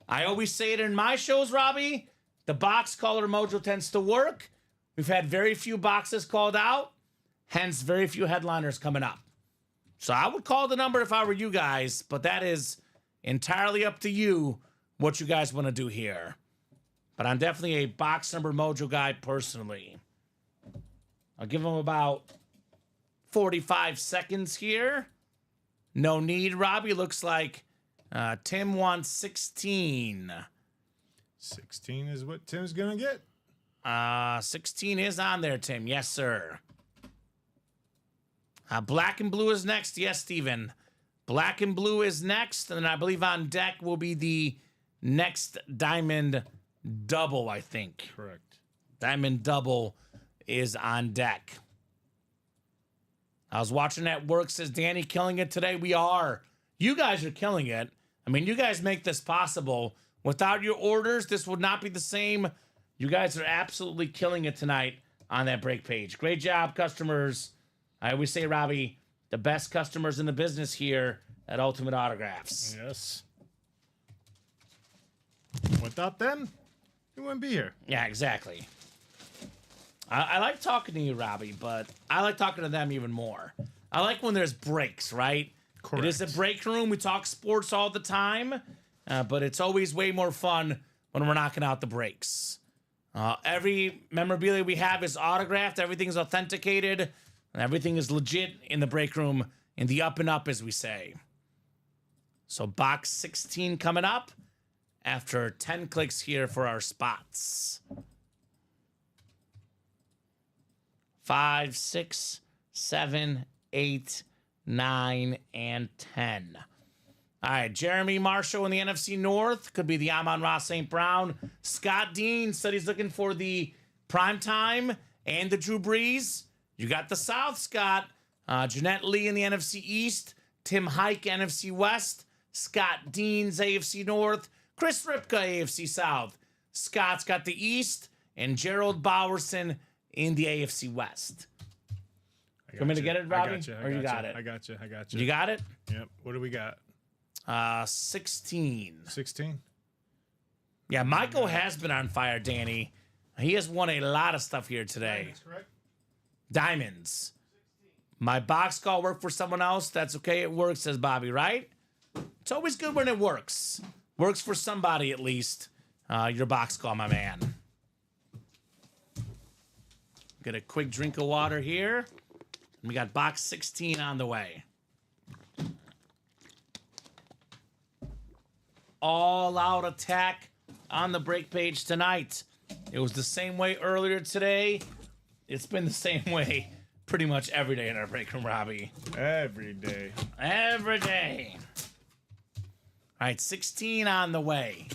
I always say it in my shows, Robbie. The box color mojo tends to work. We've had very few boxes called out, hence very few headliners coming up. So I would call the number if I were you guys, but that is entirely up to you what you guys want to do here. But I'm definitely a box number mojo guy personally. I'll give them about 45 seconds here. No need, Robbie. Looks like Tim wants 16. 16 is what Tim's gonna get. 16 is on there, Tim. Yes, sir. Black and blue is next. Yes, Steven. Black and blue is next. And I believe on deck will be the next diamond double, I think. Correct. Diamond double is on deck. I was watching that work. Says Danny, killing it today. We are. You guys are killing it. I mean, you guys make this possible. Without your orders, this would not be the same. You guys are absolutely killing it tonight on that break page. Great job, customers. I always say, Robbie, the best customers in the business here at Ultimate Autographs. Yes. Without them, you wouldn't be here. Yeah, exactly. I like talking to you, Robbie, but I like talking to them even more. I like when there's breaks, right? Correct. It is a break room. We talk sports all the time, but it's always way more fun when we're knocking out the breaks. Every memorabilia we have is autographed. Everything's authenticated. And everything is legit in the break room, in the up and up, as we say. So box 16 coming up after 10 clicks here for our spots. 5, 6, 7, 8, 9, and 10. All right, Jeremy Marshall in the NFC North. Could be the Amon-Ra St. Brown. Scott Dean said he's looking for the primetime and the Drew Brees. You got the South, Scott. Jeanette Lee in the NFC East. Tim Hike, NFC West. Scott Dean's AFC North. Chris Ripka, AFC South. Scott's got the East. And Gerald Bowerson in the AFC West. You want me to get it, Robbie? Or you got it? I got you. You got it? Yep. What do we got? 16. 16? Yeah, Michael has been on fire, Danny. He has won a lot of stuff here today. That's correct. Diamonds. My box call worked for someone else. That's okay. It works, says Bobby, right? It's always good when it works. Works for somebody, at least. Your box call, my man. Get a quick drink of water here. We got box 16 on the way. All out attack on the break page tonight. It was the same way earlier today. It's been the same way pretty much every day in our break room, Robbie. Every day. Every day. All right, 16 on the way.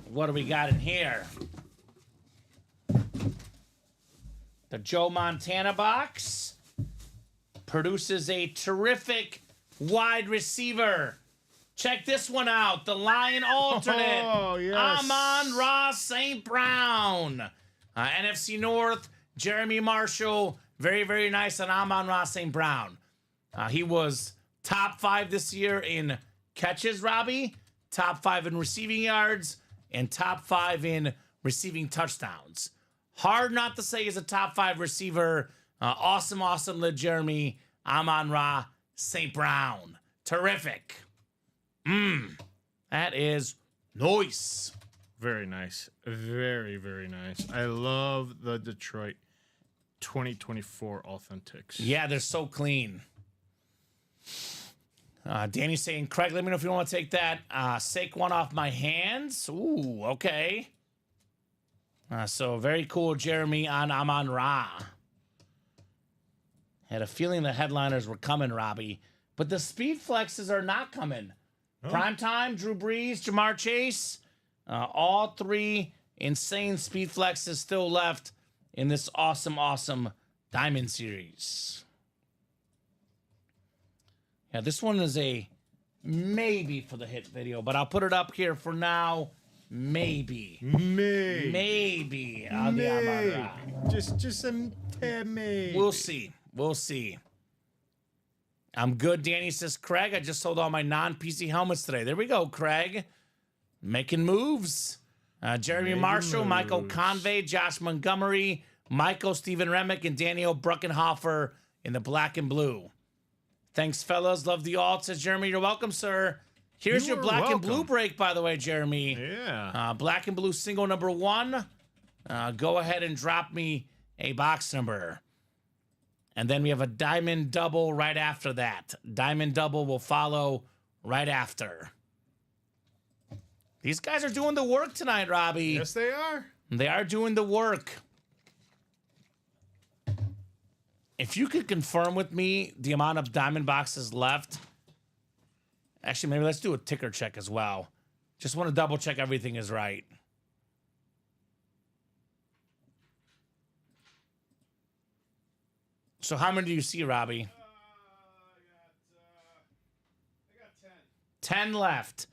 What do we got in here? The Joe Montana box produces a terrific wide receiver. Check this one out. The Lion alternate. Oh, yes. Amon-Ra St. Brown. NFC North, Jeremy Marshall. Very, very nice on Amon-Ra St. Brown. He was top 5 this year in catches, Robbie. Top 5 in receiving yards. And top 5 in receiving touchdowns. Hard not to say he's a top 5 receiver. Awesome lid, Jeremy. Amon-Ra St. Brown. Terrific. That is nice. Very nice. Very, very nice. I love the Detroit 2024 Authentics. Yeah, they're so clean. Danny's saying, Craig, let me know if you want to take that Saquon off my hands. Ooh, okay. So very cool, Jeremy, on Amon-Ra. Had a feeling the headliners were coming, Robbie. But the speed flexes are not coming. Oh. Primetime, Drew Brees, Jamar Chase. All 3 insane speed flexes still left in this awesome Diamond Series. Yeah, this one is a maybe for the hit video, but I'll put it up here for now. Maybe. Maybe. Just a maybe. We'll see. I'm good, Danny says, Craig, I just sold all my non-PC helmets today. There we go, Craig. Making moves. Jeremy Marshall, Michael Convey, Josh Montgomery, Michael Stephen Remick, and Daniel Bruckenhofer in the black and blue. Thanks, fellas. Love the alt, says Jeremy. You're welcome, sir. Here's your black and blue break, by the way, Jeremy. Yeah. Black and blue single number 1. Go ahead and drop me a box number. And then we have a diamond double right after that. Diamond double will follow right after. These guys are doing the work tonight, Robbie. Yes, they are. They are doing the work. If you could confirm with me the amount of diamond boxes left. Actually, maybe let's do a ticker check as well. Just want to double check everything is right. So how many do you see, Robbie? I got 10. 10 left.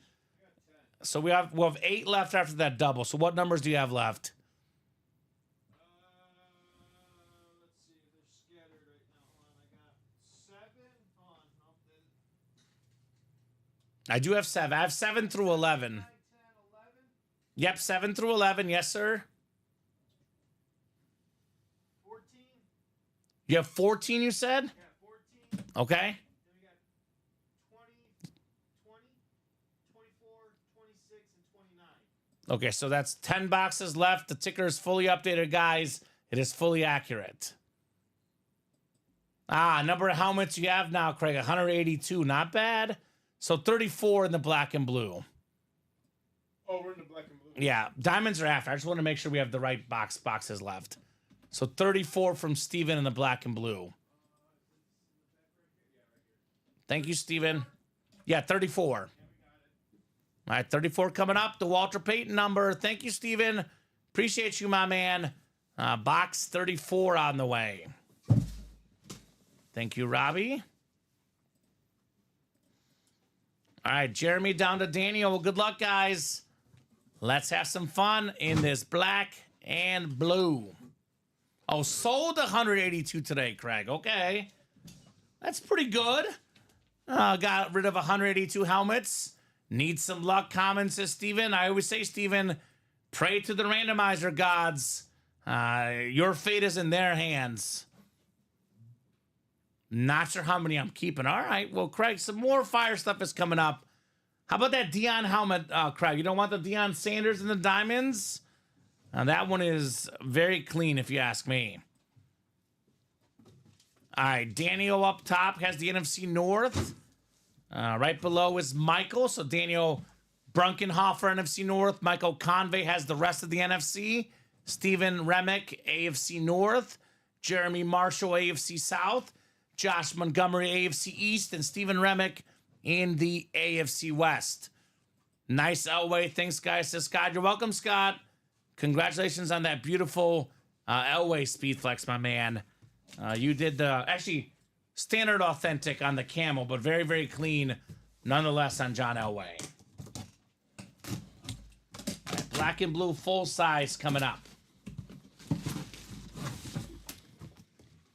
So we'll have 8 left after that double. So what numbers do you have left? Let's see. They're scattered right now. I got 7. Hold on. I do have 7. I have 7 through 11. 9, 10, 11. Yep, 7 through 11. Yes, sir. 14. You have 14, you said? Yeah, 14. Okay. Then we got 20, 24, 26, and 29. Okay, so that's 10 boxes left. The ticker is fully updated, guys. It is fully accurate. Number of helmets you have now, Craig, 182. Not bad. So 34 in the black and blue. Oh, we're in the black and blue. Yeah, diamonds are after. I just want to make sure we have the right boxes left. So 34 from Steven in the black and blue. Thank you, Steven. Yeah, 34. All right, 34 coming up. The Walter Payton number. Thank you, Steven. Appreciate you, my man. Box 34 on the way. Thank you, Robbie. All right, Jeremy down to Daniel. Well, good luck, guys. Let's have some fun in this black and blue. Oh, sold 182 today, Craig. Okay. That's pretty good. Got rid of 182 helmets. Need some luck, comments, says Steven. I always say, Steven, pray to the randomizer gods. Your fate is in their hands. Not sure how many I'm keeping. All right. Well, Craig, some more fire stuff is coming up. How about that Deion helmet, Craig? You don't want the Deion Sanders and the diamonds? That one is very clean, if you ask me. All right. Daniel up top has the NFC North. Right below is Michael. So Daniel Brunkenhofer, NFC North. Michael Convey has the rest of the NFC. Stephen Remick, AFC North. Jeremy Marshall, AFC South. Josh Montgomery, AFC East. And Stephen Remick in the AFC West. Nice Elway. Thanks, guys. Says Scott. You're welcome, Scott. Congratulations on that beautiful Elway Speed Flex, my man. You did the, actually, standard authentic on the camel, but very, very clean nonetheless on John Elway. Right, black and blue full size coming up.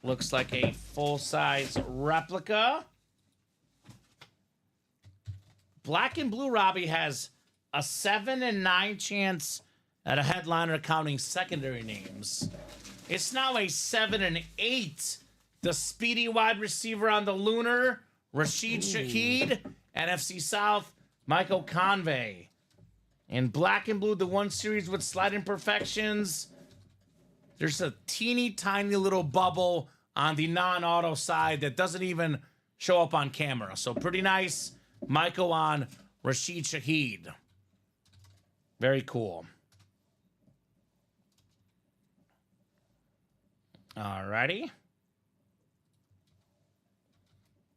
Looks like a full size replica. Black and blue, Robbie, has a 7 and 9 chance at a headliner counting secondary names. It's now a 7 and 8. The speedy wide receiver on the Lunar, Rashid Shaheed. NFC South, Michael Convey. In black and blue, the 1 series with slight imperfections. There's a teeny tiny little bubble on the non-auto side that doesn't even show up on camera. So pretty nice. Michael on Rashid Shaheed. Very cool. Alrighty.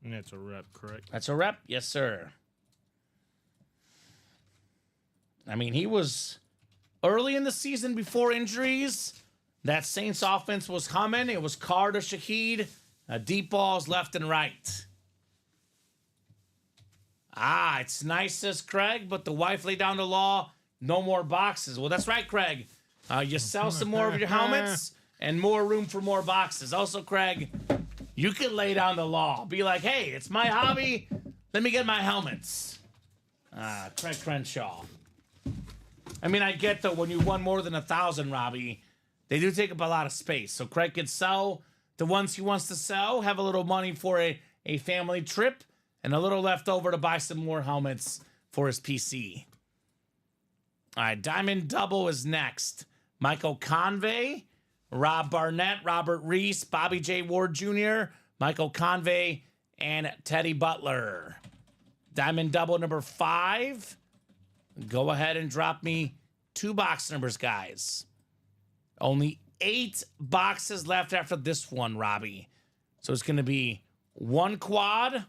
And that's a rep, correct? That's a rep. Yes, sir. I mean, he was early in the season before injuries. That Saints offense was humming. It was Carr to Shaheed. Deep balls left and right. It's nice, says Craig, but the wife laid down the law. No more boxes. Well, that's right, Craig. You sell some more of your helmets and more room for more boxes. Also, Craig, you could lay down the law. Be like, hey, it's my hobby. Let me get my helmets. Craig Crenshaw. I mean, I get that when you won more than 1,000, Robbie, they do take up a lot of space. So Craig could sell the ones he wants to sell, have a little money for a family trip, and a little left over to buy some more helmets for his PC. All right, Diamond Double is next. Michael Convey, Rob Barnett, Robert Reese, Bobby J. Ward Jr., Michael Convey, and Teddy Butler. Diamond double number 5. Go ahead and drop me 2 box numbers, guys. Only 8 boxes left after this one, Robbie. So it's going to be 1 quad,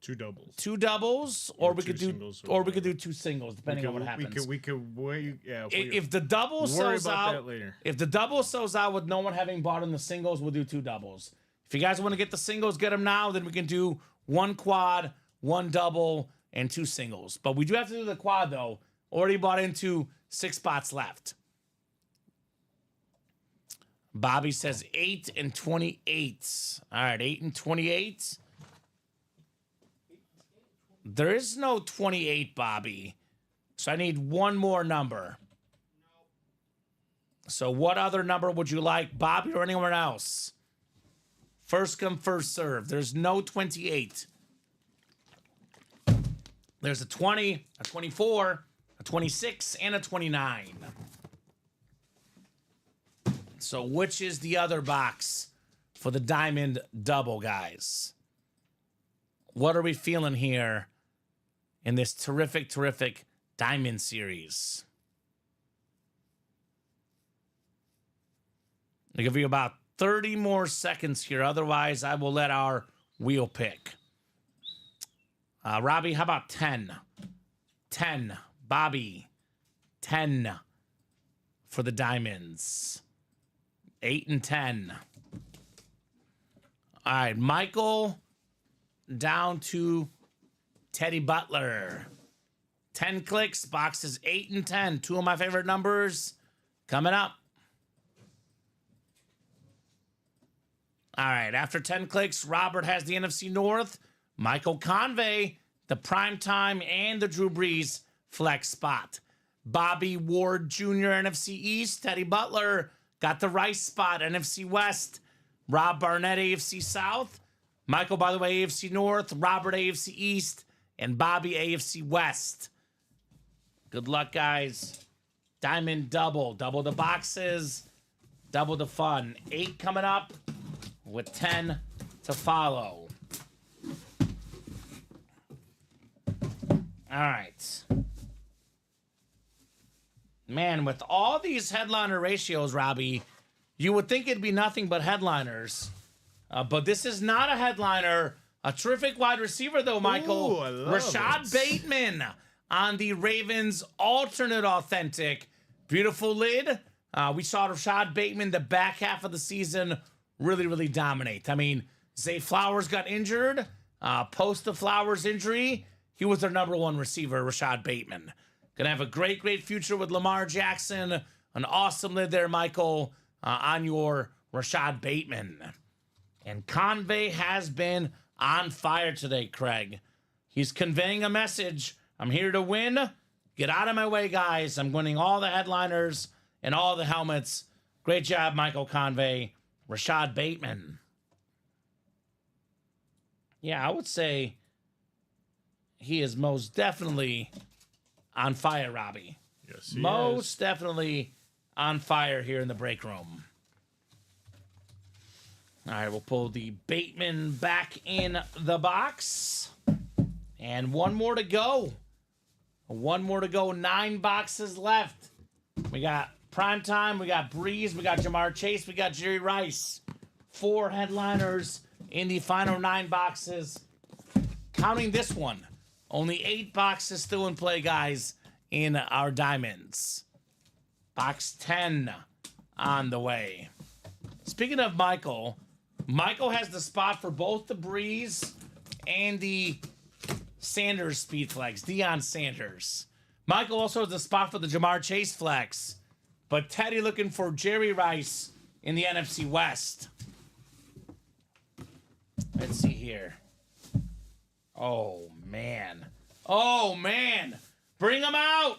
2 doubles. 2 doubles, or we two could do, singles, or we could do 2 singles, depending on what We happens. could wait. Yeah. If the double Worry sells about out, that later. if the double sells out with no one having bought in the singles, we'll do 2 doubles. If you guys want to get the singles, get them now. Then we can do 1 quad, 1 double, and 2 singles. But we do have to do the quad though. Already bought into 6 spots left. Bobby says 8 and 28. All right, 8 and 28. There is no 28, Bobby. So I need one more number. So what other number would you like, Bobby or anyone else? First come, first serve. There's no 28. There's a 20, a 24, a 26, and a 29. So which is the other box for the diamond double, guys? What are we feeling here in this terrific, terrific diamond series? I'll give you about 30 more seconds here. Otherwise, I will let our wheel pick. Robbie, how about 10? 10. Bobby, 10 for the diamonds. 8 and 10. All right, Michael down to Teddy Butler. 10 clicks, boxes 8 and 10. 2 of my favorite numbers coming up. All right, after 10 clicks, Robert has the NFC North. Michael Convey, the primetime and the Drew Brees flex spot. Bobby Ward Jr., NFC East. Teddy Butler got the Rice spot, NFC West. Rob Barnett, AFC South. Michael, by the way, AFC North. Robert, AFC East. And Bobby, AFC West. Good luck, guys. Diamond double. Double the boxes. Double the fun. 8 coming up with 10 to follow. All right. Man, with all these headliner ratios, Robbie, you would think it'd be nothing but headliners. But this is not a headliner. A terrific wide receiver, though, Michael. Ooh, I love Rashad it. Bateman on the Ravens alternate authentic. Beautiful lid. We saw Rashad Bateman the back half of the season really, really dominate. I mean, Zay Flowers got injured. Post the Flowers injury, he was their number 1 receiver, Rashad Bateman. Gonna have a great, great future with Lamar Jackson. An awesome lid there, Michael, on your Rashad Bateman. And Convey has been on fire today, Craig. He's conveying a message. I'm here to win. Get out of my way, guys. I'm winning all the headliners and all the helmets. Great job, Michael Convey. Rashad Bateman. Yeah, I would say he is most definitely on fire, Robbie. Yes, he Most is. definitely on fire here in the break room. All right, we'll pull the Bateman back in the box. And one more to go. 1 more to go. 9 boxes left. We got Primetime, we got Breeze, we got Jamar Chase, we got Jerry Rice. 4 headliners in the final 9 boxes. Counting this one. Only 8 boxes still in play, guys, in our diamonds. Box 10 on the way. Speaking of Michael, Michael has the spot for both the Breeze and the Sanders speed flex, Deion Sanders. Michael also has the spot for the Jamar Chase flex, but Teddy looking for Jerry Rice in the NFC West. Let's see here. Oh, man. Oh, man. Bring him out.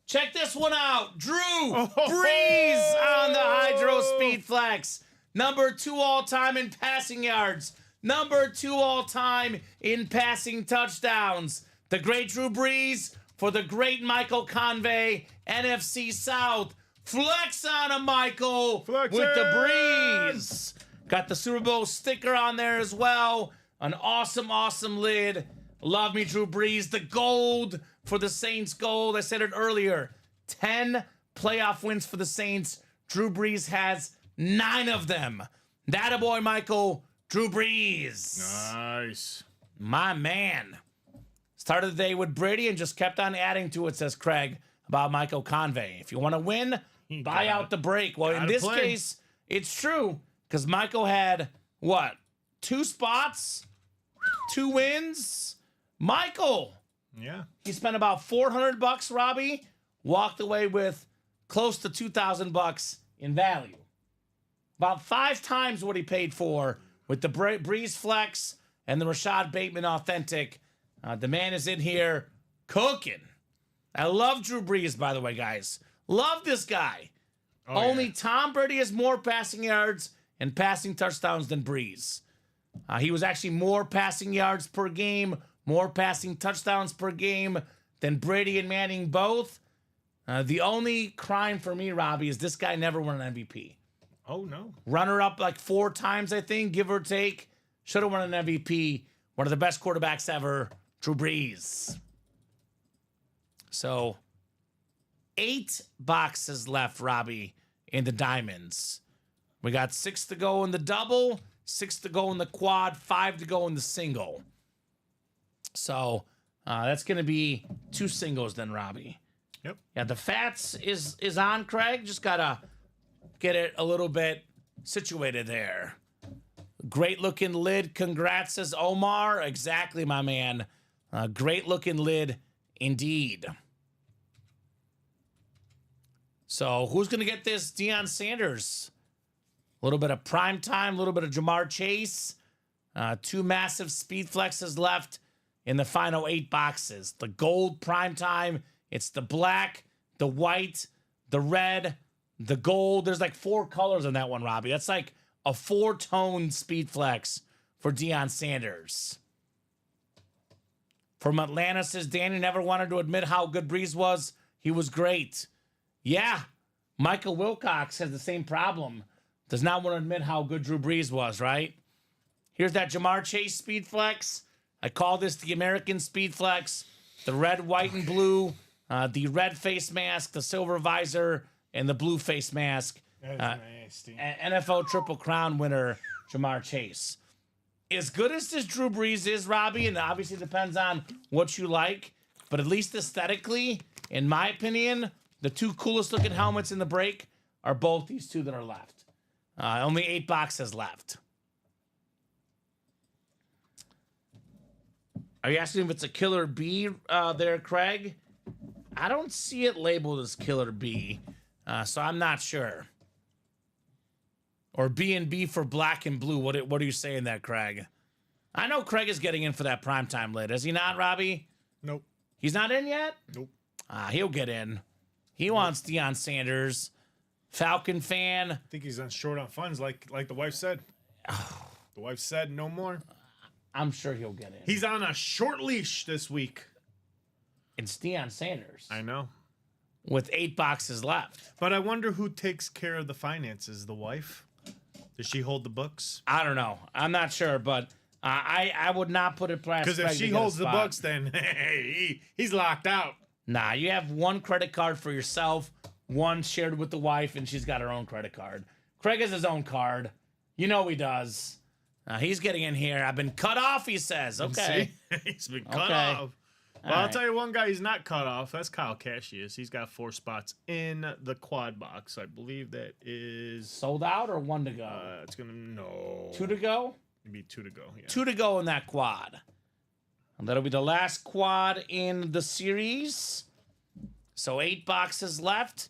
Check this one out. Drew Brees on the Hydro Speed Flex. Number 2 all-time in passing yards. Number 2 all-time in passing touchdowns. The great Drew Brees for the great Michael Convey, NFC South. Flex on him, Michael. Flexing! With the Breeze. Got the Super Bowl sticker on there as well. An awesome, awesome lid. Love me, Drew Brees. The gold for the Saints gold. I said it earlier. 10 playoff wins for the Saints. Drew Brees has 9 of them. That boy, Michael. Drew Brees. Nice. My man. Started the day with Brady and just kept on adding to it, says Craig, about Michael Convey. If you want to win, buy out the break. Well, in Gotta this play. case, it's true because Michael had, what, 2 spots, 2 wins? Michael, Yeah. he spent about $400, Robbie, walked away with close to $2,000 in value. About 5 times what he paid for with the Breeze Flex and the Rashad Bateman Authentic. The man is in here cooking. I love Drew Brees, by the way, guys. Love this guy. Only Tom Brady has more passing yards and passing touchdowns than Brees. He was actually more passing yards per game, more passing touchdowns per game than Brady and Manning both. The only crime for me, Robbie, is this guy never won an MVP. Oh, no. Runner up like 4 times, I think, give or take. Should have won an MVP. One of the best quarterbacks ever, Drew Brees. So, 8 boxes left, Robbie, in the diamonds. We got 6 to go in the double, 6 to go in the quad, 5 to go in the single. So, that's going to be 2 singles then, Robbie. Yep. Yeah, the Fats is on, Craig. Just got to get it a little bit situated there. Great looking lid. Congrats, says Omar. Exactly, my man. Great looking lid indeed. So who's going to get this? Deion Sanders. A little bit of prime time, a little bit of Jamar Chase. 2 massive speed flexes left in the final 8 boxes. The gold prime time. It's the black, the white, the red, the gold. There's like 4 colors in that one, Robbie. That's like a 4-tone speed flex for Deion Sanders. From Atlanta, says Danny never wanted to admit how good Breeze was. He was great. Yeah, Michael Wilcox has the same problem. Does not want to admit how good Drew Brees was, right? Here's that Jamar Chase speed flex. I call this the American speed flex. The red, white, and blue. The red face mask, the silver visor, and the blue face mask. That's nasty. NFL Triple Crown winner, Jamar Chase. As good as this Drew Brees is, Robbie, and obviously depends on what you like, but at least aesthetically, in my opinion, the 2 coolest looking helmets in the break are both these 2 that are left. Only 8 boxes left. Are you asking if it's a Killer B there, Craig? I don't see it labeled as Killer B, so I'm not sure. Or B&B for black and blue. What are you saying there, Craig? I know Craig is getting in for that primetime lid. Is he not, Robbie? Nope. He's not in yet? Nope. He'll get in. He wants Deion Sanders. Falcon fan. I think he's on short on funds, like the wife said. The wife said no more. I'm sure he'll get in. He's on a short leash this week. It's Deion Sanders. I know. With 8 boxes left. But I wonder who takes care of the finances. The wife? Does she hold the books? I don't know. I'm not sure, but I would not put it past Because if Craig to she get a holds the spot. books, then hey, he's locked out. Nah, you have 1 credit card for yourself, 1 shared with the wife, and she's got her own credit card. Craig has his own card. You know he does. He's getting in here. I've been cut off, he says. Okay. See? He's been cut Okay. off. Well, I'll right. tell you one guy he's not cut off. That's Kyle Cassius. He's got 4 spots in the quad box. I believe that is. Sold out or 1 to go? It's gonna no 2 to go? Maybe 2 to go. Yeah. 2 to go in that quad. And that'll be the last quad in the series. So 8 boxes left.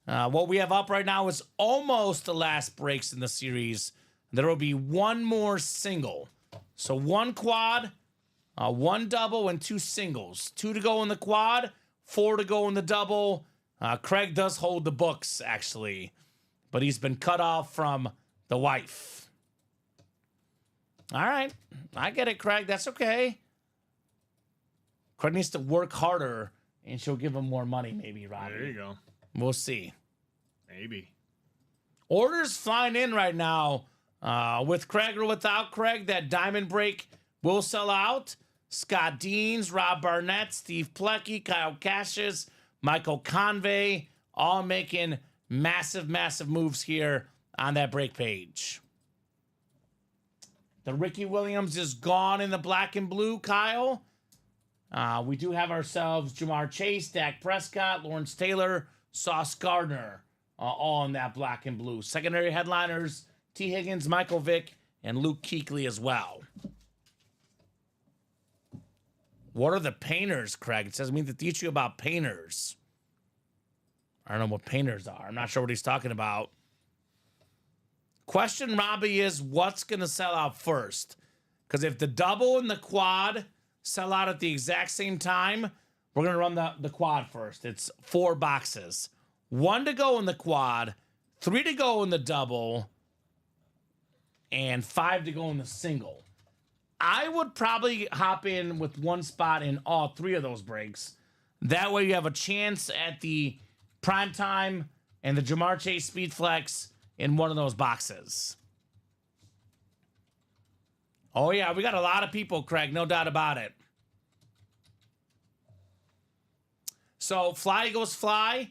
What we have up right now is almost the last breaks in the series. There will be 1 more single. So 1 quad, 1 double, and 2 singles. 2 to go in the quad, 4 to go in the double. Craig does hold the books, actually. But he's been cut off from the wife. All right. I get it, Craig. That's okay. Craig needs to work harder, and she'll give him more money, maybe, Robbie. There you go. We'll see. Maybe. Orders flying in right now. With Craig or without Craig, that diamond break will sell out. Scott Deans, Rob Barnett, Steve Plecky, Kyle Cassius, Michael Convey, all making massive, massive moves here on that break page. The Ricky Williams is gone in the black and blue, Kyle. We do have ourselves Jamar Chase, Dak Prescott, Lawrence Taylor, Sauce Gardner, all in that black and blue. Secondary headliners, T. Higgins, Michael Vick, and Luke Kuechly as well. What are the painters, Craig? It says, I mean to teach you about painters. I don't know what painters are. I'm not sure what he's talking about. Question, Robbie, is what's going to sell out first? Because if the double and the quad sell out at the exact same time, we're going to run the quad first. It's 4 boxes. 1 to go in the quad, 3 to go in the double, and 5 to go in the single. I would probably hop in with 1 spot in all 3 of those breaks. That way you have a chance at the prime time and the Jamar Chase Speed Flex in one of those boxes. Oh, yeah, we got a lot of people, Craig, no doubt about it. So, Fly Eagles Fly.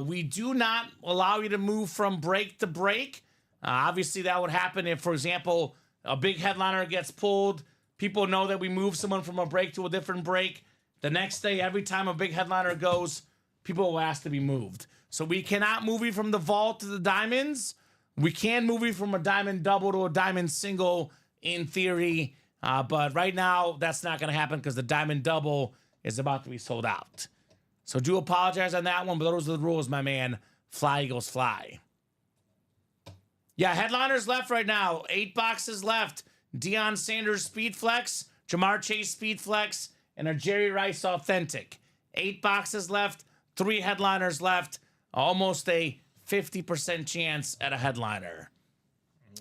We do not allow you to move from break to break. Obviously, that would happen if, for example, a big headliner gets pulled. People know that we move someone from a break to a different break. The next day, every time a big headliner goes, people will ask to be moved. So we cannot move you from the vault to the diamonds. We can move you from a diamond double to a diamond single in theory. But right now, that's not going to happen because the diamond double is about to be sold out. So do apologize on that one, but those are the rules, my man. Fly Eagles Fly. Yeah, headliners left right now. 8 boxes left. Deion Sanders Speed Flex, Jamar Chase Speed Flex, and a Jerry Rice Authentic. 8 boxes left. 3 headliners left. Almost a 50% chance at a headliner.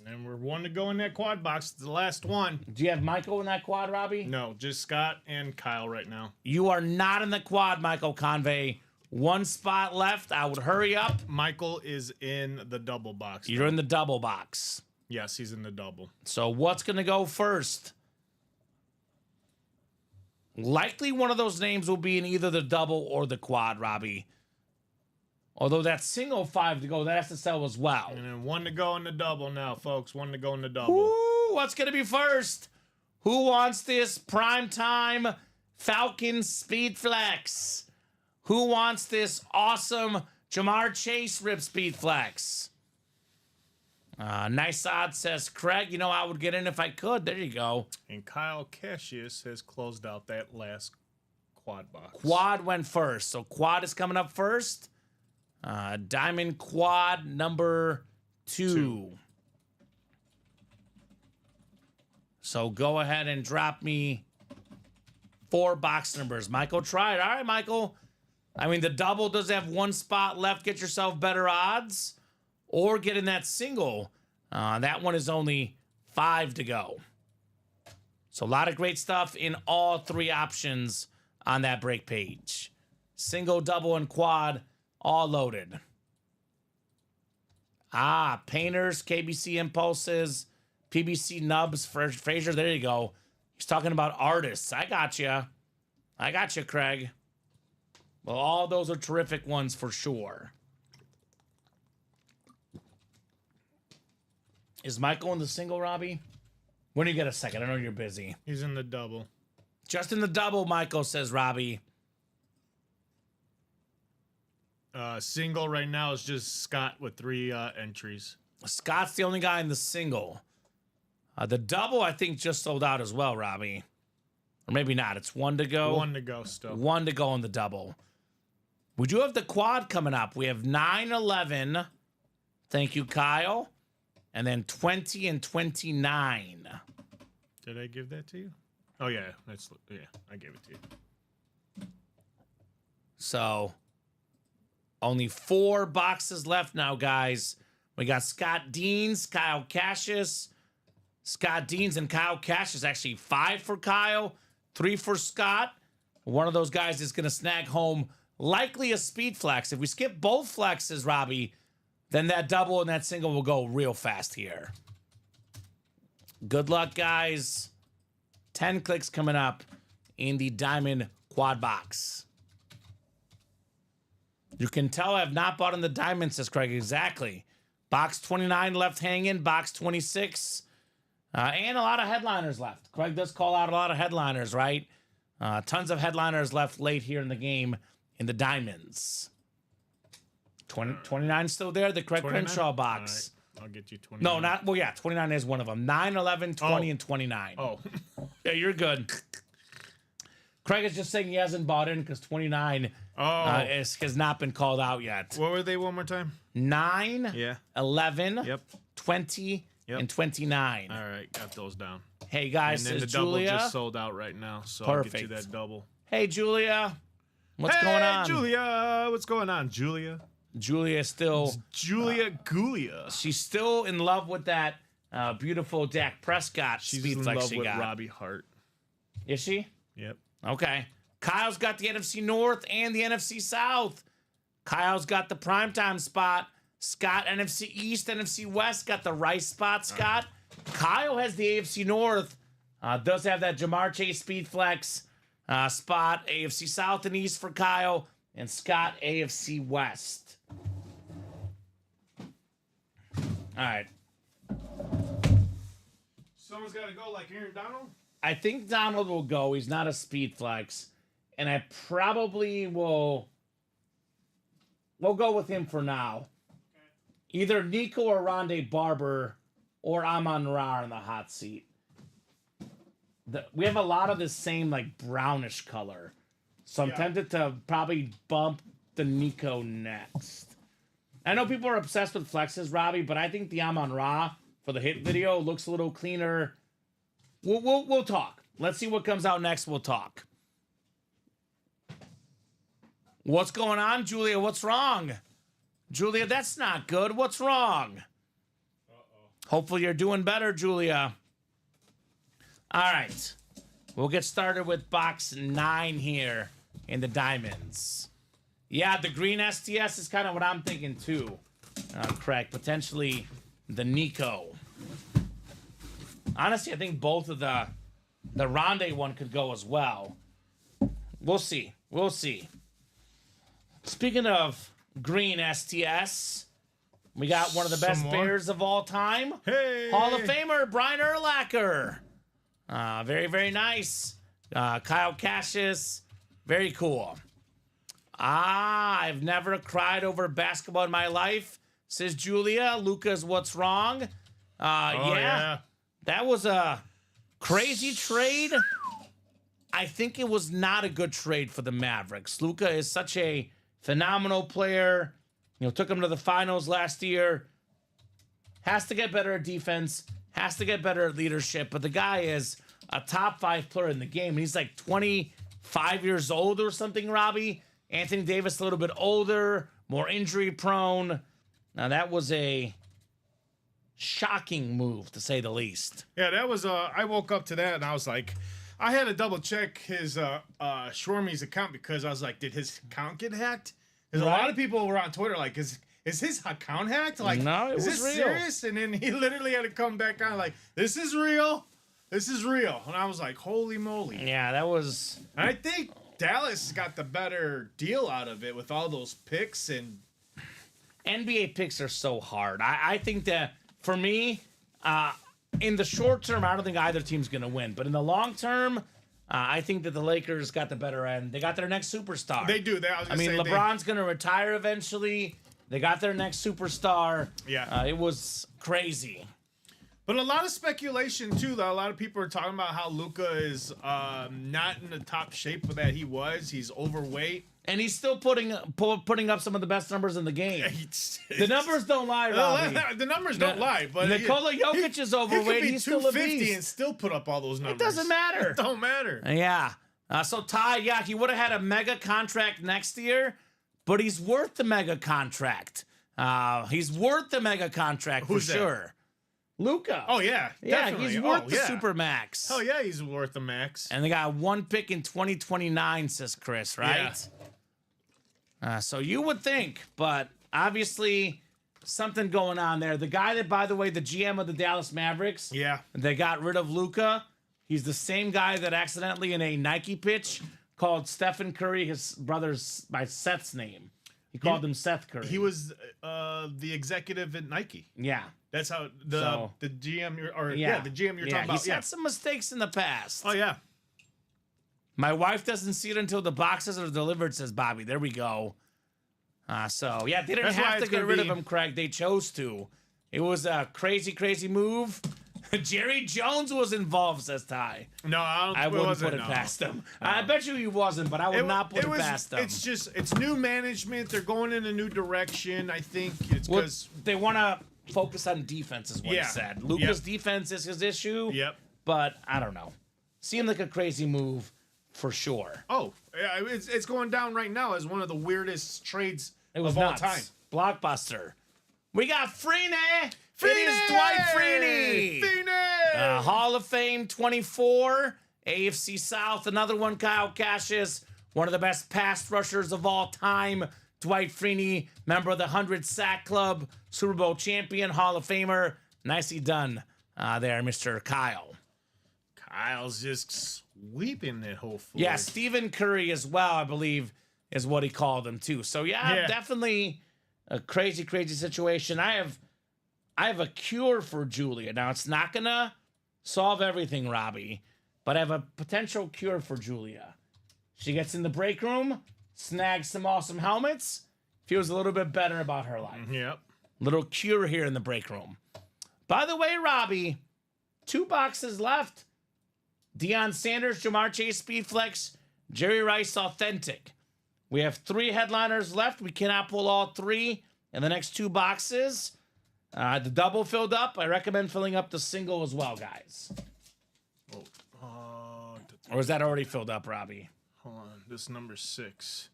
And we're 1 to go in that quad box. It's the last one. Do you have Michael in that quad, Robbie? No, just Scott and Kyle right now. You are not in the quad, Michael Convey. 1 spot left. I would hurry up. Michael is in the double box. You're in the double box. Yes, he's in the double. So what's going to go first? Likely one of those names will be in either the double or the quad, Robbie. Although that single 5 to go, that has to sell as well. And then 1 to go in the double now, folks. 1 to go in the double. Ooh, what's going to be first? Who wants this primetime Falcon Speed Flex? Who wants this awesome Jamar Chase Rip Speed Flex? Nice Odd says, Craig, you know, I would get in if I could. There you go. And Kyle Cassius has closed out that last quad box. Quad went first. So quad is coming up first. Diamond quad number 2. So go ahead and drop me 4 box numbers. Michael, try it. All right, Michael. I mean, the double does have 1 spot left. Get yourself better odds. Or get in that single. That one is only 5 to go. So a lot of great stuff in all 3 options on that break page. Single, double, and quad, all loaded. Painters, KBC Impulses, PBC Nubs, Frazier. There you go. He's talking about artists. I got you. I got you, Craig. Well, all those are terrific ones for sure. Is Michael in the single, Robbie? When do you get a second? I know you're busy. He's in the double. Just in the double, Michael, says Robbie. Single right now is just Scott with 3 entries. Scott's the only guy in the single. The double, I think, just sold out as well, Robbie. Or maybe not. It's 1 to go. 1 to go still. 1 to go in the double. We do have the quad coming up. We have 9-11. Thank you, Kyle. And then 20 and 29. Did I give that to you? Oh, yeah. I gave it to you. So, only 4 boxes left now, guys. We got Scott Deans, Kyle Cassius. Scott Deans and Kyle Cassius. Actually, 5 for Kyle, 3 for Scott. One of those guys is going to snag home likely a speed flex. If we skip both flexes, Robbie, then that double and that single will go real fast here. Good luck, guys. 10 clicks coming up in the diamond quad box. You can tell I've not bought in the diamond, says Craig. Exactly. Box 29 left hanging. Box 26. And a lot of headliners left. Craig does call out a lot of headliners, right? Tons of headliners left late here in the game in the diamonds. 29 still there. The Craig 29? Crenshaw box. All right, I'll get you 20. No, not, well, yeah, 29 is one of them. 9, 11, 20, and 29. Oh. Yeah, you're good. Craig is just saying he hasn't bought in because 29 has not been called out yet. What were they one more time? 9, Yeah. 11, Yep. 20, and 29. All right, got those down. Hey, guys, And then says the double Julia. just sold out right now, so I'll get you Perfect. that double. Hey, Julia. What's going on? Julia. What's going on, Julia? Julia is still, Julia Gulia. she's still in love with that beautiful Dak Prescott She's speed in flex love she with got. Robbie Hart. Is she? Yep. Okay. Kyle's got the NFC North and the NFC South. Kyle's got the primetime spot. Scott, NFC East, NFC West, got the right spot, Scott. Kyle has the AFC North. Does have that Jamar Chase speed flex spot. AFC South and East for Kyle. And Scott, AFC West. All right. Someone's got to go like Aaron Donald? I think Donald will go. He's not a speed flex. And I probably will... We'll go with him for now. Either Nico or Rondé Barber or Amon Ra in the hot seat. We have a lot of the same like brownish color. So I'm tempted to probably bump the Nico next. I know people are obsessed with flexes, Robbie, but I think the Amon Ra for the hit video looks a little cleaner. We'll talk. Let's see what comes out next. We'll talk. What's going on, Julia? What's wrong? Julia, that's not good. What's wrong? Hopefully you're doing better, Julia. All right. We'll get started with box 9 here in the diamonds. Yeah, the green STS is kind of what I'm thinking too. Craig, potentially the Nico. Honestly, I think both of the Rondé one could go as well. We'll see. We'll see. Speaking of green STS, we got one of the best Some more? Bears of all time. Hey! Hall of Famer Brian Urlacher. Very, very nice. Kyle Cassius. Very cool. I've never cried over basketball in my life, says Julia. Luca's what's wrong. Yeah. That was a crazy trade. I think it was not a good trade for the Mavericks. Luka is such a phenomenal player. Took him to the finals last year. Has to get better at defense. Has to get better at leadership. But the guy is a top 5 player in the game. He's like 25 years old or something, Robbie. Anthony Davis a little bit older, more injury prone. Now that was a shocking move, to say the least. Yeah, that was, I woke up to that and I was like, I had to double check his Shwarmy's account because I was like, did his account get hacked? Because a lot of people were on Twitter like, is his account hacked? Like, No, it is was this real. serious? And then he literally had to come back on like, this is real. This is real. And I was like, holy moly. Yeah, that was... And I think Dallas got the better deal out of it with all those picks and... NBA picks are so hard. I think that, for me, in the short term, I don't think either team's going to win. But in the long term, I think that the Lakers got the better end. They got their next superstar. They do. I mean, LeBron's going to retire eventually. They got their next superstar. Yeah. It was crazy. But a lot of speculation, too, though. A lot of people are talking about how Luka is not in the top shape that he was. He's overweight. And he's still putting up some of the best numbers in the game. The numbers don't lie, Robbie. The numbers don't lie. But Nikola Jokic is overweight. He He's could be still a 250 beast. and still put up all those numbers. It doesn't matter. It don't matter. Yeah. So Ty, yeah, he would have had a mega contract next year, but he's worth the mega contract. He's worth the mega contract Who's for that? sure. Luka. Oh, yeah. yeah, Definitely. he's worth the yeah. super max. Oh, yeah, he's worth the max. And they got one pick in 2029, says Chris, right? So you would think, but obviously something going on there. The guy that, by the way, the GM of the Dallas Mavericks, Yeah. they got rid of Luka. He's the same guy that accidentally in a Nike pitch called Stephen Curry his brother's by Seth's name. He called him Seth Curry. He was the executive at Nike. yeah. That's how So- the GM the GM you're Yeah, talking about. He's had some mistakes in the past. Oh yeah. My wife doesn't see it until the boxes are delivered, says Bobby. There we go. So, yeah, they didn't That's why have to it's get gonna rid of be- him, Craig. They chose to. It was a crazy, crazy move. Jerry Jones was involved, says Ty. No, I wouldn't put it past him. I bet you he wasn't, but I would not put it past him. It's just it's new management. They're going in a new direction. I think it's Well, because they want to focus on defense, is what Yeah. he said. Luka's defense is his issue. Yep. But I don't know. Seemed like a crazy move for sure. Oh, yeah, it's going down right now as one of the weirdest trades It was of all nuts. time. Blockbuster. We got Freeney. It is Dwight Freeney. Freeney! Hall of Fame 24. AFC South. Another one, Kyle Cassius. One of the best pass rushers of all time. Dwight Freeney, member of the 100 Sack Club, Super Bowl champion, Hall of Famer. Nicely done there, Mr. Kyle. Kyle's just sweeping that whole floor. Yeah, Stephen Curry as well, I believe, is what he called him too. So yeah. Definitely a crazy, crazy situation. I have a cure for Julia. Now it's not gonna solve everything, Robbie, but I have a potential cure for Julia. She gets in the break room, snags some awesome helmets, feels a little bit better about her life. Yep. Little cure here in the break room. By the way, Robbie, 2 boxes left. Deion Sanders, Jamar Chase, Speedflex, Jerry Rice, Authentic. We have 3 headliners left. We cannot pull all 3 in the next 2 boxes. The double filled up. I recommend filling up the single as well, guys. Or is that already filled up, Robbie? Hold on. This number 6.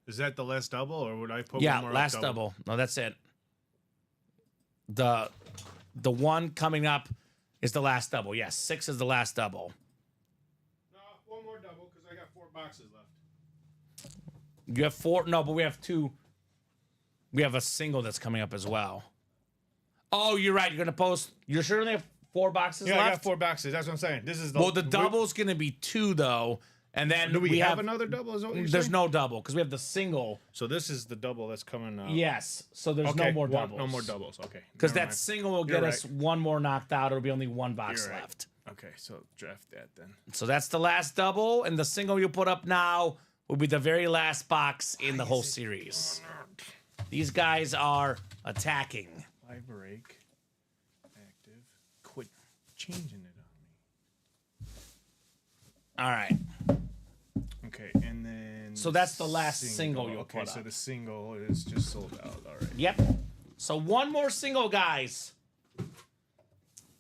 Is that the last double, or would I put Yeah, one more last up double. No, that's it. The one coming up is the last double. Yes, 6 is the last double. No, one more double because I got 4 boxes left. You have 4? No, but we have 2. We have a single that's coming up as well. Oh, you're right. You're going to post. You're sure they have 4 boxes Yeah, left? I got 4 boxes. That's what I'm saying. This is the Well, the double's going to be 2, though. And then Do we have another double? Is that what you're There's saying? no double because we have the single. So this is the double that's coming out. Yes. So there's Okay, no more doubles. No more doubles. Okay. Because Never that mind. single will You're get us 1 more knocked out. It'll be only 1 box You're right. left. Okay, so draft that then. So that's the last double, and the single you put up now will be the very last box in the whole series. These guys are attacking. Live break. Active. Quit changing it on me. All right. Okay, and then. So that's the last single you'll Okay, put so up. the single is just sold out. All right. Yep. So 1 more single, guys.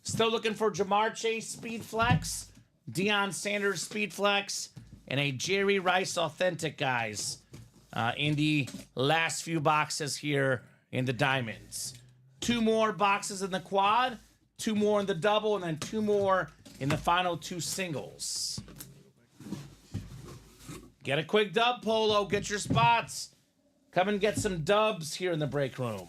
Still looking for Jamar Chase Speed Flex, Deion Sanders Speed Flex, and a Jerry Rice Authentic, guys, in the last few boxes here in the Diamonds. 2 more boxes in the quad, 2 more in the double, and then 2 more in the final 2 singles. Get a quick dub, Polo. Get your spots. Come and get some dubs here in the break room.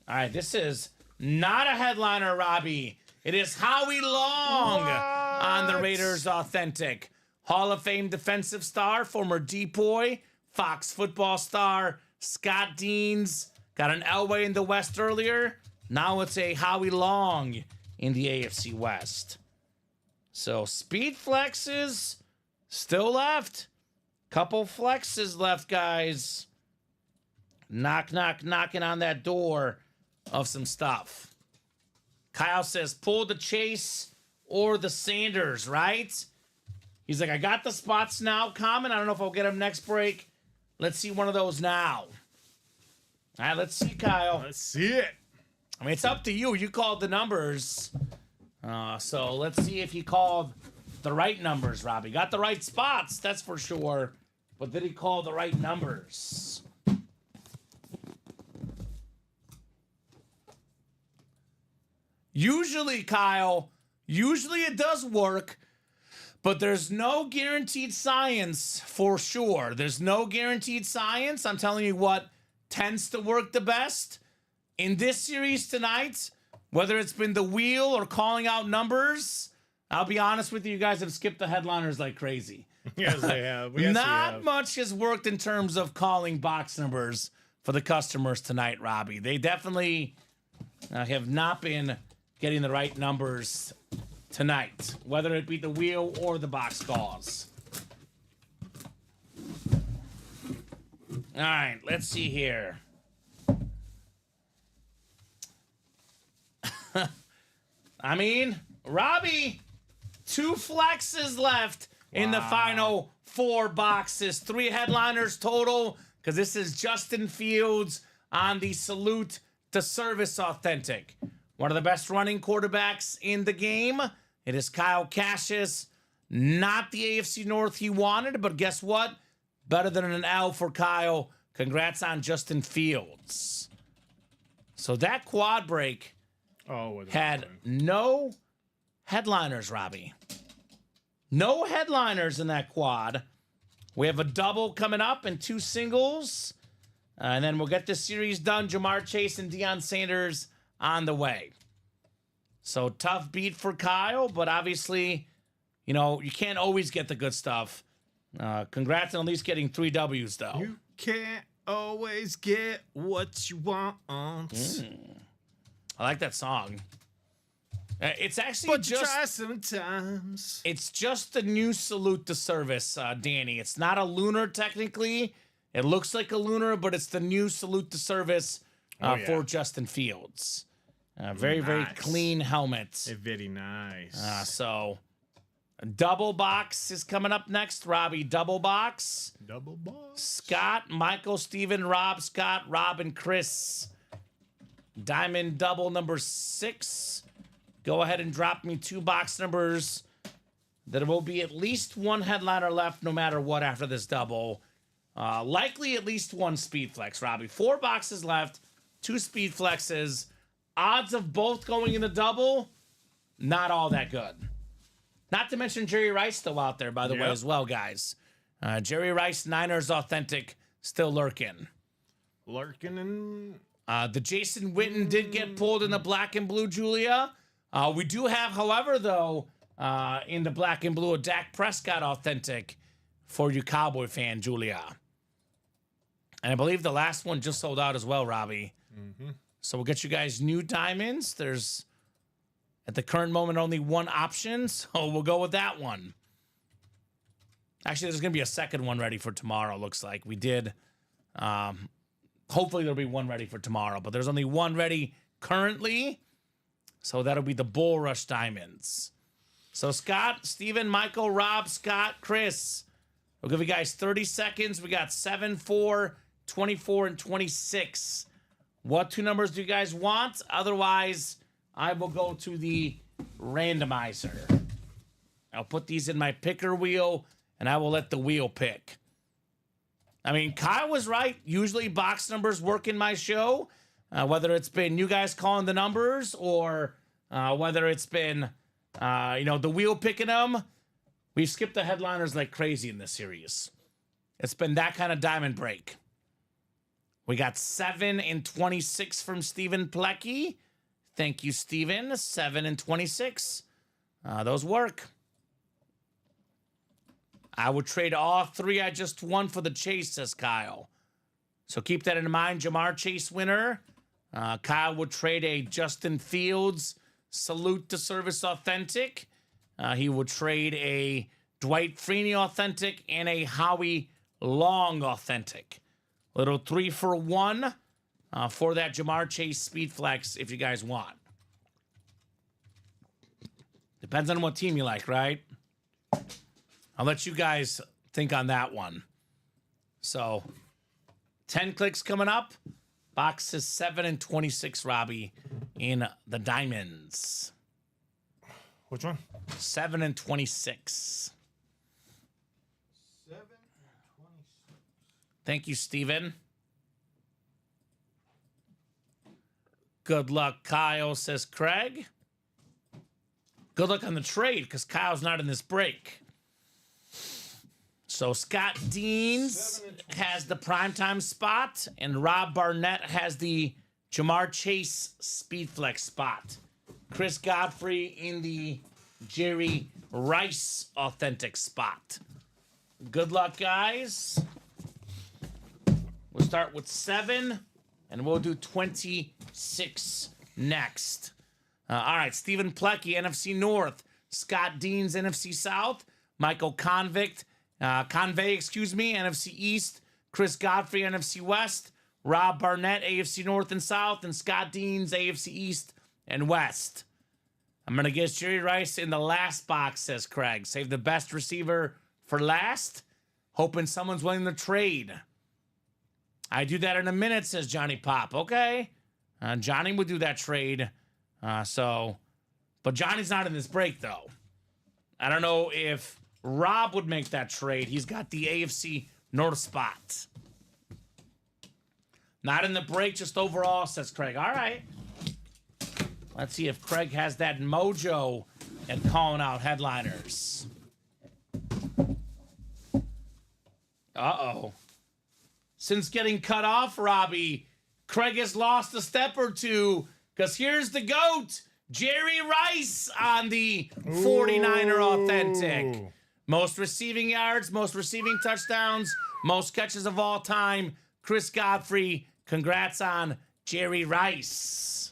All right, this is not a headliner, Robbie. It is Howie Long on the Raiders Authentic. Hall of Fame defensive star, former Depoy, Fox football star, Scott Deans. Got an Elway in the West earlier. Now it's a Howie Long in the AFC West. So speed flexes still left. Couple flexes left, guys. Knock, knock, knocking on that door of some stuff. Kyle says, pull the Chase or the Sanders, right? He's like, I got the spots now coming. I don't know if I'll get them next break. Let's see one of those now. All right, let's see, Kyle. Let's see it. I mean, it's up to you. You called the numbers. So let's see if he called the right numbers, Robbie. Got the right spots, that's for sure. But did he call the right numbers? Usually, Kyle, it does work, but there's no guaranteed science for sure. There's no guaranteed science. I'm telling you what tends to work the best. In this series tonight, whether it's been the wheel or calling out numbers, I'll be honest with you, you guys have skipped the headliners like crazy. Yes, they have. Yes, Not much has worked in terms of calling box numbers for the customers tonight, Robbie. They definitely have not been getting the right numbers tonight, whether it be the wheel or the box calls. All right, let's see here. I mean, Robbie, 2 flexes left in the final 4 boxes. 3 headliners total, because this is Justin Fields on the Salute to Service Authentic. One of the best running quarterbacks in the game. It is Kyle Cassius. Not the AFC North he wanted, but guess what? Better than an L for Kyle. Congrats on Justin Fields. So that quad break had no headliners, Robbie. No headliners in that quad. We have a double coming up and 2 singles. And then we'll get this series done. Jamar Chase and Deion Sanders on the way. So tough beat for Kyle, but obviously, you know, you can't always get the good stuff. Congrats on at least getting 3 W's, though. You can't always get what you want. I like that song. It's actually But you try sometimes. It's just the new Salute to Service, Danny. It's not a lunar technically. It looks like a lunar, but it's the new Salute to Service for Justin Fields. Very, very clean helmet. Very nice. So, double box is coming up next, Robbie. Double box. Double box. Scott, Michael, Steven, Rob, Scott, Rob, and Chris. Diamond double number 6. Go ahead and drop me 2 box numbers. There will be at least 1 headliner left no matter what after this double. Likely at least 1 speed flex, Robbie. 4 boxes left, 2 speed flexes. Odds of both going in the double, not all that good. Not to mention Jerry Rice still out there, by the way, as well, guys. Jerry Rice, Niners Authentic, still lurking. The Jason Witten did get pulled in the black and blue, Julia. We do have, however, though, in the black and blue, a Dak Prescott Authentic for you Cowboy fan, Julia. And I believe the last one just sold out as well, Robbie. So we'll get you guys new diamonds. There's, at the current moment, only 1 option, so we'll go with that one. Actually, there's going to be a second one ready for tomorrow, looks like. We did. Hopefully there'll be 1 ready for tomorrow, but there's only 1 ready currently. So that'll be the Bull Rush Diamonds. So Scott, Steven, Michael, Rob, Scott, Chris. We'll give you guys 30 seconds. We got 7, 4, 24, and 26. What 2 numbers do you guys want? Otherwise, I will go to the randomizer. I'll put these in my picker wheel, and I will let the wheel pick. I mean, Kyle was right. Usually box numbers work in my show, whether it's been you guys calling the numbers or whether it's been, the wheel picking them. We've skipped the headliners like crazy in this series. It's been that kind of diamond break. We got 7 and 26 from Stephen Plecky. Thank you, Stephen. 7 and 26. Those work. I would trade all 3 I just won for the Chase, says Kyle. So keep that in mind. Jamar Chase winner. Kyle would trade a Justin Fields Salute to Service Authentic. He would trade a Dwight Freeney Authentic and a Howie Long Authentic. Little 3 for 1 for that Jamar Chase Speed Flex if you guys want. Depends on what team you like, right? I'll let you guys think on that one. So, 10 clicks coming up. Boxes 7 and 26, Robbie, in the diamonds. Which one? 7 and 26. 7 and 26. Thank you, Steven. Good luck, Kyle, says Craig. Good luck on the trade, because Kyle's not in this break. So Scott Deans has the primetime spot, and Rob Barnett has the Jamar Chase Speedflex spot. Chris Godfrey in the Jerry Rice authentic spot. Good luck, guys. We'll start with 7, and we'll do 26 next. All right, Stephen Plecky, NFC North. Scott Deans, NFC South. Michael Convey, NFC East. Chris Godfrey, NFC West. Rob Barnett, AFC North and South. And Scott Deans, AFC East and West. I'm going to guess Jerry Rice in the last box, says Craig. Save the best receiver for last. Hoping someone's willing to trade. I do that in a minute, says Johnny Pop. Okay. Johnny would do that trade. But Johnny's not in this break, though. I don't know if Rob would make that trade. He's got the AFC North spot. Not in the break, just overall, says Craig. All right. Let's see if Craig has that mojo at calling out headliners. Uh-oh. Since getting cut off, Robbie, Craig has lost a step or two, because here's the GOAT, Jerry Rice on the 49er authentic. Most receiving yards, most receiving touchdowns, most catches of all time. Chris Godfrey, congrats on Jerry Rice.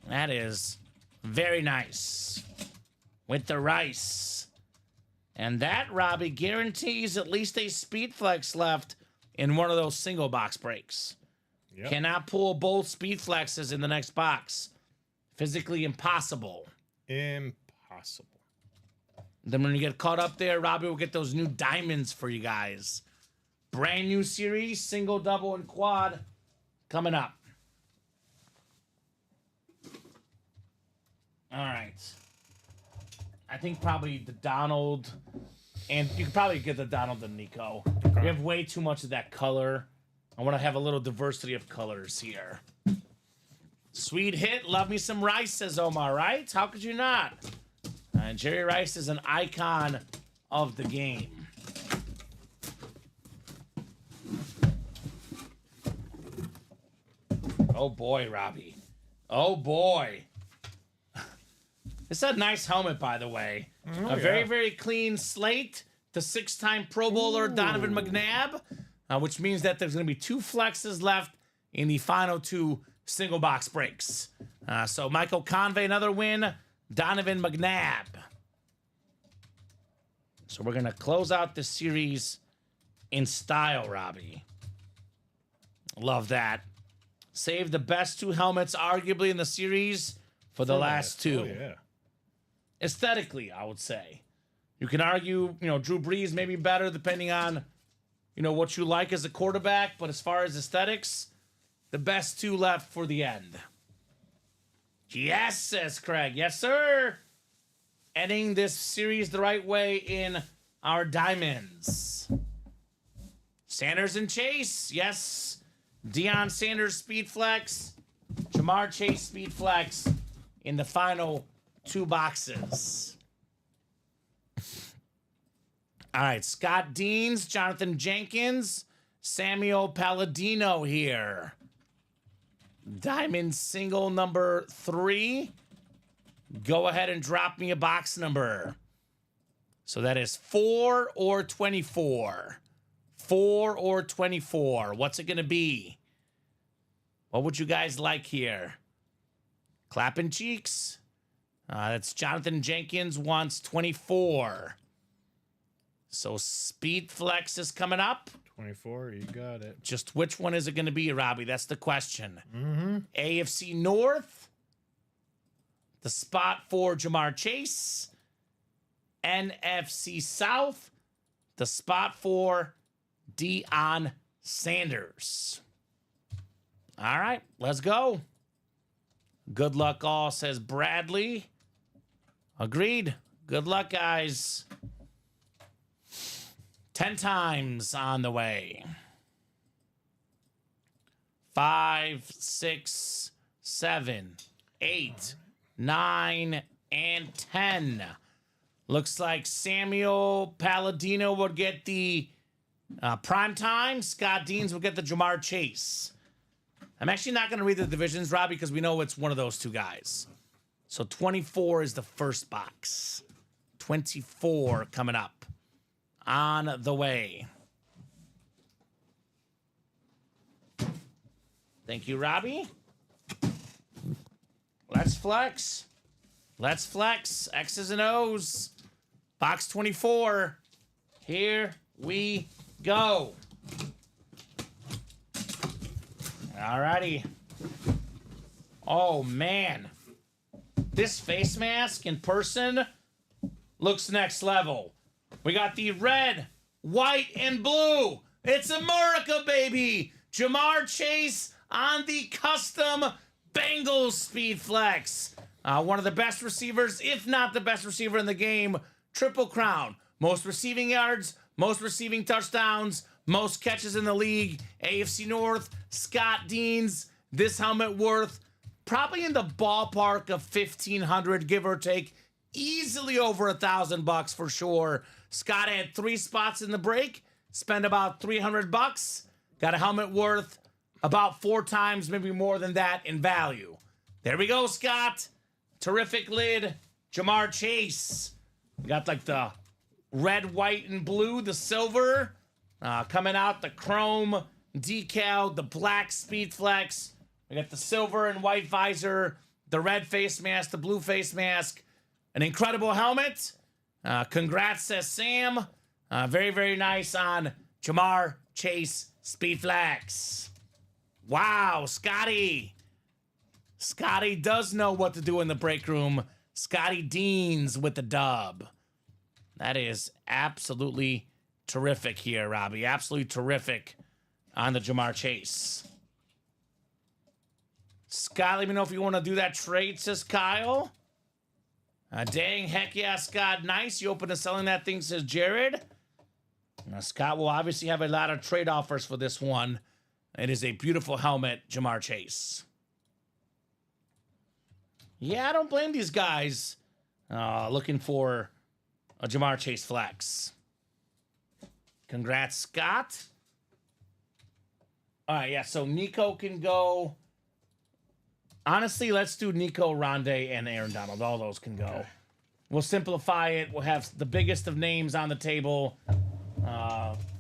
That is very nice. With the Rice. And that, Robbie, guarantees at least a speed flex left in one of those single box breaks. Yep. Cannot pull both speed flexes in the next box. Physically impossible. Impossible. Then when you get caught up there, Robbie will get those new diamonds for you guys. Brand new series, single, double, and quad coming up. All right. I think probably the Donald, and you can probably get the Donald and Nico. Okay. We have way too much of that color. I want to have a little diversity of colors here. Sweet hit. Love me some Rice, says Omar, right? How could you not? And Jerry Rice is an icon of the game. Oh, boy, Robbie. Oh, boy. It's a nice helmet, by the way. A very, very clean slate. The 6-time Pro Bowler Donovan McNabb, which means that there's going to be 2 flexes left in the final 2 single box breaks. So Michael Convey, another win. Donovan McNabb. So we're going to close out the series in style, Robbie. Love that. Save the best 2 helmets, arguably, in the series for the last 2. Oh, yeah. Aesthetically, I would say. You can argue, Drew Brees may be better depending on, what you like as a quarterback. But as far as aesthetics, the best 2 left for the end. Yes, says Craig. Yes, sir. Ending this series the right way in our diamonds. Sanders and Chase. Yes. Deion Sanders speed flex. Jamar Chase speed flex in the final 2 boxes. All right, Scott Deans, Jonathan Jenkins, Samuel Palladino here. Diamond single number 3. Go ahead and drop me a box number. So that is 4 or 24. 4 or 24. What's it going to be? What would you guys like here? Clapping cheeks. That's Jonathan Jenkins wants 24. So Speed Flex is coming up. 24, you got it. Just which one is it going to be, Robbie? That's the question. AFC North, the spot for Jamar Chase. NFC South, the spot for Deion Sanders. All right, let's go. Good luck all, says Bradley. Agreed. Good luck, guys. 10 times on the way. 5, 6, 7, 8, 9, and 10. Looks like Samuel Palladino would get the prime time. Scott Deans will get the Jamar Chase. I'm actually not going to read the divisions, Robbie, because we know it's one of those two guys. So 24 is the first box. 24 coming up on the way. Thank you, Robbie. Let's flex. Let's flex. X's and O's. Box 24. Here we go. Alrighty. Oh, man. This face mask in person looks next level. We got the red, white, and blue. It's America, baby. Jamar Chase on the custom Bengals Speed Flex. One of the best receivers, if not the best receiver in the game. Triple crown. Most receiving yards, most receiving touchdowns, most catches in the league. AFC North, Scott Deans. This helmet worth probably in the ballpark of $1,500, give or take. Easily over $1,000 for sure. Scott had 3 spots in the break. Spent about $300. Got a helmet worth about 4 times, maybe more than that in value. There we go, Scott. Terrific lid. Jamar Chase. We got like the red, white, and blue, the silver. Coming out, the chrome decal, the black Speed Flex. We got the silver and white visor, the red face mask, the blue face mask. An incredible helmet. Congrats, says Sam. Very, very nice on Jamar Chase Speed Flex. Wow, Scotty. Scotty does know what to do in the break room. Scotty Deans with the dub. That is absolutely terrific here, Robbie. Absolutely terrific on the Jamar Chase. Scott, let me know if you want to do that trade, says Kyle. Dang, heck yeah, Scott. Nice. You open to selling that thing, says Jared. Now, Scott will obviously have a lot of trade offers for this one. It is a beautiful helmet, Jamar Chase. Yeah, I don't blame these guys looking for a Jamar Chase flex. Congrats, Scott. All right, yeah, so Nico can go. Honestly, let's do Nico, Rondé, and Aaron Donald. All those can go. Okay. We'll simplify it. We'll have the biggest of names on the table.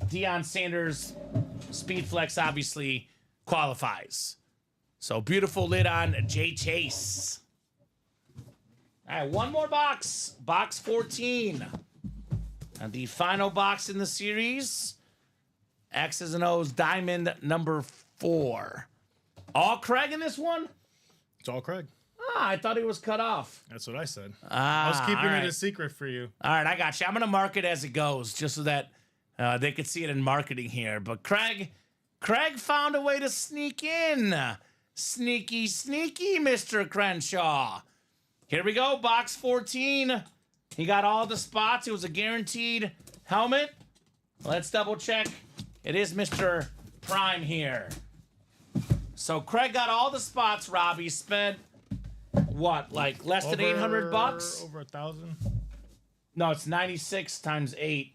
Deion Sanders, Speed Flex obviously qualifies. So beautiful lid on Jay Chase. All right, one more box. Box 14. And the final box in the series. X's and O's Diamond number 4. All Craig in this one? It's all Craig. I thought he was cut off. That's what I said. I was keeping it a secret for you. All right, I got you. I'm going to mark it as it goes, just so that they could see it in marketing here. But Craig found a way to sneak in. Sneaky, sneaky, Mr. Crenshaw. Here we go, box 14. He got all the spots. It was a guaranteed helmet. Let's double check. It is Mr. Prime here. So Craig got all the spots, Robbie. Spent, what, like less than $800? Over 1,000? No, it's 96 times 8,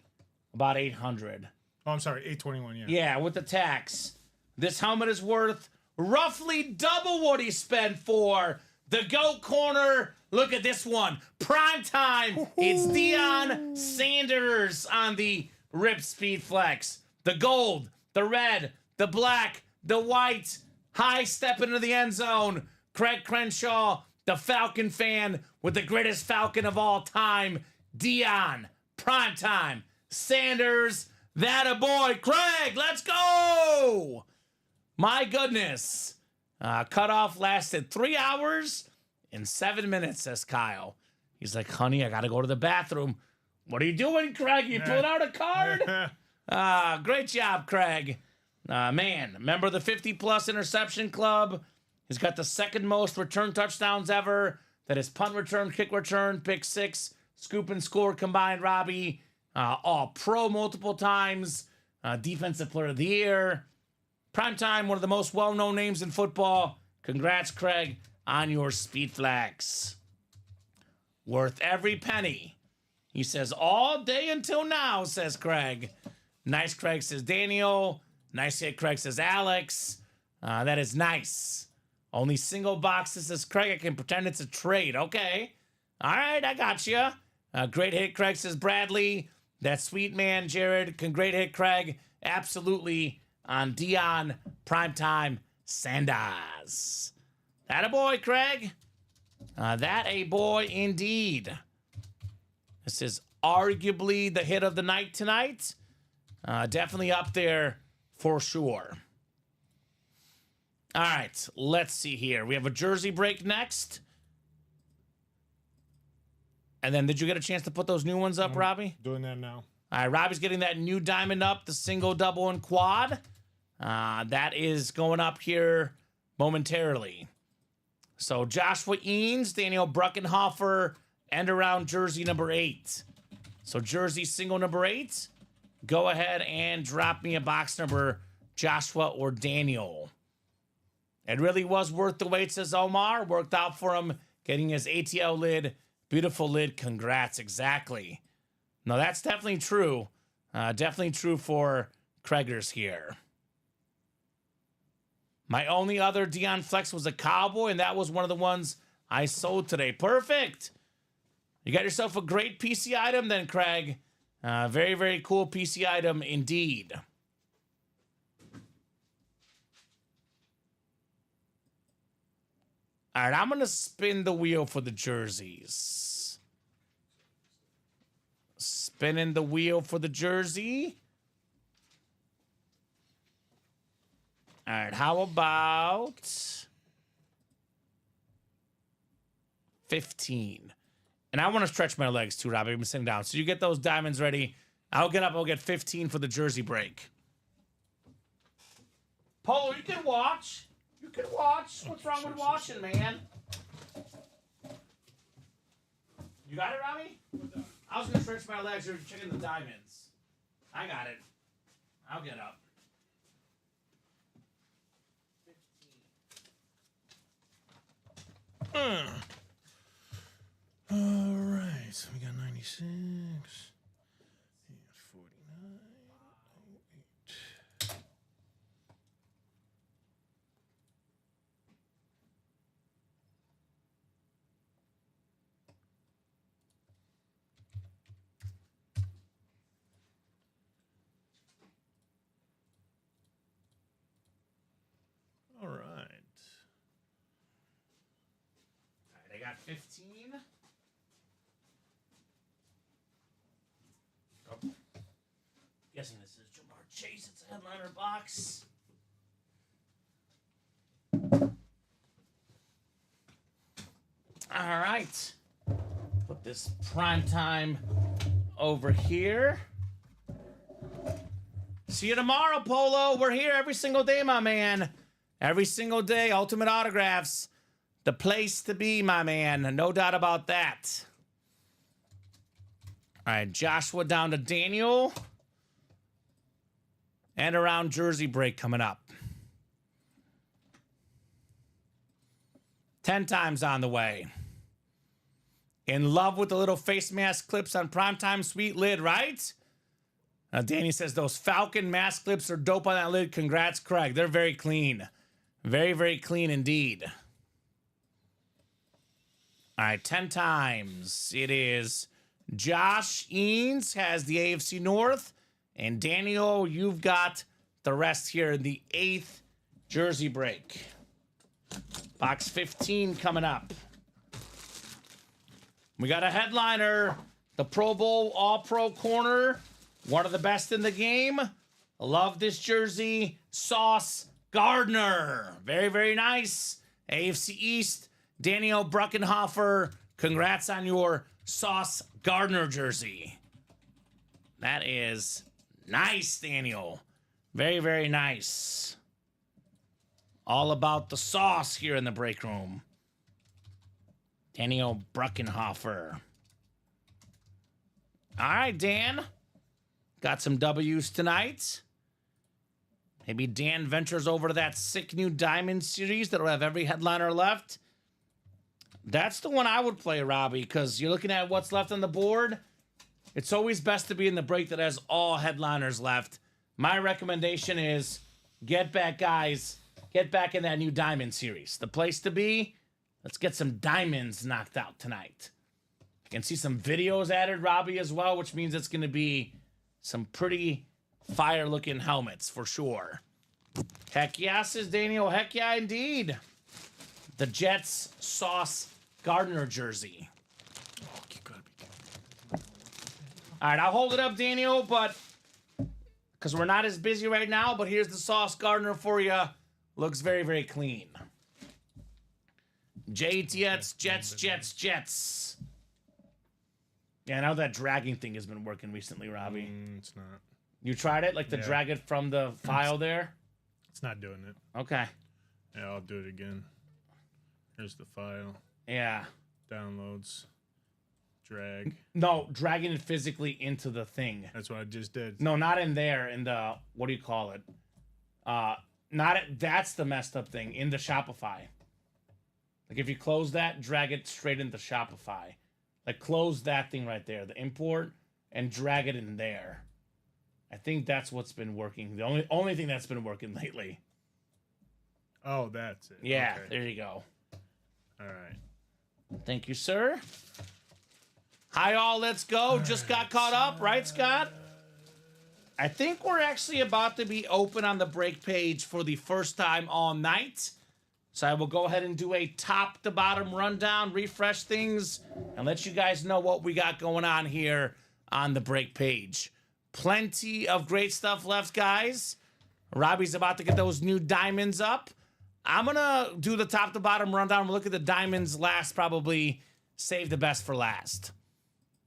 about 800. Oh, I'm sorry, 821, yeah. Yeah, with the tax. This helmet is worth roughly double what he spent for the GOAT corner. Look at this one. Prime time. It's Deion Sanders on the Rip Speed Flex. The gold, the red, the black, the white. High step into the end zone. Craig Crenshaw, the Falcon fan with the greatest Falcon of all time. Deion, prime time. Sanders, that a boy. Craig, let's go. My goodness. Cutoff lasted 3 hours and 7 minutes, says Kyle. He's like, honey, I got to go to the bathroom. What are you doing, Craig? You pulled out a card? Great job, Craig. Man, member of the 50-plus interception club. He's got the second most return touchdowns ever. That is punt return, kick return, pick 6, scoop and score combined, Robbie. All pro multiple times. Defensive player of the year. Primetime, one of the most well-known names in football. Congrats, Craig, on your Speed Flex. Worth every penny. He says, all day until now, says Craig. Nice, Craig, says Daniel. Nice hit, Craig, says Alex. That is nice. Only single boxes, says Craig. I can pretend it's a trade. Okay. All right, I got you. Great hit, Craig, says Bradley. That sweet man, Jared. Great hit, Craig. Absolutely on Dion Primetime Sanders. That a boy, Craig. That a boy indeed. This is arguably the hit of the night tonight. Definitely up there for sure. All right, let's see here. We have a jersey break next. And then did you get a chance to put those new ones up, Robbie? Doing that now. All right, Robbie's getting that new diamond up, the single, double, and quad. That is going up here momentarily. So Joshua Eanes, Daniel Bruckenhofer, and around jersey number 8. So jersey single number 8. Go ahead and drop me a box number, Joshua or Daniel. It really was worth the wait, says Omar. Worked out for him, getting his ATL lid. Beautiful lid. Congrats. Exactly. No, that's definitely true. Definitely true for Craigers here. My only other Dion Flex was a Cowboy, and that was one of the ones I sold today. Perfect. You got yourself a great PC item then, Craig. Very, very cool PC item indeed. All right, I'm going to spin the wheel for the jerseys. Spinning the wheel for the jersey. All right, how about 15? And I want to stretch my legs too, Robbie. I've been sitting down. So you get those diamonds ready. I'll get up. I'll get 15 for the jersey break. Polo, you can watch. You can watch. What's wrong with watching, man? You got it, Robbie? I was going to stretch my legs. You're checking the diamonds. I got it. I'll get up. All right, so we got 96, 49, 08. All right. All right, I got 15. Guessing this is Jamar Chase. It's a headliner box. All right. Put this prime time over here. See you tomorrow, Polo. We're here every single day, my man. Every single day. Ultimate Autographs. The place to be, my man. No doubt about that. All right, Joshua down to Daniel. And around jersey break coming up. 10 times on the way. In love with the little face mask clips on Primetime Sweet lid, right? Danny says those Falcon mask clips are dope on that lid. Congrats, Craig. They're very clean. Very, very clean indeed. All right, 10 times. It is Josh Eanes has the AFC North. And Daniel, you've got the rest here in the 8th jersey break. Box 15 coming up. We got a headliner, the Pro Bowl All-Pro corner, one of the best in the game. Love this jersey, Sauce Gardner. Very, very nice. AFC East, Daniel Bruckenhofer. Congrats on your Sauce Gardner jersey. That is nice, Daniel. Very, very nice. All about the sauce here in the break room. Daniel Bruckenhofer. All right, Dan. Got some W's tonight. Maybe Dan ventures over to that sick new Diamond series that'll have every headliner left. That's the one I would play, Robbie, because you're looking at what's left on the board. it's always best to be in the break that has all headliners left. My recommendation is get back, guys. Get back in that new Diamond series. The place to be, let's get some diamonds knocked out tonight. I can see some videos added, Robbie, as well, which means it's going to be some pretty fire-looking helmets for sure. Heck yeah, says Daniel. Heck yeah, indeed. The Jets Sauce Gardner jersey. Oh, you gotta be kidding. All right, I'll hold it up, Daniel, but because we're not as busy right now, but here's the Sauce Gardner for you. Looks very, very clean. Jets. Yeah, I know that dragging thing has been working recently, Robbie. It's not. You tried it? Like to Yeah. drag it from the file there? It's not doing it. Okay. Yeah, I'll do it again. Here's the file. Yeah. Downloads. Drag. No, dragging it physically into the thing. That's what I just did. No, not in there. In the, what do you call it? That's the messed up thing. In the Shopify. Like if you close that, drag it straight into Shopify. Like close that thing right there, the import, and drag it in there. I think that's what's been working. The only thing that's been working lately. Oh, that's it. Yeah, Okay. there you go. All right. Thank you, sir. Hi, all. Let's go. Just got caught up, right, Scott? I think we're actually about to be open on the break page for the first time all night. So I will go ahead and do a top to bottom rundown, refresh things, and let you guys know what we got going on here on the break page. Plenty of great stuff left, guys. Robbie's about to get those new diamonds up. I'm going to do the top to bottom rundown. We'll look at the diamonds last, probably save the best for last.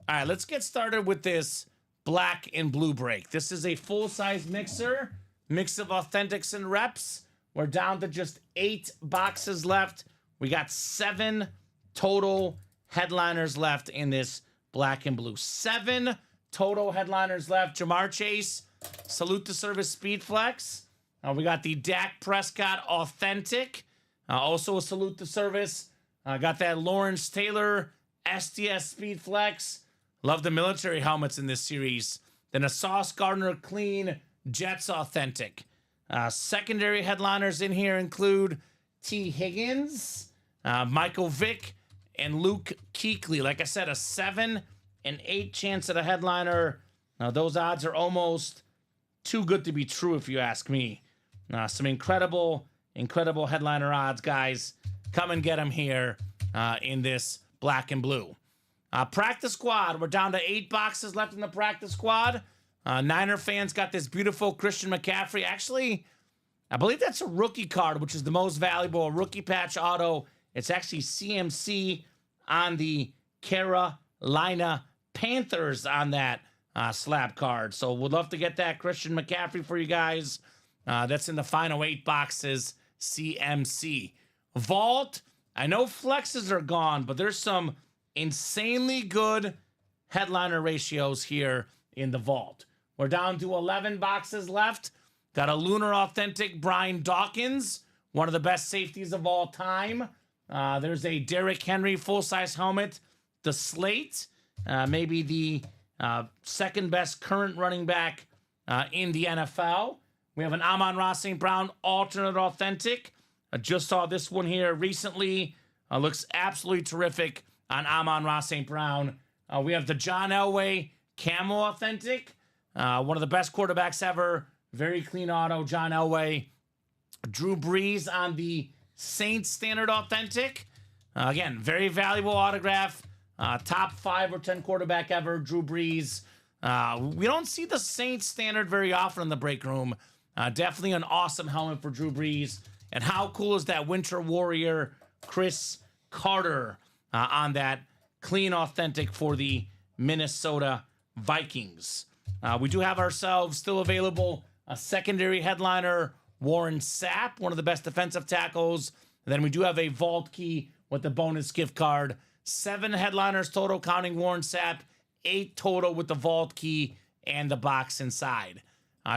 All right, let's get started with this black and blue break. This is a full-size mixer, mix of authentics and reps. We're down to just 8 boxes left. We got 7 total headliners left in this black and blue. 7 total headliners left. Jamar Chase, Salute to Service Speed Flex. We got the Dak Prescott Authentic. Also a Salute to Service. Got that Lawrence Taylor SDS Speed Flex. Love the military helmets in this series. Then a Sauce Gardner Clean Jets Authentic. Secondary headliners in here include T. Higgins, Michael Vick, and Luke Kuechly. Like I said, a 7 and 8 chance at a headliner. Those odds are almost too good to be true, if you ask me. Some incredible headliner odds, guys. Come and get them here in this black and blue. Practice squad. We're down to 8 boxes left in the practice squad. Niner fans got this beautiful Christian McCaffrey. Actually, I believe that's a rookie card, which is the most valuable. A rookie patch auto. It's actually CMC on the Carolina Panthers on that slab card. So we'd love to get that Christian McCaffrey for you guys. That's in the final 8 boxes, CMC. Vault. I know flexes are gone, but there's some insanely good headliner ratios here in the vault. We're down to 11 boxes left. Got a Lunar Authentic Brian Dawkins, one of the best safeties of all time. There's a Derrick Henry full-size helmet. The Slate, maybe the second best current running back in the NFL. We have an Amon-Ra St. Brown alternate authentic. I just saw this one here recently. Looks absolutely terrific on Amon-Ra St. Brown. We have the John Elway Camo Authentic. One of the best quarterbacks ever. Very clean auto, John Elway. Drew Brees on the Saints Standard Authentic. Again, very valuable autograph. Top 5 or 10 quarterback ever, Drew Brees. We don't see the Saints Standard very often in the break room. Definitely an awesome helmet for Drew Brees. And how cool is that Winter Warrior Chris Carter on that clean authentic for the Minnesota Vikings. We do have ourselves still available a secondary headliner, Warren Sapp, one of the best defensive tackles. And then we do have a vault key with the bonus gift card. 7 headliners total, counting Warren Sapp. 8 total with the vault key and the box inside.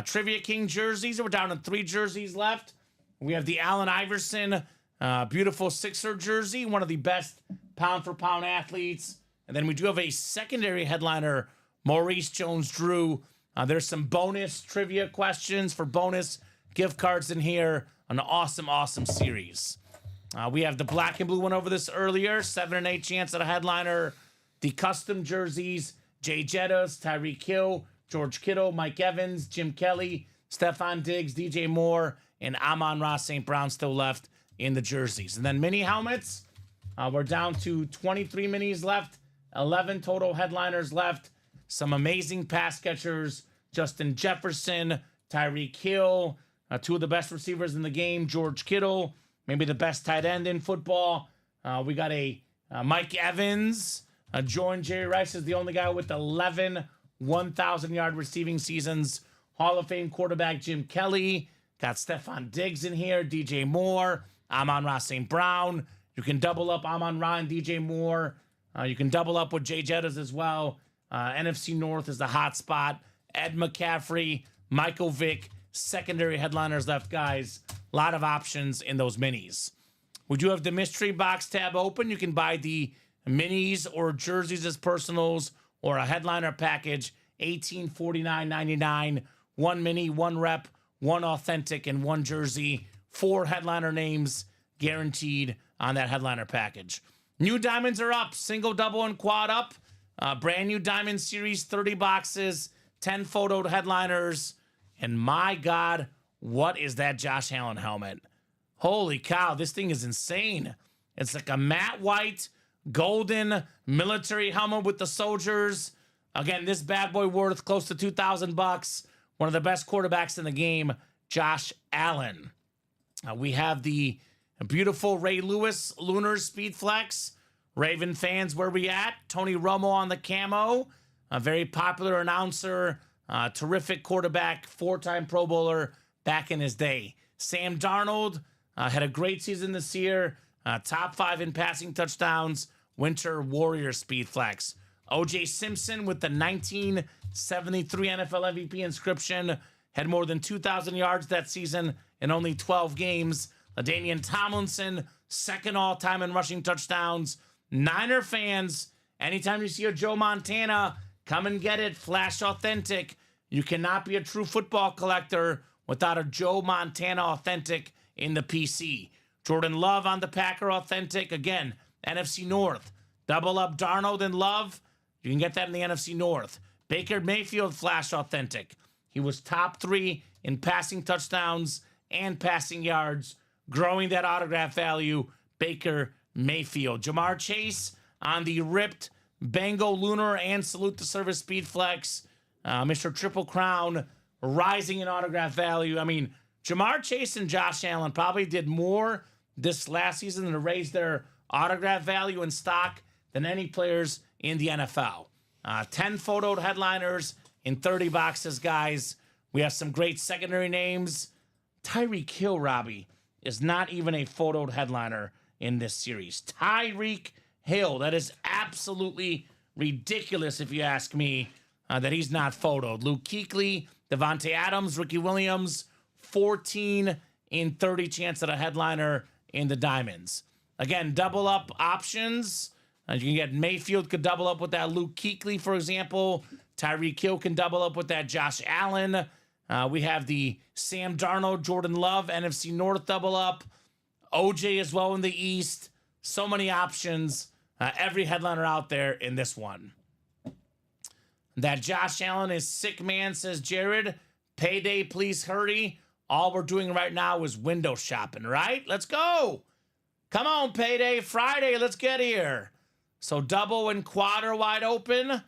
Trivia King jerseys. We're down to 3 jerseys left. We have the Allen Iverson beautiful Sixer jersey, one of the best pound-for-pound athletes. And then we do have a secondary headliner, Maurice Jones-Drew. There's some bonus trivia questions for bonus gift cards in here. An awesome, awesome series. We have the black and blue one over this earlier. 7 and 8 chance at a headliner. The custom jerseys. Jay Jettas, Tyreek Hill, George Kittle, Mike Evans, Jim Kelly, Stephon Diggs, DJ Moore, and Amon-Ra St. Brown still left in the jerseys. And then mini helmets. We're down to 23 minis left. 11 total headliners left. Some amazing pass catchers. Justin Jefferson, Tyreek Hill, two of the best receivers in the game. George Kittle, maybe the best tight end in football. We got a Mike Evans. Jordan Jerry Rice is the only guy with 11 1,000-yard receiving seasons. Hall of Fame quarterback Jim Kelly. Got Stephon Diggs in here. DJ Moore. Amon-Ra St. Brown. You can double up Amon-Ra and DJ Moore. You can double up with Jay Jettas as well. NFC North is the hot spot. Ed McCaffrey, Michael Vick, secondary headliners left, guys. A lot of options in those minis. We do have the mystery box tab open. You can buy the minis or jerseys as personals or a headliner package, $1849.99. One mini, one rep, one authentic, and one jersey. 4 headliner names guaranteed on that headliner package. New diamonds are up. Single, double, and quad up. Brand new diamond series, 30 boxes, 10 photoed headliners. And my God, what is that Josh Allen helmet? Holy cow, this thing is insane. It's like a matte white, golden military helmet with the soldiers. Again, this bad boy worth close to $2,000. One of the best quarterbacks in the game, Josh Allen. We have the beautiful Ray Lewis Lunar Speed Flex. Raven fans, where we at? Tony Romo on the camo. A very popular announcer. Terrific quarterback. 4-time Pro Bowler back in his day. Sam Darnold had a great season this year. Top 5 in passing touchdowns. Winter Warrior Speed Flex. O.J. Simpson with the 1973 NFL MVP inscription. Had more than 2,000 yards that season in only 12 games. LaDainian Tomlinson, second all-time in rushing touchdowns. Niner fans, anytime you see a Joe Montana, come and get it. Flash Authentic. You cannot be a true football collector without a Joe Montana Authentic in the PC. Jordan Love on the Packer Authentic. Again, NFC North. Double up Darnold and Love. You can get that in the NFC North. Baker Mayfield Flash Authentic. He was top 3 in passing touchdowns and passing yards, growing that autograph value. Baker Mayfield. Jamar Chase on the ripped Bengal Lunar and Salute the Service Speed Flex. Mr. Triple Crown rising in autograph value. I mean, Jamar Chase and Josh Allen probably did more this last season to raise their autograph value and stock than any players in the NFL. 10 photoed headliners in 30 boxes, guys. We have some great secondary names. Tyreek Hill, Robbie, is not even a photoed headliner in this series. Tyreek Hill, that is absolutely ridiculous if you ask me, that he's not photoed. Luke Kuechly, Devontae Adams, Ricky Williams, 14 in 30 chance at a headliner in the Diamonds. Again, double up options. You can get Mayfield could double up with that Luke Kuechly, for example. Tyreek Hill can double up with that Josh Allen. We have the Sam Darnold, Jordan Love, NFC North double up. OJ as well in the East. So many options. Every headliner out there in this one. That Josh Allen is sick, man, says Jared. Payday, please hurry. All we're doing right now is window shopping, right? Let's go. Come on, Payday. Friday, let's get here. So double and quad are wide open.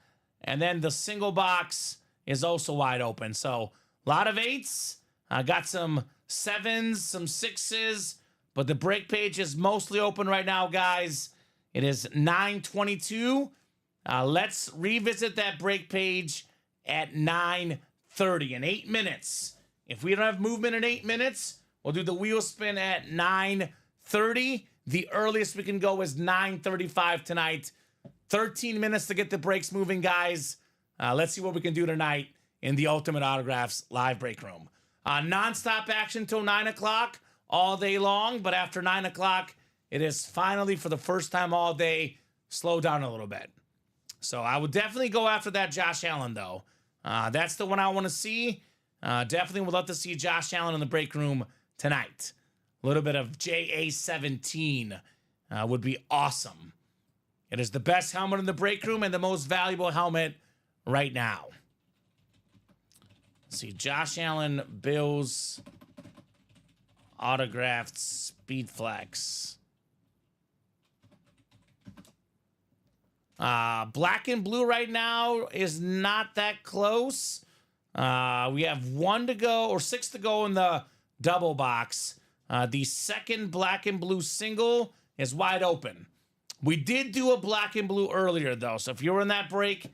And then the single box is also wide open. So a lot of 8s. I got some 7s, some 6s. But the break page is mostly open right now, guys. It is 9:22. Let's revisit that break page at 9:30 in 8 minutes. If we don't have movement in 8 minutes, we'll do the wheel spin at 9:30. The earliest we can go is 9:35 tonight. 13 minutes to get the breaks moving, guys. Let's see what we can do tonight in the Ultimate Autographs live break room. Non-stop action till 9 o'clock all day long, but after 9 o'clock, it is finally, for the first time all day, slow down a little bit. So I would definitely go after that Josh Allen, though. That's the one I want to see. Definitely would love to see Josh Allen in the break room tonight. A little bit of JA-17 would be awesome. It is the best helmet in the break room and the most valuable helmet right now. Let's see, Josh Allen, Bills, autographed Speed Flex. Black and blue right now is not that close. We have 1 to go or 6 to go in the double box. The second black and blue single is wide open. We did do a black and blue earlier, though. So if you were in that break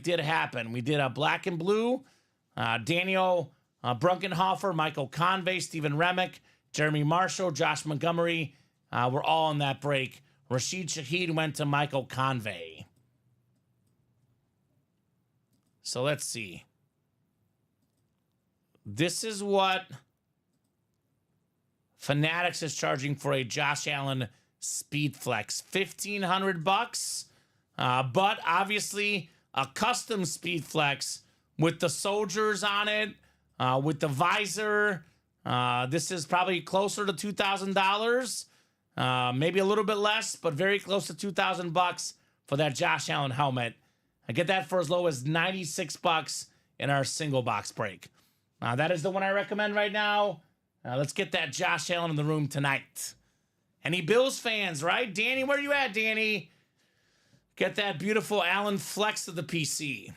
did happen. We did a black and blue. Daniel Brunkenhofer, Michael Convey, Stephen Remick, Jeremy Marshall, Josh Montgomery were all in that break. Rashid Shaheed went to Michael Convey. So let's see. This is what Fanatics is charging for a Josh Allen Speed Flex. $1,500. But obviously a custom Speed Flex with the soldiers on it, with the visor. This is probably closer to $2,000. Maybe a little bit less, but very close to $2,000 for that Josh Allen helmet. I get that for as low as $96 in our single box break. That is the one I recommend right now. Let's get that Josh Allen in the room tonight. Any Bills fans, right? Danny, where you at, Danny? Get that beautiful Allen Flex to the PC.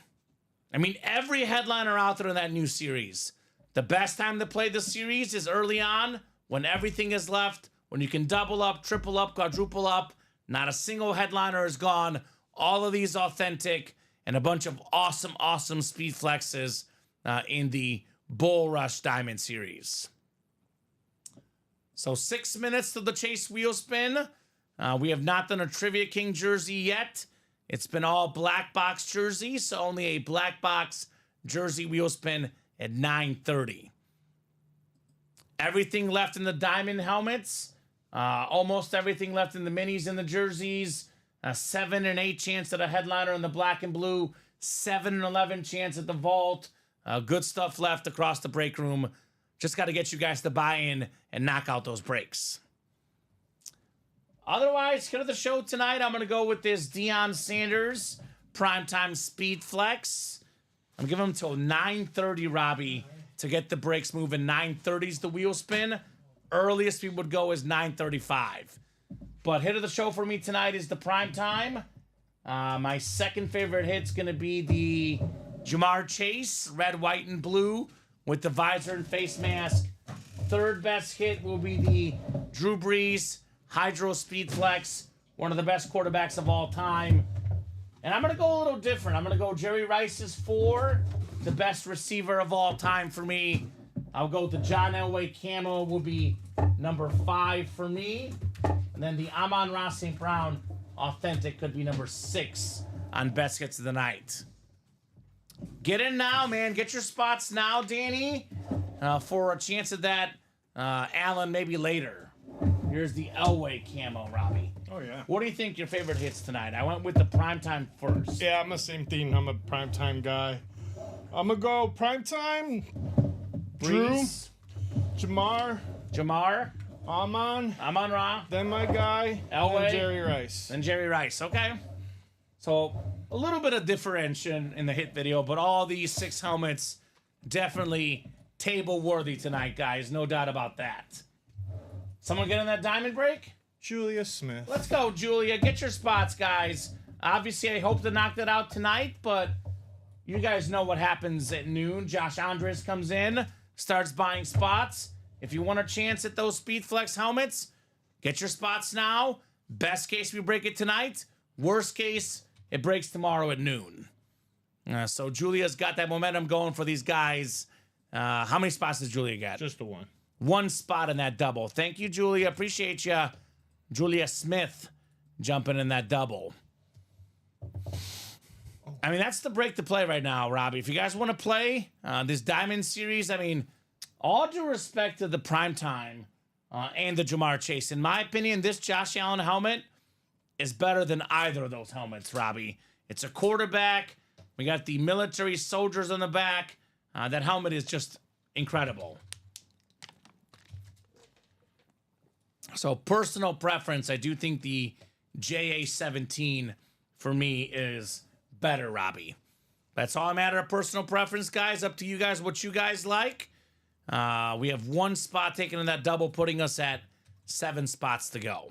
I mean, every headliner out there in that new series. The best time to play the series is early on, when everything is left, when you can double up, triple up, quadruple up. Not a single headliner is gone. All of these authentic and a bunch of awesome Speed Flexes in the Bull Rush Diamond Series. So 6 minutes to the Chase wheel spin. We have not done a Trivia King jersey yet. It's been all black box jerseys, so only a black box jersey wheel spin at 9:30. Everything left in the diamond helmets. Almost everything left in the minis and the jerseys. 7 and 8 chance at a headliner in the black and blue. 7 and 11 chance at the vault. Good stuff left across the break room. Just got to get you guys to buy in and knock out those breaks. Otherwise, here to the show tonight, I'm going to go with this Deion Sanders Primetime Speed Flex. I'm giving him till 9:30, Robbie, to get the breaks moving. 9:30 is the wheel spin. Earliest we would go is 9:35. But hit of the show for me tonight is the Primetime. My second favorite hit's going to be the Ja'Marr Chase, red, white, and blue with the visor and face mask. Third best hit will be the Drew Brees Hydro Speed Flex, one of the best quarterbacks of all time. And I'm going to go a little different. I'm going to go Jerry Rice is 4, the best receiver of all time for me. I'll go with the John Elway camo will be number 5 for me. And then the Amon-Ra St. Brown authentic could be number 6 on best hits of the night. Get in now, man. Get your spots now, Danny, for a chance at that Allen maybe later. Here's the Elway camo, Robbie. Oh, yeah. What do you think your favorite hits tonight? I went with the Primetime first. Yeah, I'm the same thing. I'm a primetime guy. I'm going to go primetime. Drew, Brees, Ja'Marr, Amon-Ra, then my guy, Elway, and Jerry Rice. and Jerry Rice. Okay. So a little bit of differentiation in the hit video, but all these 6 helmets definitely table worthy tonight, guys. No doubt about that. Someone get in that diamond break? Julia Smith. Let's go, Julia. Get your spots, guys. Obviously, I hope to knock that out tonight, but you guys know what happens at noon. Josh Andres comes in, starts buying spots. If you want a chance at those Speed Flex helmets, get your spots now. Best case, we break it tonight. Worst case, it breaks tomorrow at noon. So Julia's got that momentum going for these guys. How many spots does Julia get? Just the one. 1 spot in that double. Thank you, Julia. Appreciate you. Julia Smith jumping in that double. I mean, that's the break to play right now, Robbie. If you guys want to play this Diamond Series, I mean, all due respect to the Primetime and the Ja'Marr Chase, in my opinion, this Josh Allen helmet is better than either of those helmets, Robbie. It's a quarterback. We got the military soldiers on the back. That helmet is just incredible. So personal preference, I do think the JA-17 for me is better, Robbie. That's all a matter of personal preference, guys. Up to you guys what you guys like. We have one spot taken in that double, putting us at 7 spots to go.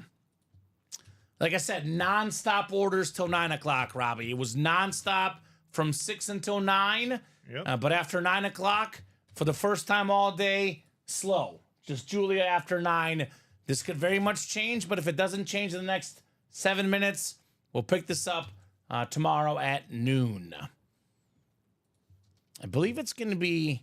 Like I said, non-stop orders till 9 o'clock, Robbie. It was non-stop from 6 until 9. Yep. But after 9 o'clock, for the first time all day, slow. Just Julia after 9. This could very much change, but if it doesn't change in the next 7 minutes, we'll pick this up tomorrow at noon. I believe it's going to be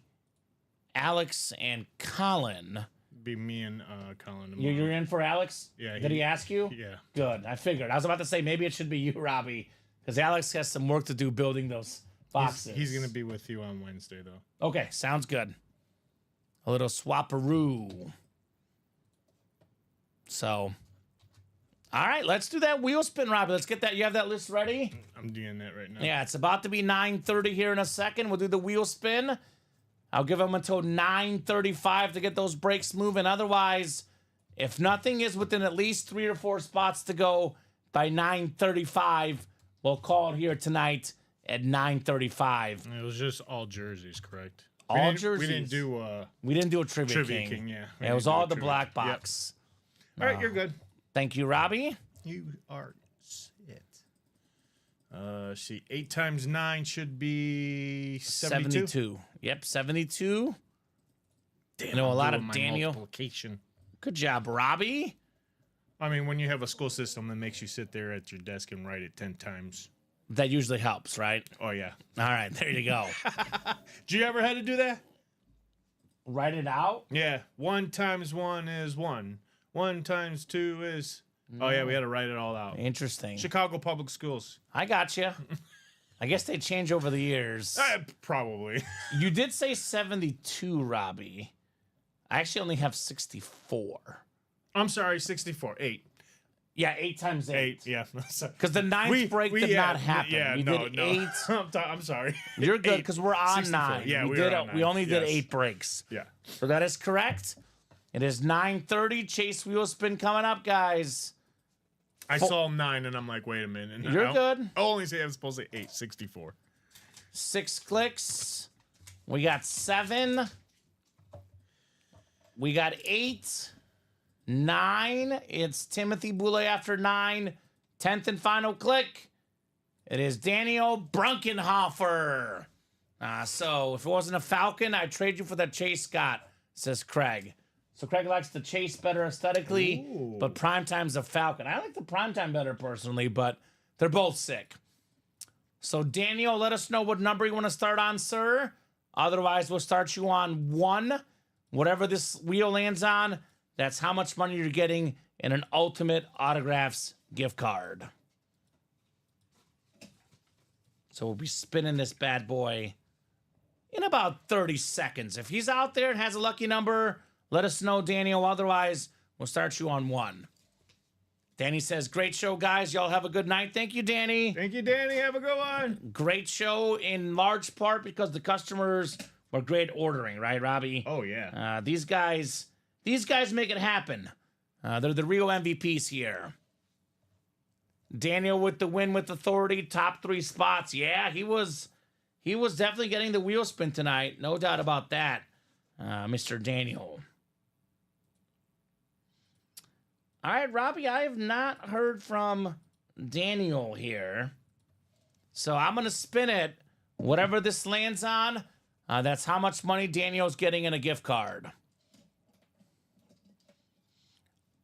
Alex and Colin. Be me and Colin tomorrow. You're in for Alex? Yeah, Did he ask you? Yeah. Good. I figured. I was about to say maybe it should be you, Robbie, because Alex has some work to do building those boxes. He's going to be with you on Wednesday, though. Okay, sounds good. A little swapperoo. So, all right, let's do that wheel spin, Robbie. Let's get that. You have that list ready? I'm doing that right now. Yeah, it's about to be 9:30 here in a second. We'll do the wheel spin. I'll give them until 9:35 to get those brakes moving. Otherwise, if nothing is within at least 3 or 4 spots to go by 9:35, we'll call it here tonight at 9:35. It was just all jerseys, correct? All We jerseys. didn't do We didn't do a Trivia, Trivia King. King, yeah. It was all the black box. All right, you're good. Thank you, Robbie. You are it. See, 8 times 9 should be 72. 72. Yep, 72. Damn, You know, a I'm lot doing of my Daniel. multiplication. Good job, Robbie. I mean, when you have a school system that makes you sit there at your desk and write it 10 times. That usually helps, right? Oh, yeah. All right, there you go. Did you ever had to do that? Write it out. Yeah. 1 times 1 is 1. 1 times 2 is... Oh, yeah, we had to write it all out. Interesting. Chicago Public Schools. I got you. I guess they change over the years. Probably. You did say 72, Robbie. I actually only have 64. I'm sorry, 64. 8. Yeah, 8 times 8. 8, yeah. Because the ninth break did not happen. Yeah, we no, did no. 8. I'm sorry. You're good 8, because we're on 64. 9. Yeah, we we did. were on 9. We only did Yes. 8 breaks. Yeah. So that is correct. It is 9:30. Chase wheel spin coming up, guys. I saw 9 and I'm like, wait a minute. And You're good. I'll only say I'm supposed to say 8, 64. 6 clicks. We got 7. We got 8. 9. It's Timothy Boulay after 9. 10th and final click. It is Daniel Brunkenhofer. So if it wasn't a Falcon, I'd trade you for that Chase Scott, says Craig. So Craig likes the Chase better aesthetically, but Primetime's a Falcon. I like the Primetime better personally, but they're both sick. So Daniel, let us know what number you want to start on, sir. Otherwise, we'll start you on 1. Whatever this wheel lands on, that's how much money you're getting in an Ultimate Autographs gift card. So we'll be spinning this bad boy in about 30 seconds. If he's out there and has a lucky number, let us know, Daniel. Otherwise, we'll start you on 1. Danny says, great show, guys. Y'all have a good night. Thank you, Danny. Thank you, Danny. Have a good one. Great show in large part because the customers were great ordering, right, Robbie? Oh, yeah. These guys make it happen. They're the real MVPs here. Daniel with the win with authority, top 3 spots. Yeah, he was definitely getting the wheel spin tonight. No doubt about that, Mr. Daniel. All right, Robbie, I have not heard from Daniel here. So I'm going to spin it. Whatever this lands on, that's how much money Daniel's getting in a gift card.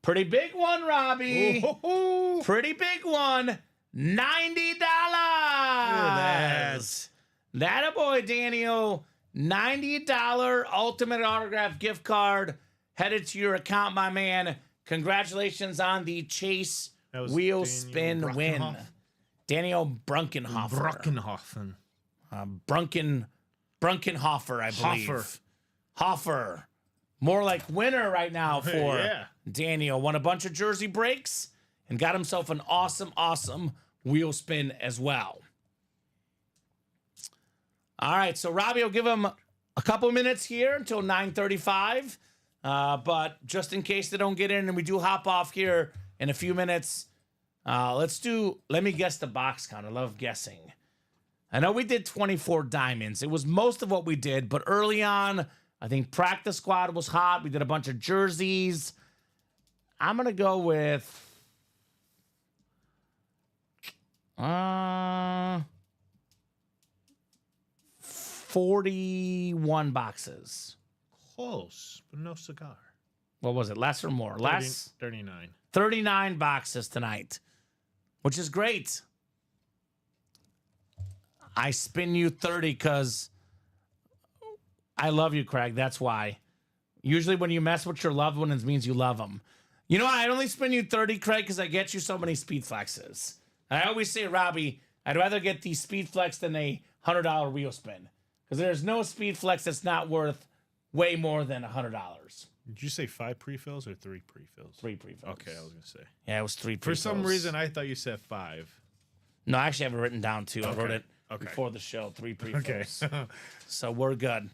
Pretty big one, Robbie. Ooh. Pretty big one. $90. That a boy, Daniel. $90 Ultimate Autograph gift card headed to your account, my man. Congratulations on the Chase wheel Daniel spin win. Brunkenhoff. Daniel Brunkenhofer. Brunkenhofer, I believe. Hoffer. More like winner right now for Yeah. Daniel. Won a bunch of jersey breaks and got himself an awesome wheel spin as well. All right, so Robbie will give him a couple minutes here until 9:35. But just in case they don't get in and we do hop off here in a few minutes, let me guess the box count. I love guessing. I know we did 24 diamonds. It was most of what we did, but early on, I think practice squad was hot. We did a bunch of jerseys. I'm going to go with 41 boxes. Close, but no cigar. What was it? Less or more? Less? 39. 39 boxes tonight, which is great. I spin you 30 because I love you, Craig. That's why. Usually when you mess with your loved ones, it means you love them. You know what? I'd only spin you 30, Craig, because I get you so many speed flexes. I always say, Robbie, I'd rather get these speed flex than a $100 wheel spin. Because there's no speed flex that's not worth way more than $100. Did you say 5 pre-fills or 3 pre-fills? 3 pre-fills. Okay, I was gonna say. Yeah, it was 3 For pre-fills. some reason, I thought you said 5. No, I actually have it written down too. I wrote it Okay. before the show. 3 pre-fills. Okay. So we're good.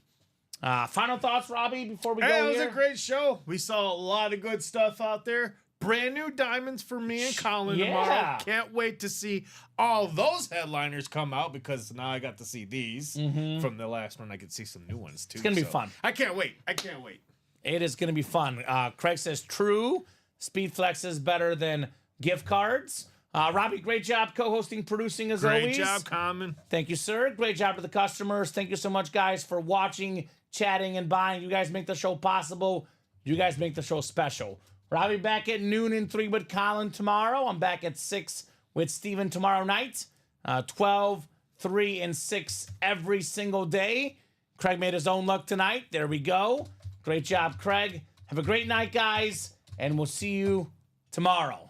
Final thoughts, Robbie, before we Hey, go it was here? a great show. We saw a lot of good stuff out there. Brand new diamonds for me and Colin tomorrow. Yeah. Can't wait to see all those headliners come out because now I got to see these from the last one. I could see some new ones too. It's gonna be fun. I can't wait. I can't wait. It is going to be fun. Craig says, true. Speed Flex is better than gift cards. Robbie, great job co-hosting, producing as always. Great job, Common. Thank you, sir. Great job to the customers. Thank you so much, guys, for watching, chatting, and buying. You guys make the show possible. You guys make the show special. Robbie back at noon and 3 with Colin tomorrow. I'm back at 6 with Steven tomorrow night. 12, 3, and 6 every single day. Craig made his own luck tonight. There we go. Great job, Craig. Have a great night, guys, and we'll see you tomorrow.